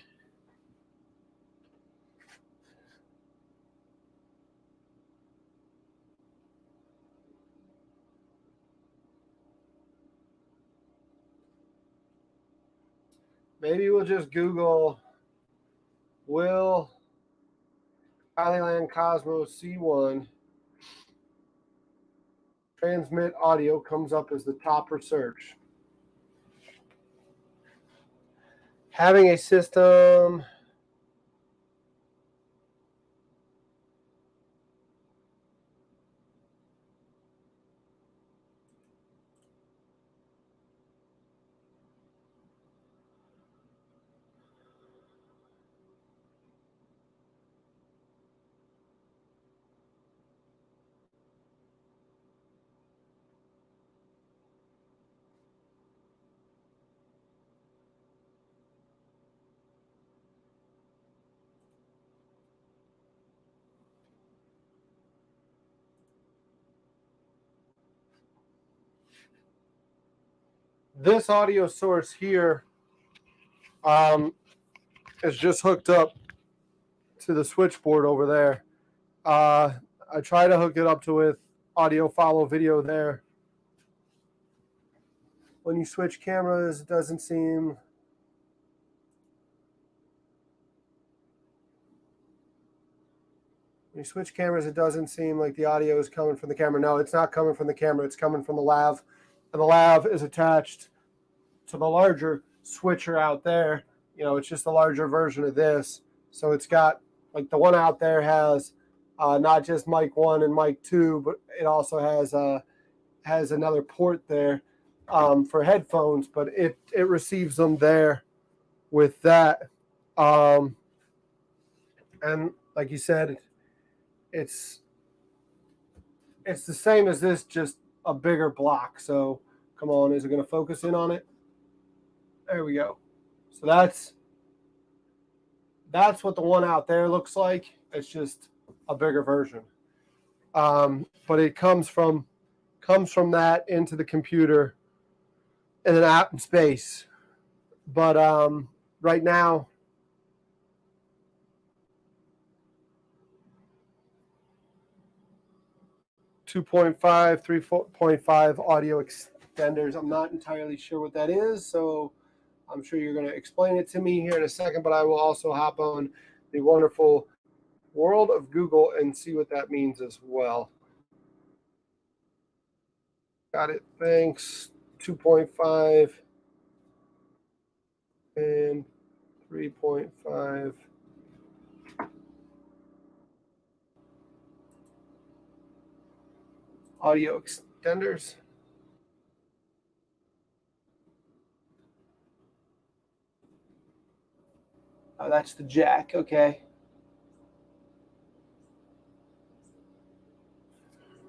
Maybe we'll just Google will Hollyland Cosmo C1 transmit audio, comes up as the top search. Having a system this audio source here is just hooked up to the switchboard over there. I try to hook it up to with audio follow video there. When you switch cameras, it doesn't seem. When you switch cameras, it doesn't seem like the audio is coming from the camera. No, it's not coming from the camera. It's coming from the lav. And the lav is attached to the larger switcher out there. You know, it's just a larger version of this. So it's got, like the one out there has not just mic 1 and mic 2, but it also has another port there for headphones, but it receives them there with that. And like you said, it's the same as this, just a bigger block. So come on, is it going to focus in on it? There we go. So that's what the one out there looks like. It's just a bigger version. But it comes from that into the computer in an app space. But right now, .5, 3.5 audio extenders. I'm not entirely sure what that is, so I'm sure you're going to explain it to me here in a second, but I will also hop on the wonderful world of Google and see what that means as well. Got it. Thanks. 2.5 and 3.5. Audio extenders. Oh, that's the jack. Okay.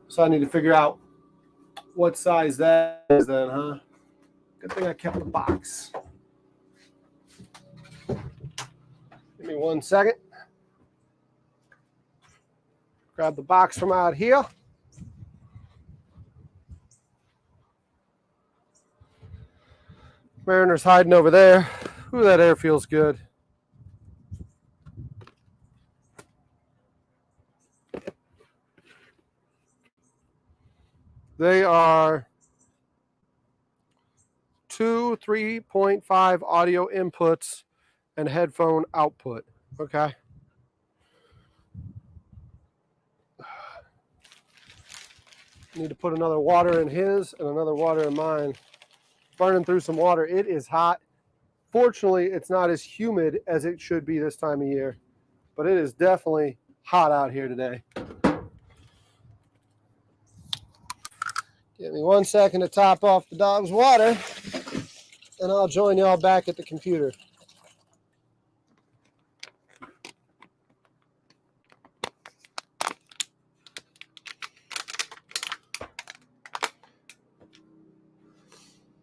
So I need to figure out what size that is then, huh? Good thing I kept the box. Give me 1 second. Grab the box from out here. Mariner's hiding over there. Ooh, that air feels good. They are 2 3.5 audio inputs and headphone output. Okay. Need to put another water in his and another water in mine. Burning through some water. It is hot. Fortunately, it's not as humid as it should be this time of year, but it is definitely hot out here today. Give me 1 second to top off the dog's water, and I'll join y'all back at the computer.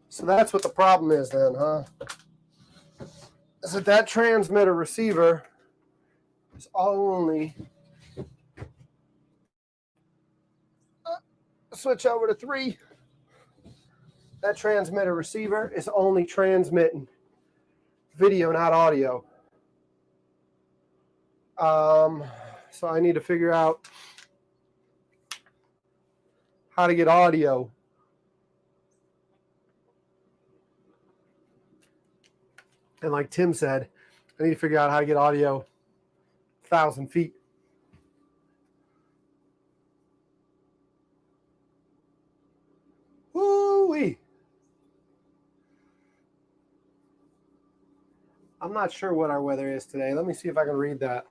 So that's what the problem is then, huh? Is that transmitter receiver is only, switch over to 3. That transmitter receiver is only transmitting video, not audio. So I need to figure out how to get audio. And like Tim said, I need to figure out how to get audio 1,000 feet. Woo-wee. I'm not sure what our weather is today. Let me see if I can read that.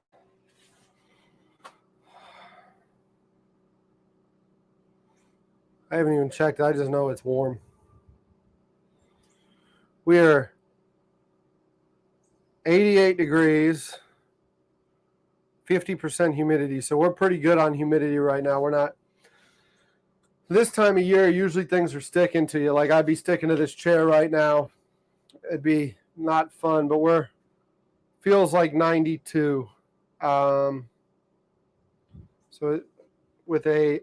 I haven't even checked. I just know it's warm. We're 88 degrees, 50% humidity. So we're pretty good on humidity right now. We're not. This time of year, usually things are sticking to you. Like I'd be sticking to this chair right now. It'd be not fun, but feels like 92. So with a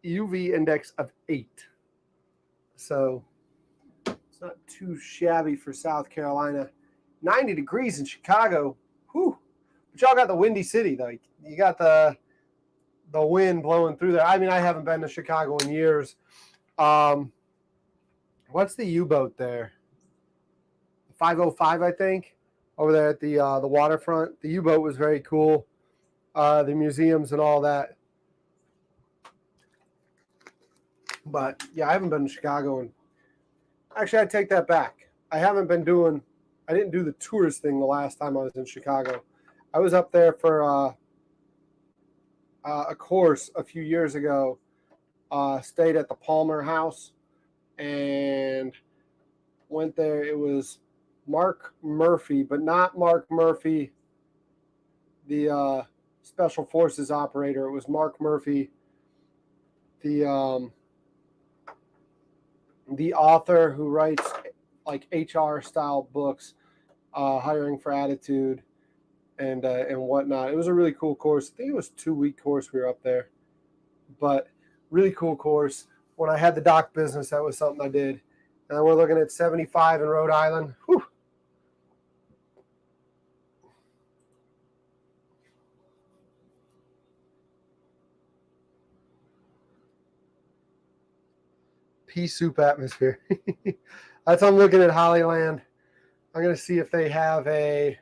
UV index of 8. So it's not too shabby for South Carolina. 90 degrees in Chicago. Whew. But y'all got the Windy City, though. You got the wind blowing through there. I mean, I haven't been to Chicago in years. What's the U-boat there? 505, I think, over there at the waterfront. The U-boat was very cool. The museums and all that. But, yeah, I haven't been to Chicago. And actually, I take that back. I didn't do the tourist thing the last time I was in Chicago. I was up there for a course a few years ago. Stayed at the Palmer House and went there. It was Mark Murphy, but not Mark Murphy, the Special Forces operator. It was Mark Murphy, the author who writes like HR style books, hiring for attitude and whatnot. It was a really cool course. I think it was a 2-week course we were up there, but really cool course. When I had the dock business, that was something I did. And we're looking at 75 in Rhode Island. Whew. Pea soup atmosphere. That's I'm looking at Hollyland. I'm going to see if they have a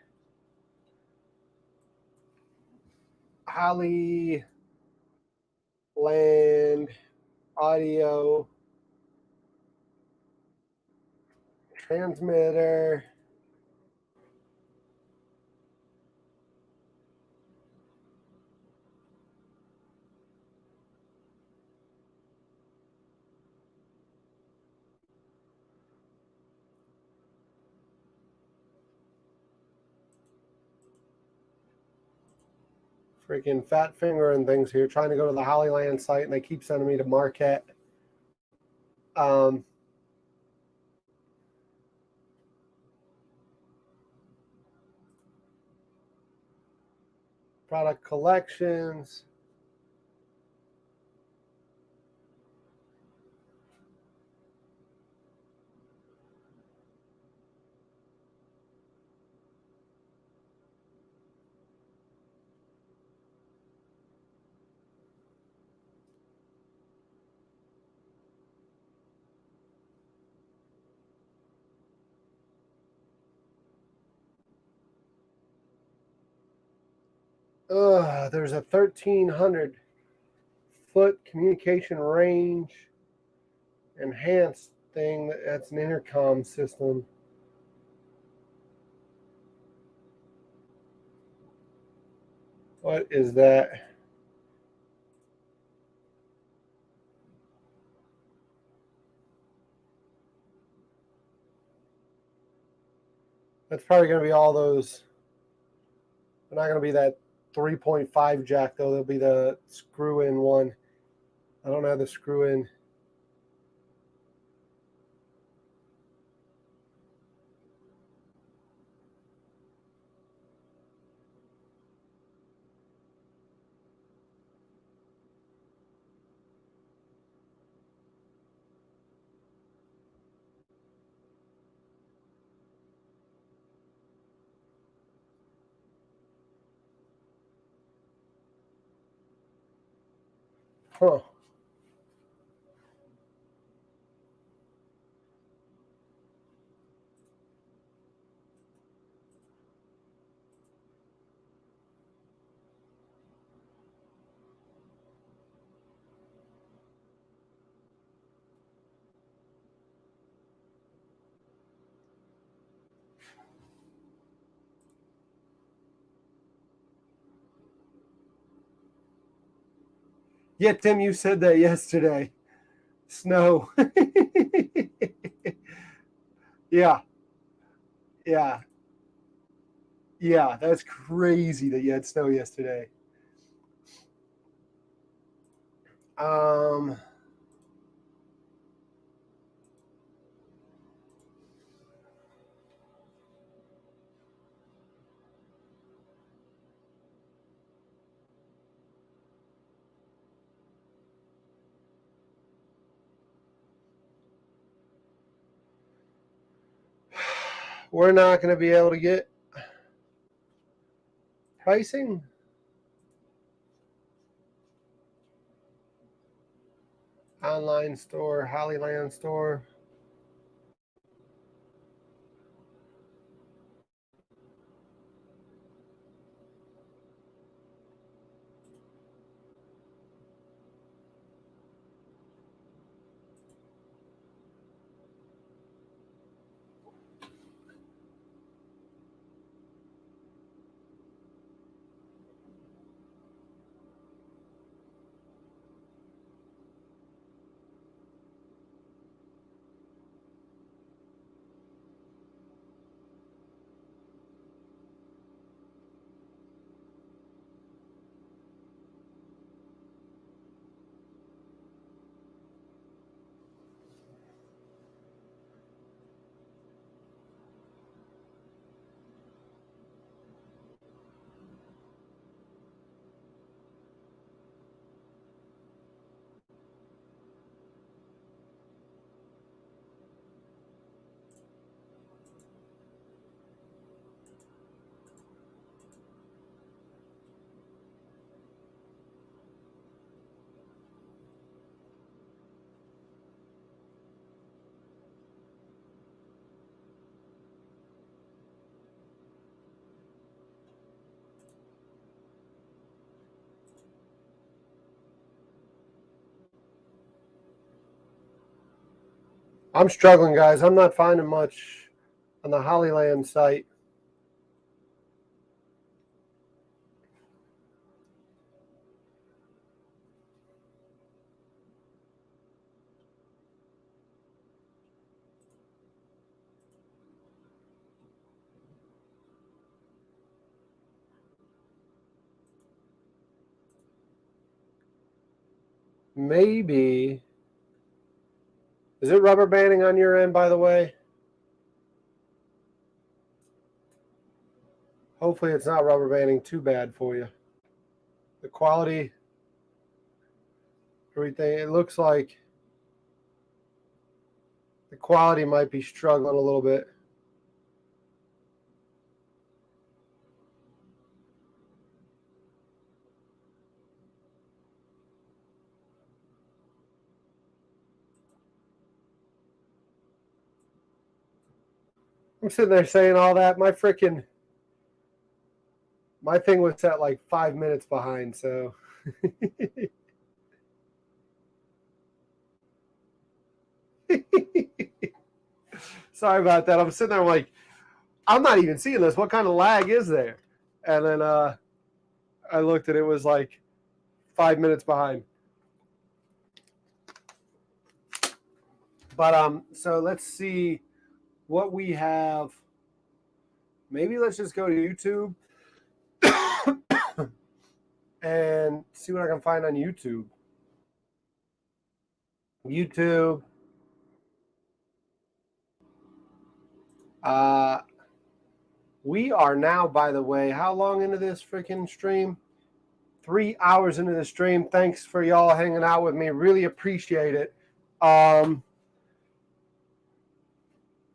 Hollyland audio transmitter. Freaking fat finger and things here, trying to go to the Hollyland site, and they keep sending me to Marquette. Product collections. There's a 1,300 foot communication range enhanced thing. That's an intercom system. What is that? That's probably going to be all those. They're not going to be that 3.5 jack, though. They'll be the screw in one. I don't have the screw in. Huh. Yeah, Tim, you said that yesterday. Snow. Yeah. Yeah. Yeah. That's crazy that you had snow yesterday. Um, we're not going to be able to get pricing. Online store, Hollyland store. I'm struggling, guys. I'm not finding much on the Hollyland site. Maybe. Is it rubber banding on your end, by the way? Hopefully it's not rubber banding too bad for you. The quality, everything, it looks like the quality might be struggling a little bit. I'm sitting there saying all that. My thing was set like 5 minutes behind, so sorry about that. I'm sitting there like, I'm not even seeing this. What kind of lag is there? And then I looked at it, was like 5 minutes behind. But so let's see what we have. Maybe let's just go to YouTube and see what I can find on YouTube. YouTube. We are now, by the way, how long into this freaking stream? 3 hours into the stream. Thanks for y'all hanging out with me. Really appreciate it.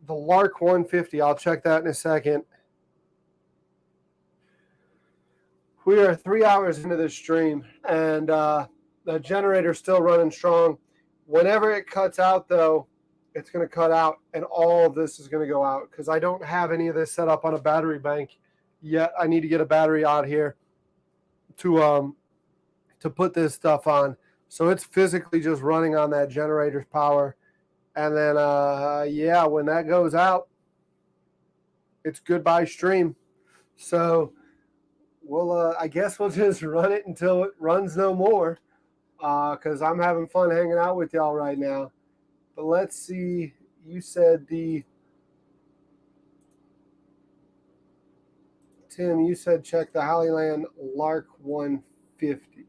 The Lark 150, I'll check that in a second. We are 3 hours into this stream, and the generator's still running strong. Whenever it cuts out, though, it's going to cut out, and all of this is going to go out because I don't have any of this set up on a battery bank yet. I need to get a battery out here to put this stuff on. So it's physically just running on that generator's power. And then, yeah, when that goes out, it's goodbye stream. So I guess we'll just run it until it runs no more, because I'm having fun hanging out with y'all right now. But let's see. You said Tim, you said check the Hollyland Lark 150.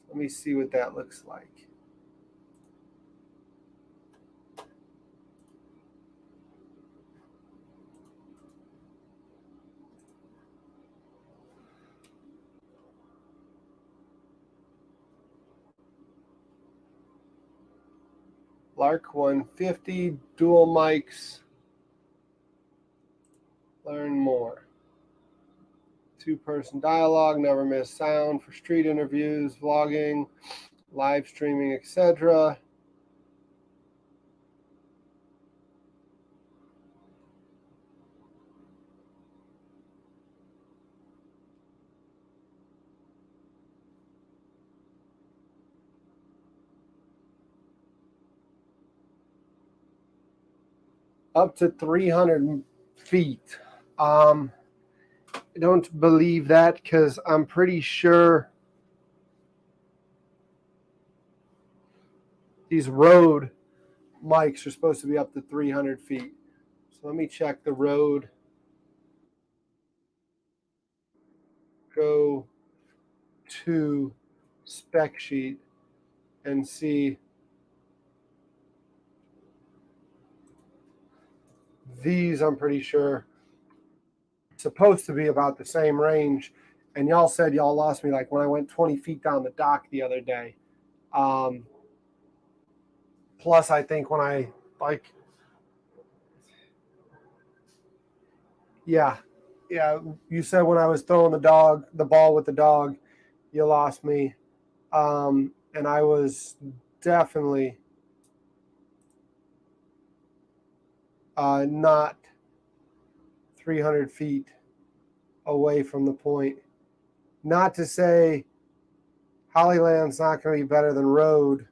Let me see what that looks like. Lark 150, dual mics. Learn more. 2-person dialogue, never miss sound for street interviews, vlogging, live streaming, etc. Up to 300 feet. I don't believe that because I'm pretty sure these Rode mics are supposed to be up to 300 feet. So let me check the Rode. Go to spec sheet and see. These, I'm pretty sure, supposed to be about the same range. And y'all said y'all lost me like when I went 20 feet down the dock the other day. Plus, I think when I yeah, you said when I was throwing the ball with the dog, you lost me. And I was definitely not 300 feet away from the point. Not to say Hollyland's not going to be better than Rode,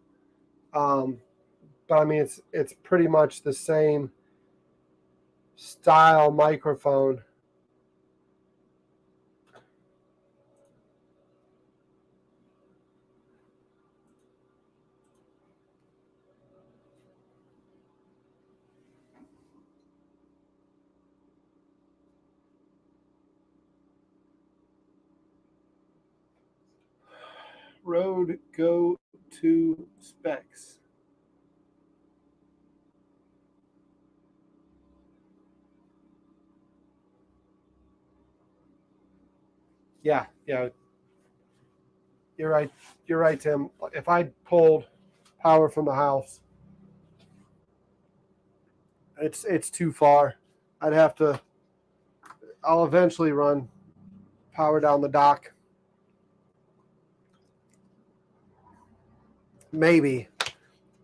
but I mean it's pretty much the same style microphone. Rode Go to specs. Yeah, yeah. You're right. You're right, Tim. If I pulled power from the house, it's too far. I'd have to. I'll eventually run power down the dock. Maybe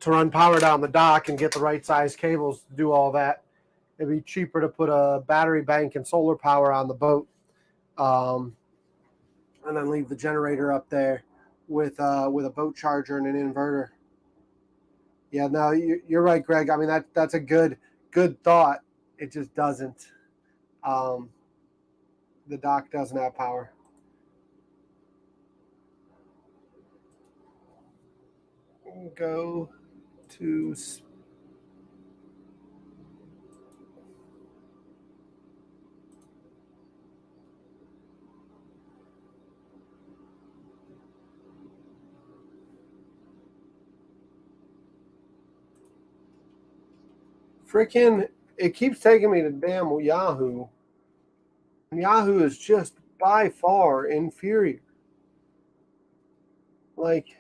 to run power down the dock and get the right size cables to do all that. It'd be cheaper to put a battery bank and solar power on the boat, and then leave the generator up there with a boat charger and an inverter. Yeah, no, you're right, Greg. I mean that's a good thought. It just doesn't. Um, the dock doesn't have power. Go to freaking. It keeps taking me to damn Yahoo. Yahoo is just by far inferior. Like,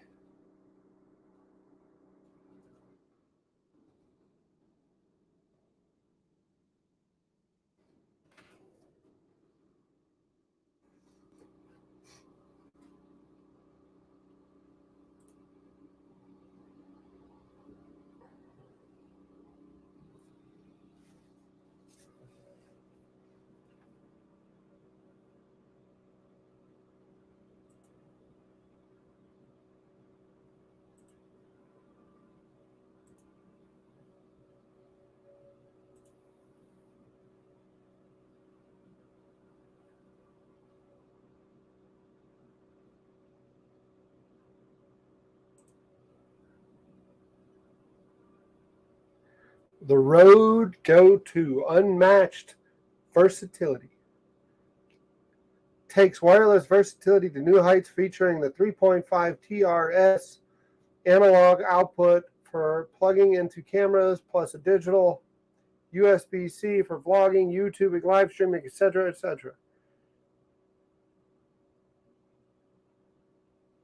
the Rode Go to unmatched versatility. Takes wireless versatility to new heights, featuring the 3.5 TRS analog output for plugging into cameras, plus a digital USB-C for vlogging, YouTube, live streaming, etc., etc.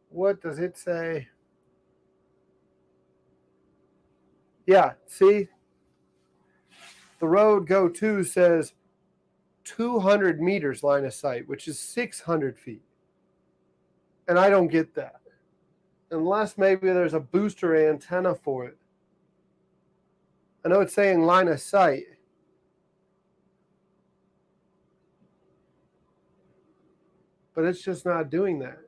What does it say? Yeah, see? The Rode Go 2 says 200 meters line of sight, which is 600 feet. And I don't get that. Unless maybe there's a booster antenna for it. I know it's saying line of sight. But it's just not doing that.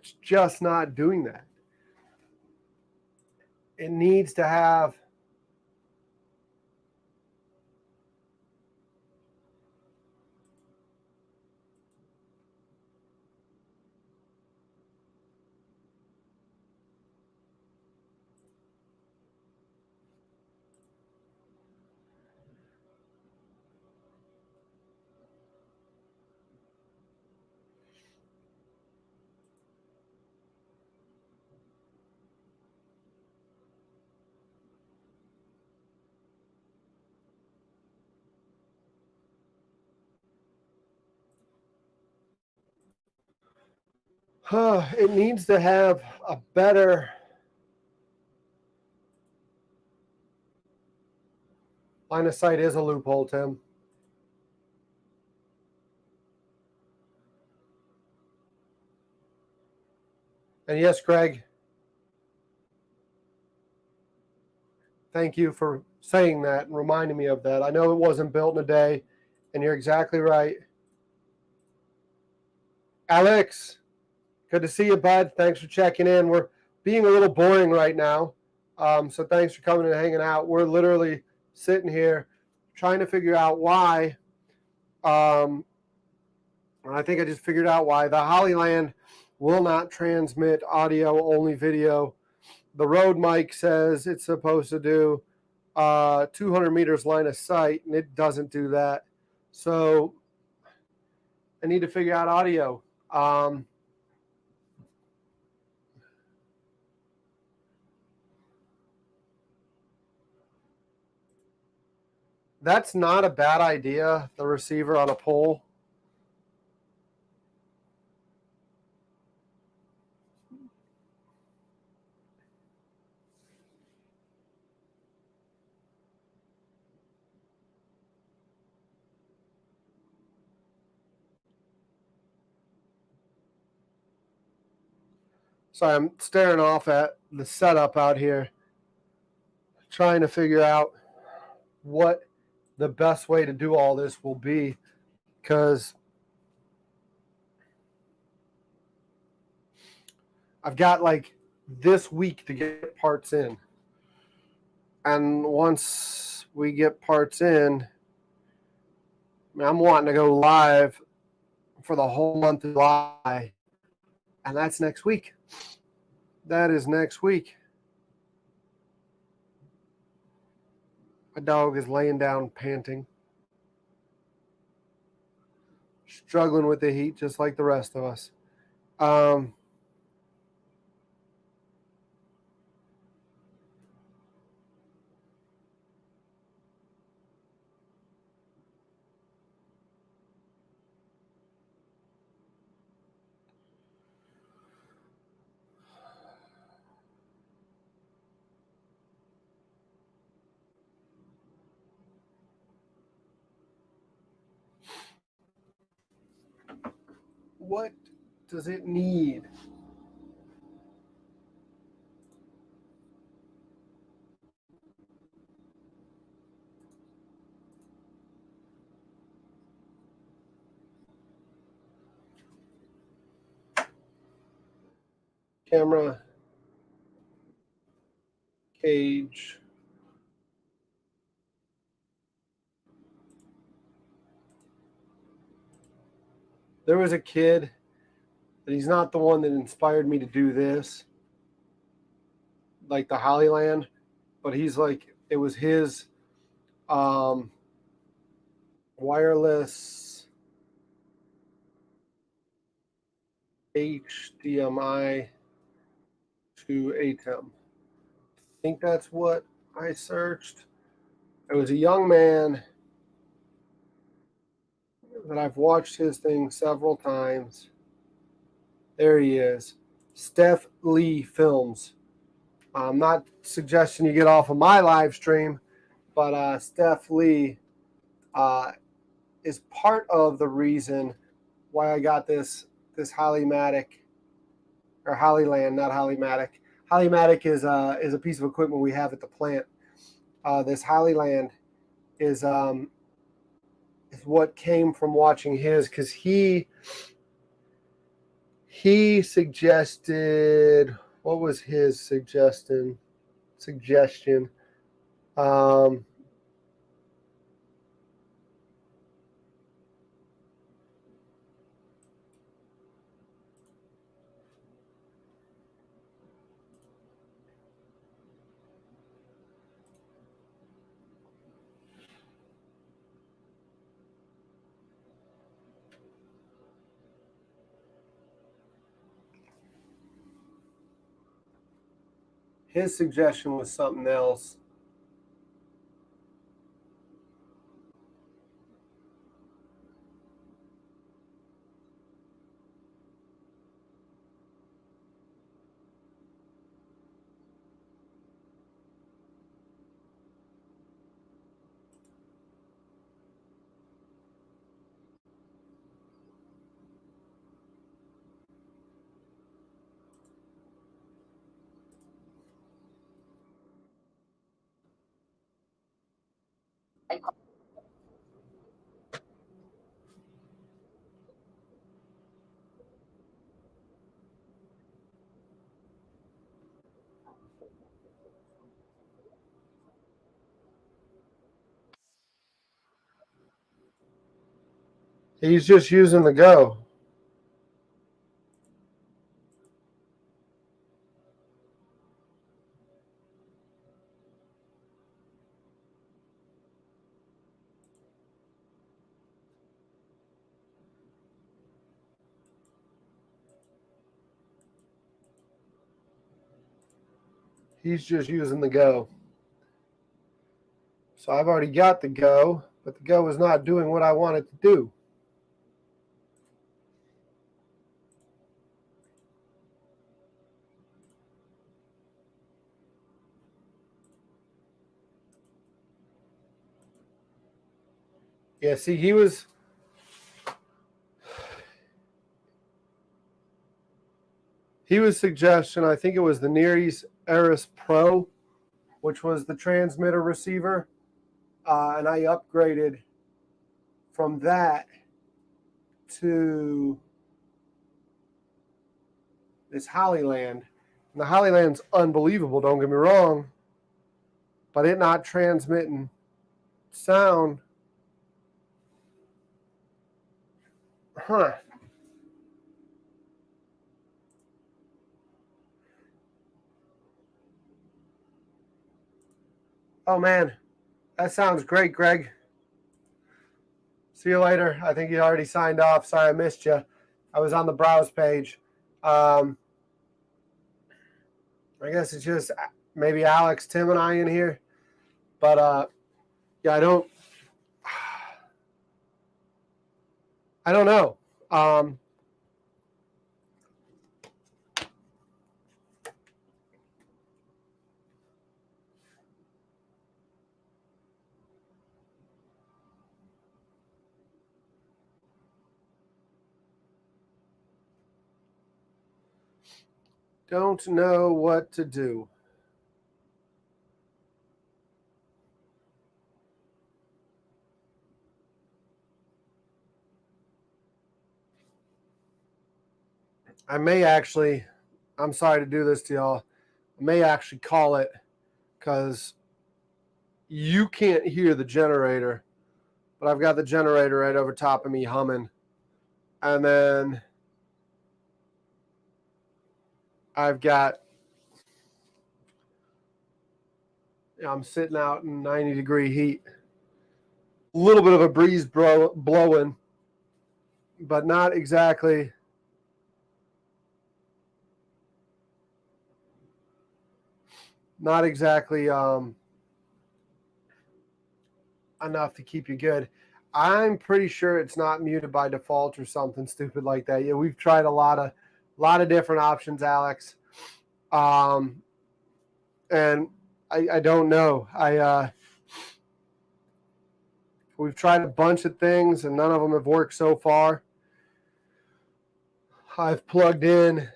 It's just not doing that. It needs to have it needs to have a better line of sight. Is a loophole, Tim. And yes, Greg, thank you for saying that and reminding me of that. I know it wasn't built in a day, and you're exactly right. Alex, good to see you, bud. Thanks for checking in. We're being a little boring right now, so thanks for coming and hanging out. We're literally sitting here trying to figure out why. And I think I just figured out why the Hollyland will not transmit audio, only video. The Rode mic says it's supposed to do 200 meters line of sight, and it doesn't do that. So I need to figure out audio. That's not a bad idea, the receiver on a pole. Sorry, I'm staring off at the setup out here, trying to figure out what the best way to do all this will be, because I've got like this week to get parts in. And once we get parts in, I'm wanting to go live for the whole month of July. And that's next week. That is next week. My dog is laying down panting, struggling with the heat just like the rest of us. What does it need? Camera, cage. There was a kid, and he's not the one that inspired me to do this, like the Hollyland, but he's like, it was his wireless HDMI to ATEM. I think that's what I searched. It was a young man that I've watched his thing several times. There he is. Steph Lee Films. I'm not suggesting you get off of my live stream, but Steph Lee is part of the reason why I got this Hollymatic, or Hollyland, not Hollymatic. Hollymatic is a piece of equipment we have at the plant. This Hollyland is what came from watching his, because he suggested, what was his suggestion? His suggestion was something else. He's just using the go. He's just using the go. So I've already got the go, but the go is not doing what I want it to do. Yeah, see, his suggestion, I think it was the Nearest Eris Pro, which was the transmitter receiver, and I upgraded from that to this Hollyland. And the Hollyland's unbelievable, don't get me wrong, but it not transmitting sound. Huh. Oh, man. That sounds great, Greg. See you later. I think you already signed off. Sorry I missed you. I was on the browse page. I guess it's just maybe Alex, Tim, and I in here. But yeah, I don't know. Don't know what to do. I may actually, I'm sorry to do this to y'all. I may actually call it because you can't hear the generator, but I've got the generator right over top of me humming. And then I've got, I'm sitting out in 90-degree heat. A little bit of a breeze blowing, but not exactly enough to keep you good. I'm pretty sure it's not muted by default or something stupid like that. Yeah, we've tried a lot of different options, Alex. And I don't know. We've tried a bunch of things and none of them have worked so far. I've plugged in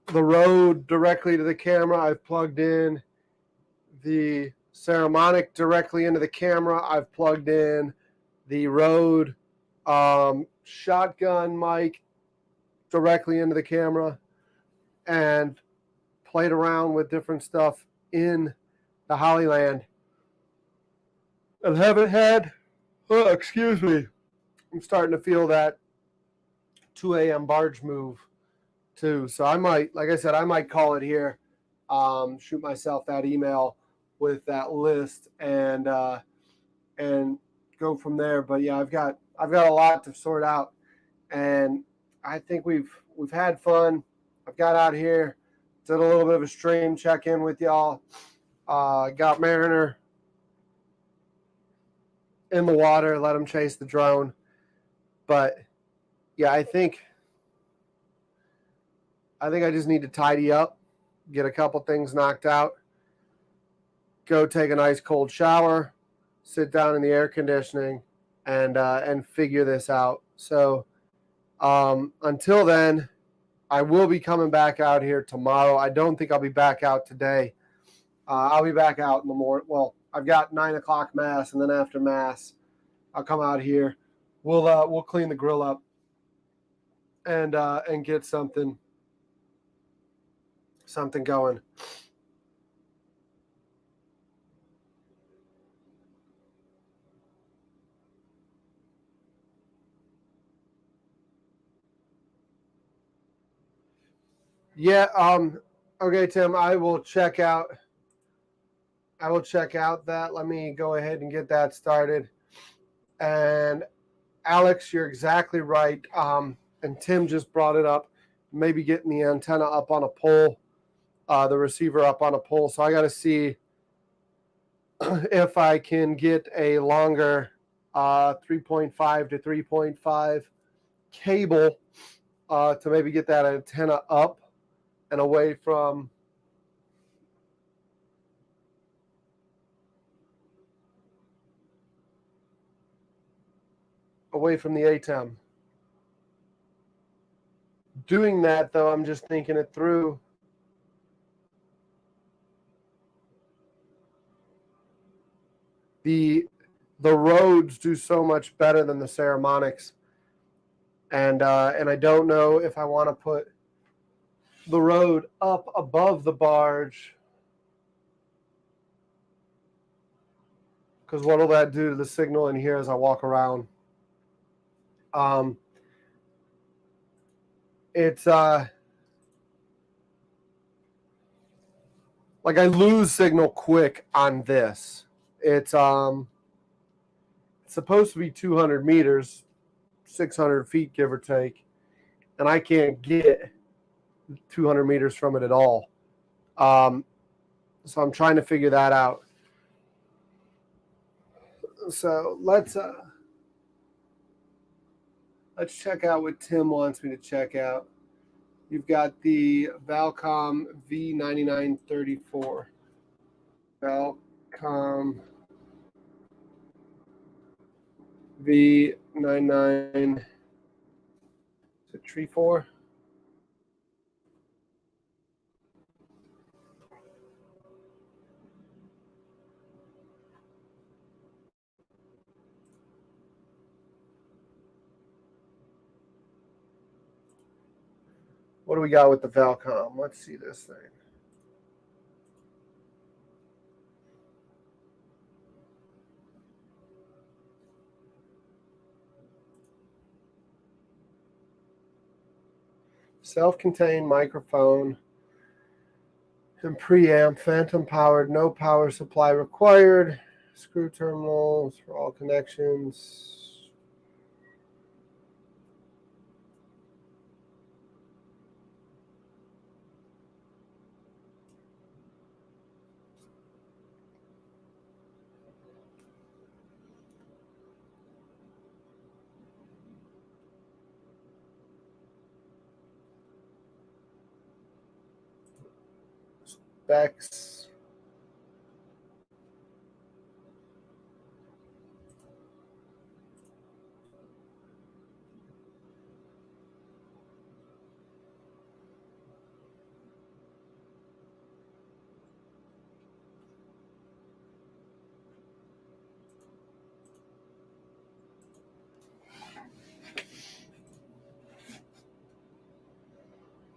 the Rode directly to the camera. I've plugged in the Saramonic directly into the camera. I've plugged in the Rode shotgun mic directly into the camera and played around with different stuff in the Hollyland. And haven't had, excuse me, I'm starting to feel that 2 a.m. barge move too. So I might, like I said, I might call it here, shoot myself that email with that list and go from there. But yeah, I've got a lot to sort out, and I think we've had fun. I've got out here, did a little bit of a stream check-in with y'all. Got Mariner in the water, let him chase the drone. But yeah, I think I just need to tidy up, get a couple things knocked out, go take a nice cold shower, sit down in the air conditioning, and figure this out. So until then, I will be coming back out here tomorrow. I don't think I'll be back out today. I'll be back out in the morning. Well, I've got 9 o'clock mass, and then after mass, I'll come out here. We'll clean the grill up and get something going. Yeah. Okay, Tim. I will check out that. Let me go ahead and get that started. And Alex, you're exactly right. And Tim just brought it up. Maybe getting the antenna up on a pole, the receiver up on a pole. So I got to see if I can get a longer 3.5 to 3.5 cable to maybe get that antenna up and away from the ATEM. Doing that though, I'm just thinking it through. The roads do so much better than the Ceremonics, and I don't know if I want to put the road up above the barge, because what will that do to the signal in here as I walk around? It's like I lose signal quick on this. It's supposed to be 200 meters, 600 feet, give or take, and I can't get 200 meters from it at all. So I'm trying to figure that out. So let's check out what Tim wants me to check out. You've got the Valcom V9934. Valcom V99. Is it Tree 4? What do we got with the Valcom? Let's see this thing. Self-contained microphone and preamp, phantom powered, no power supply required. Screw terminals for all connections. Specs.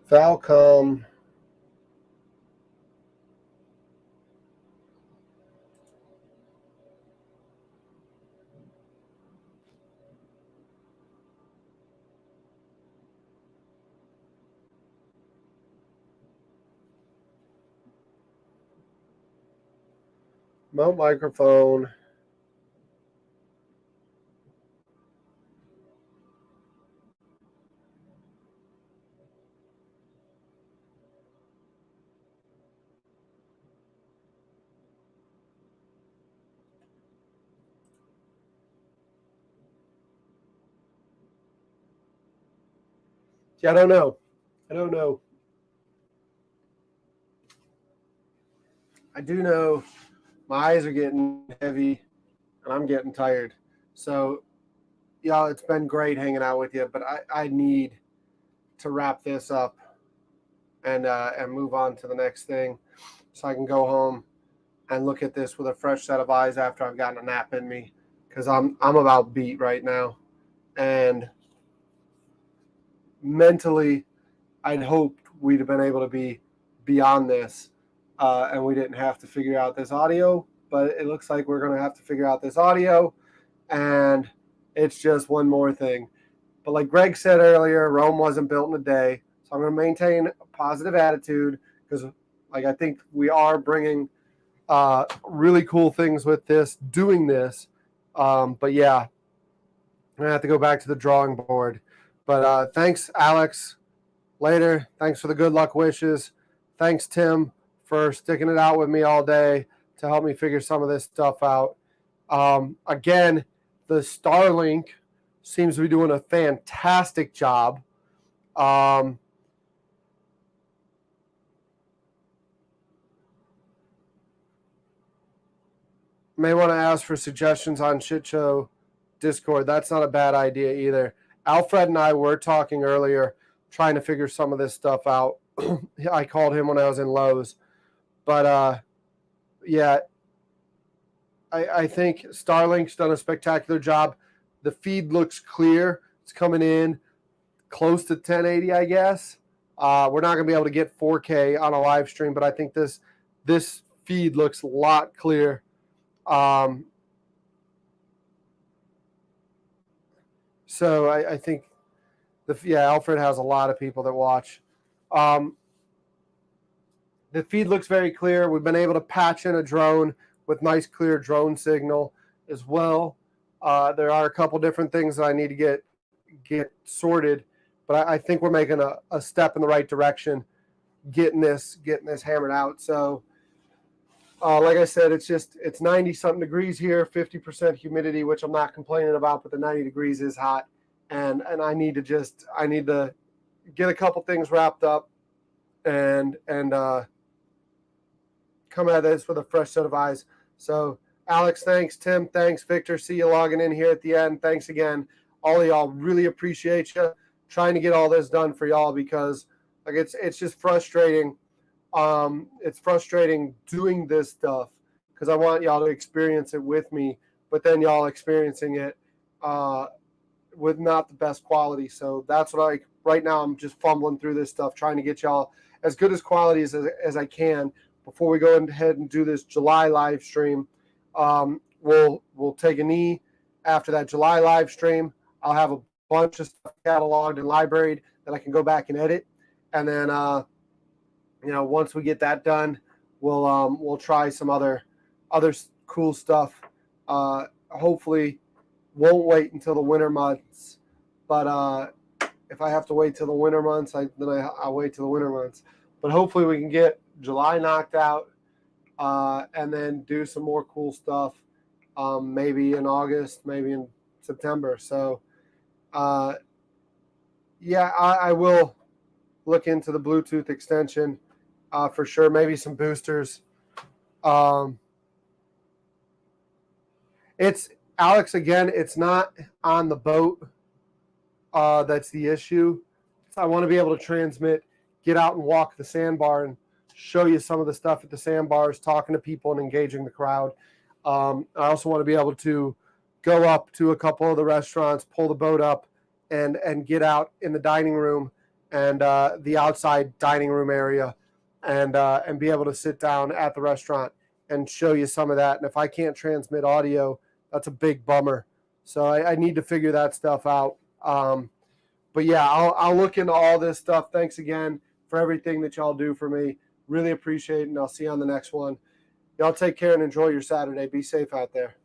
Valcom. Remote microphone. Yeah, I don't know. I do know my eyes are getting heavy and I'm getting tired. So, y'all, it's been great hanging out with you, but I need to wrap this up and move on to the next thing so I can go home and look at this with a fresh set of eyes after I've gotten a nap in me, because I'm about beat right now. And mentally, I'd hoped we'd have been able to be beyond this and we didn't have to figure out this audio, but it looks like we're going to have to figure out this audio, and it's just one more thing. But like Greg said earlier, Rome wasn't built in a day, so I'm going to maintain a positive attitude, because like I think we are bringing really cool things with this, doing this. But yeah, I'm gonna have to go back to the drawing board. But thanks, Alex. Later. Thanks for the good luck wishes. Thanks, Tim, for sticking it out with me all day to help me figure some of this stuff out. Again, the Starlink seems to be doing a fantastic job. May want to ask for suggestions on Shit Show Discord. That's not a bad idea either. Alfred and I were talking earlier, trying to figure some of this stuff out. I called him when I was in Lowe's. But yeah, I think Starlink's done a spectacular job. The feed looks clear. It's coming in close to 1080, I guess. We're not going to be able to get 4K on a live stream, but I think this feed looks a lot clear. So I think Alfred has a lot of people that watch. The feed looks very clear. We've been able to patch in a drone with nice clear drone signal as well. There are a couple different things that I need to get sorted, but I think we're making a step in the right direction, getting this hammered out. So like I said, it's 90 something degrees here, 50% humidity, which I'm not complaining about, but the 90 degrees is hot. And I need to get a couple things wrapped up and come at this with a fresh set of eyes. So Alex, thanks. Tim, thanks. Victor, see you logging in here at the end. Thanks again. All of y'all, really appreciate you trying to get all this done for y'all, because like it's just frustrating. It's frustrating doing this stuff because I want y'all to experience it with me, but then y'all experiencing it with not the best quality. So that's what right now I'm just fumbling through this stuff, trying to get y'all as good as quality as I can before we go ahead and do this July live stream. We'll take a knee after that July live stream. I'll have a bunch of stuff cataloged and libraried that I can go back and edit, and then once we get that done, we'll try some other cool stuff. Hopefully, won't wait until the winter months, but if I have to wait till the winter months, I'll wait till the winter months. But hopefully, we can get July knocked out, and then do some more cool stuff. Maybe in August, maybe in September. So, I will look into the Bluetooth extension for sure. Maybe some boosters. It's Alex again. It's not on the boat. That's the issue. So I want to be able to transmit, get out and walk the sandbar and show you some of the stuff at the sandbars, talking to people and engaging the crowd. I also want to be able to go up to a couple of the restaurants, pull the boat up, and get out in the dining room and the outside dining room area, and be able to sit down at the restaurant and show you some of that. And if I can't transmit audio, that's a big bummer. So I need to figure that stuff out. But yeah, I'll look into all this stuff. Thanks again for everything that y'all do for me. Really appreciate it, and I'll see you on the next one. Y'all take care and enjoy your Saturday. Be safe out there.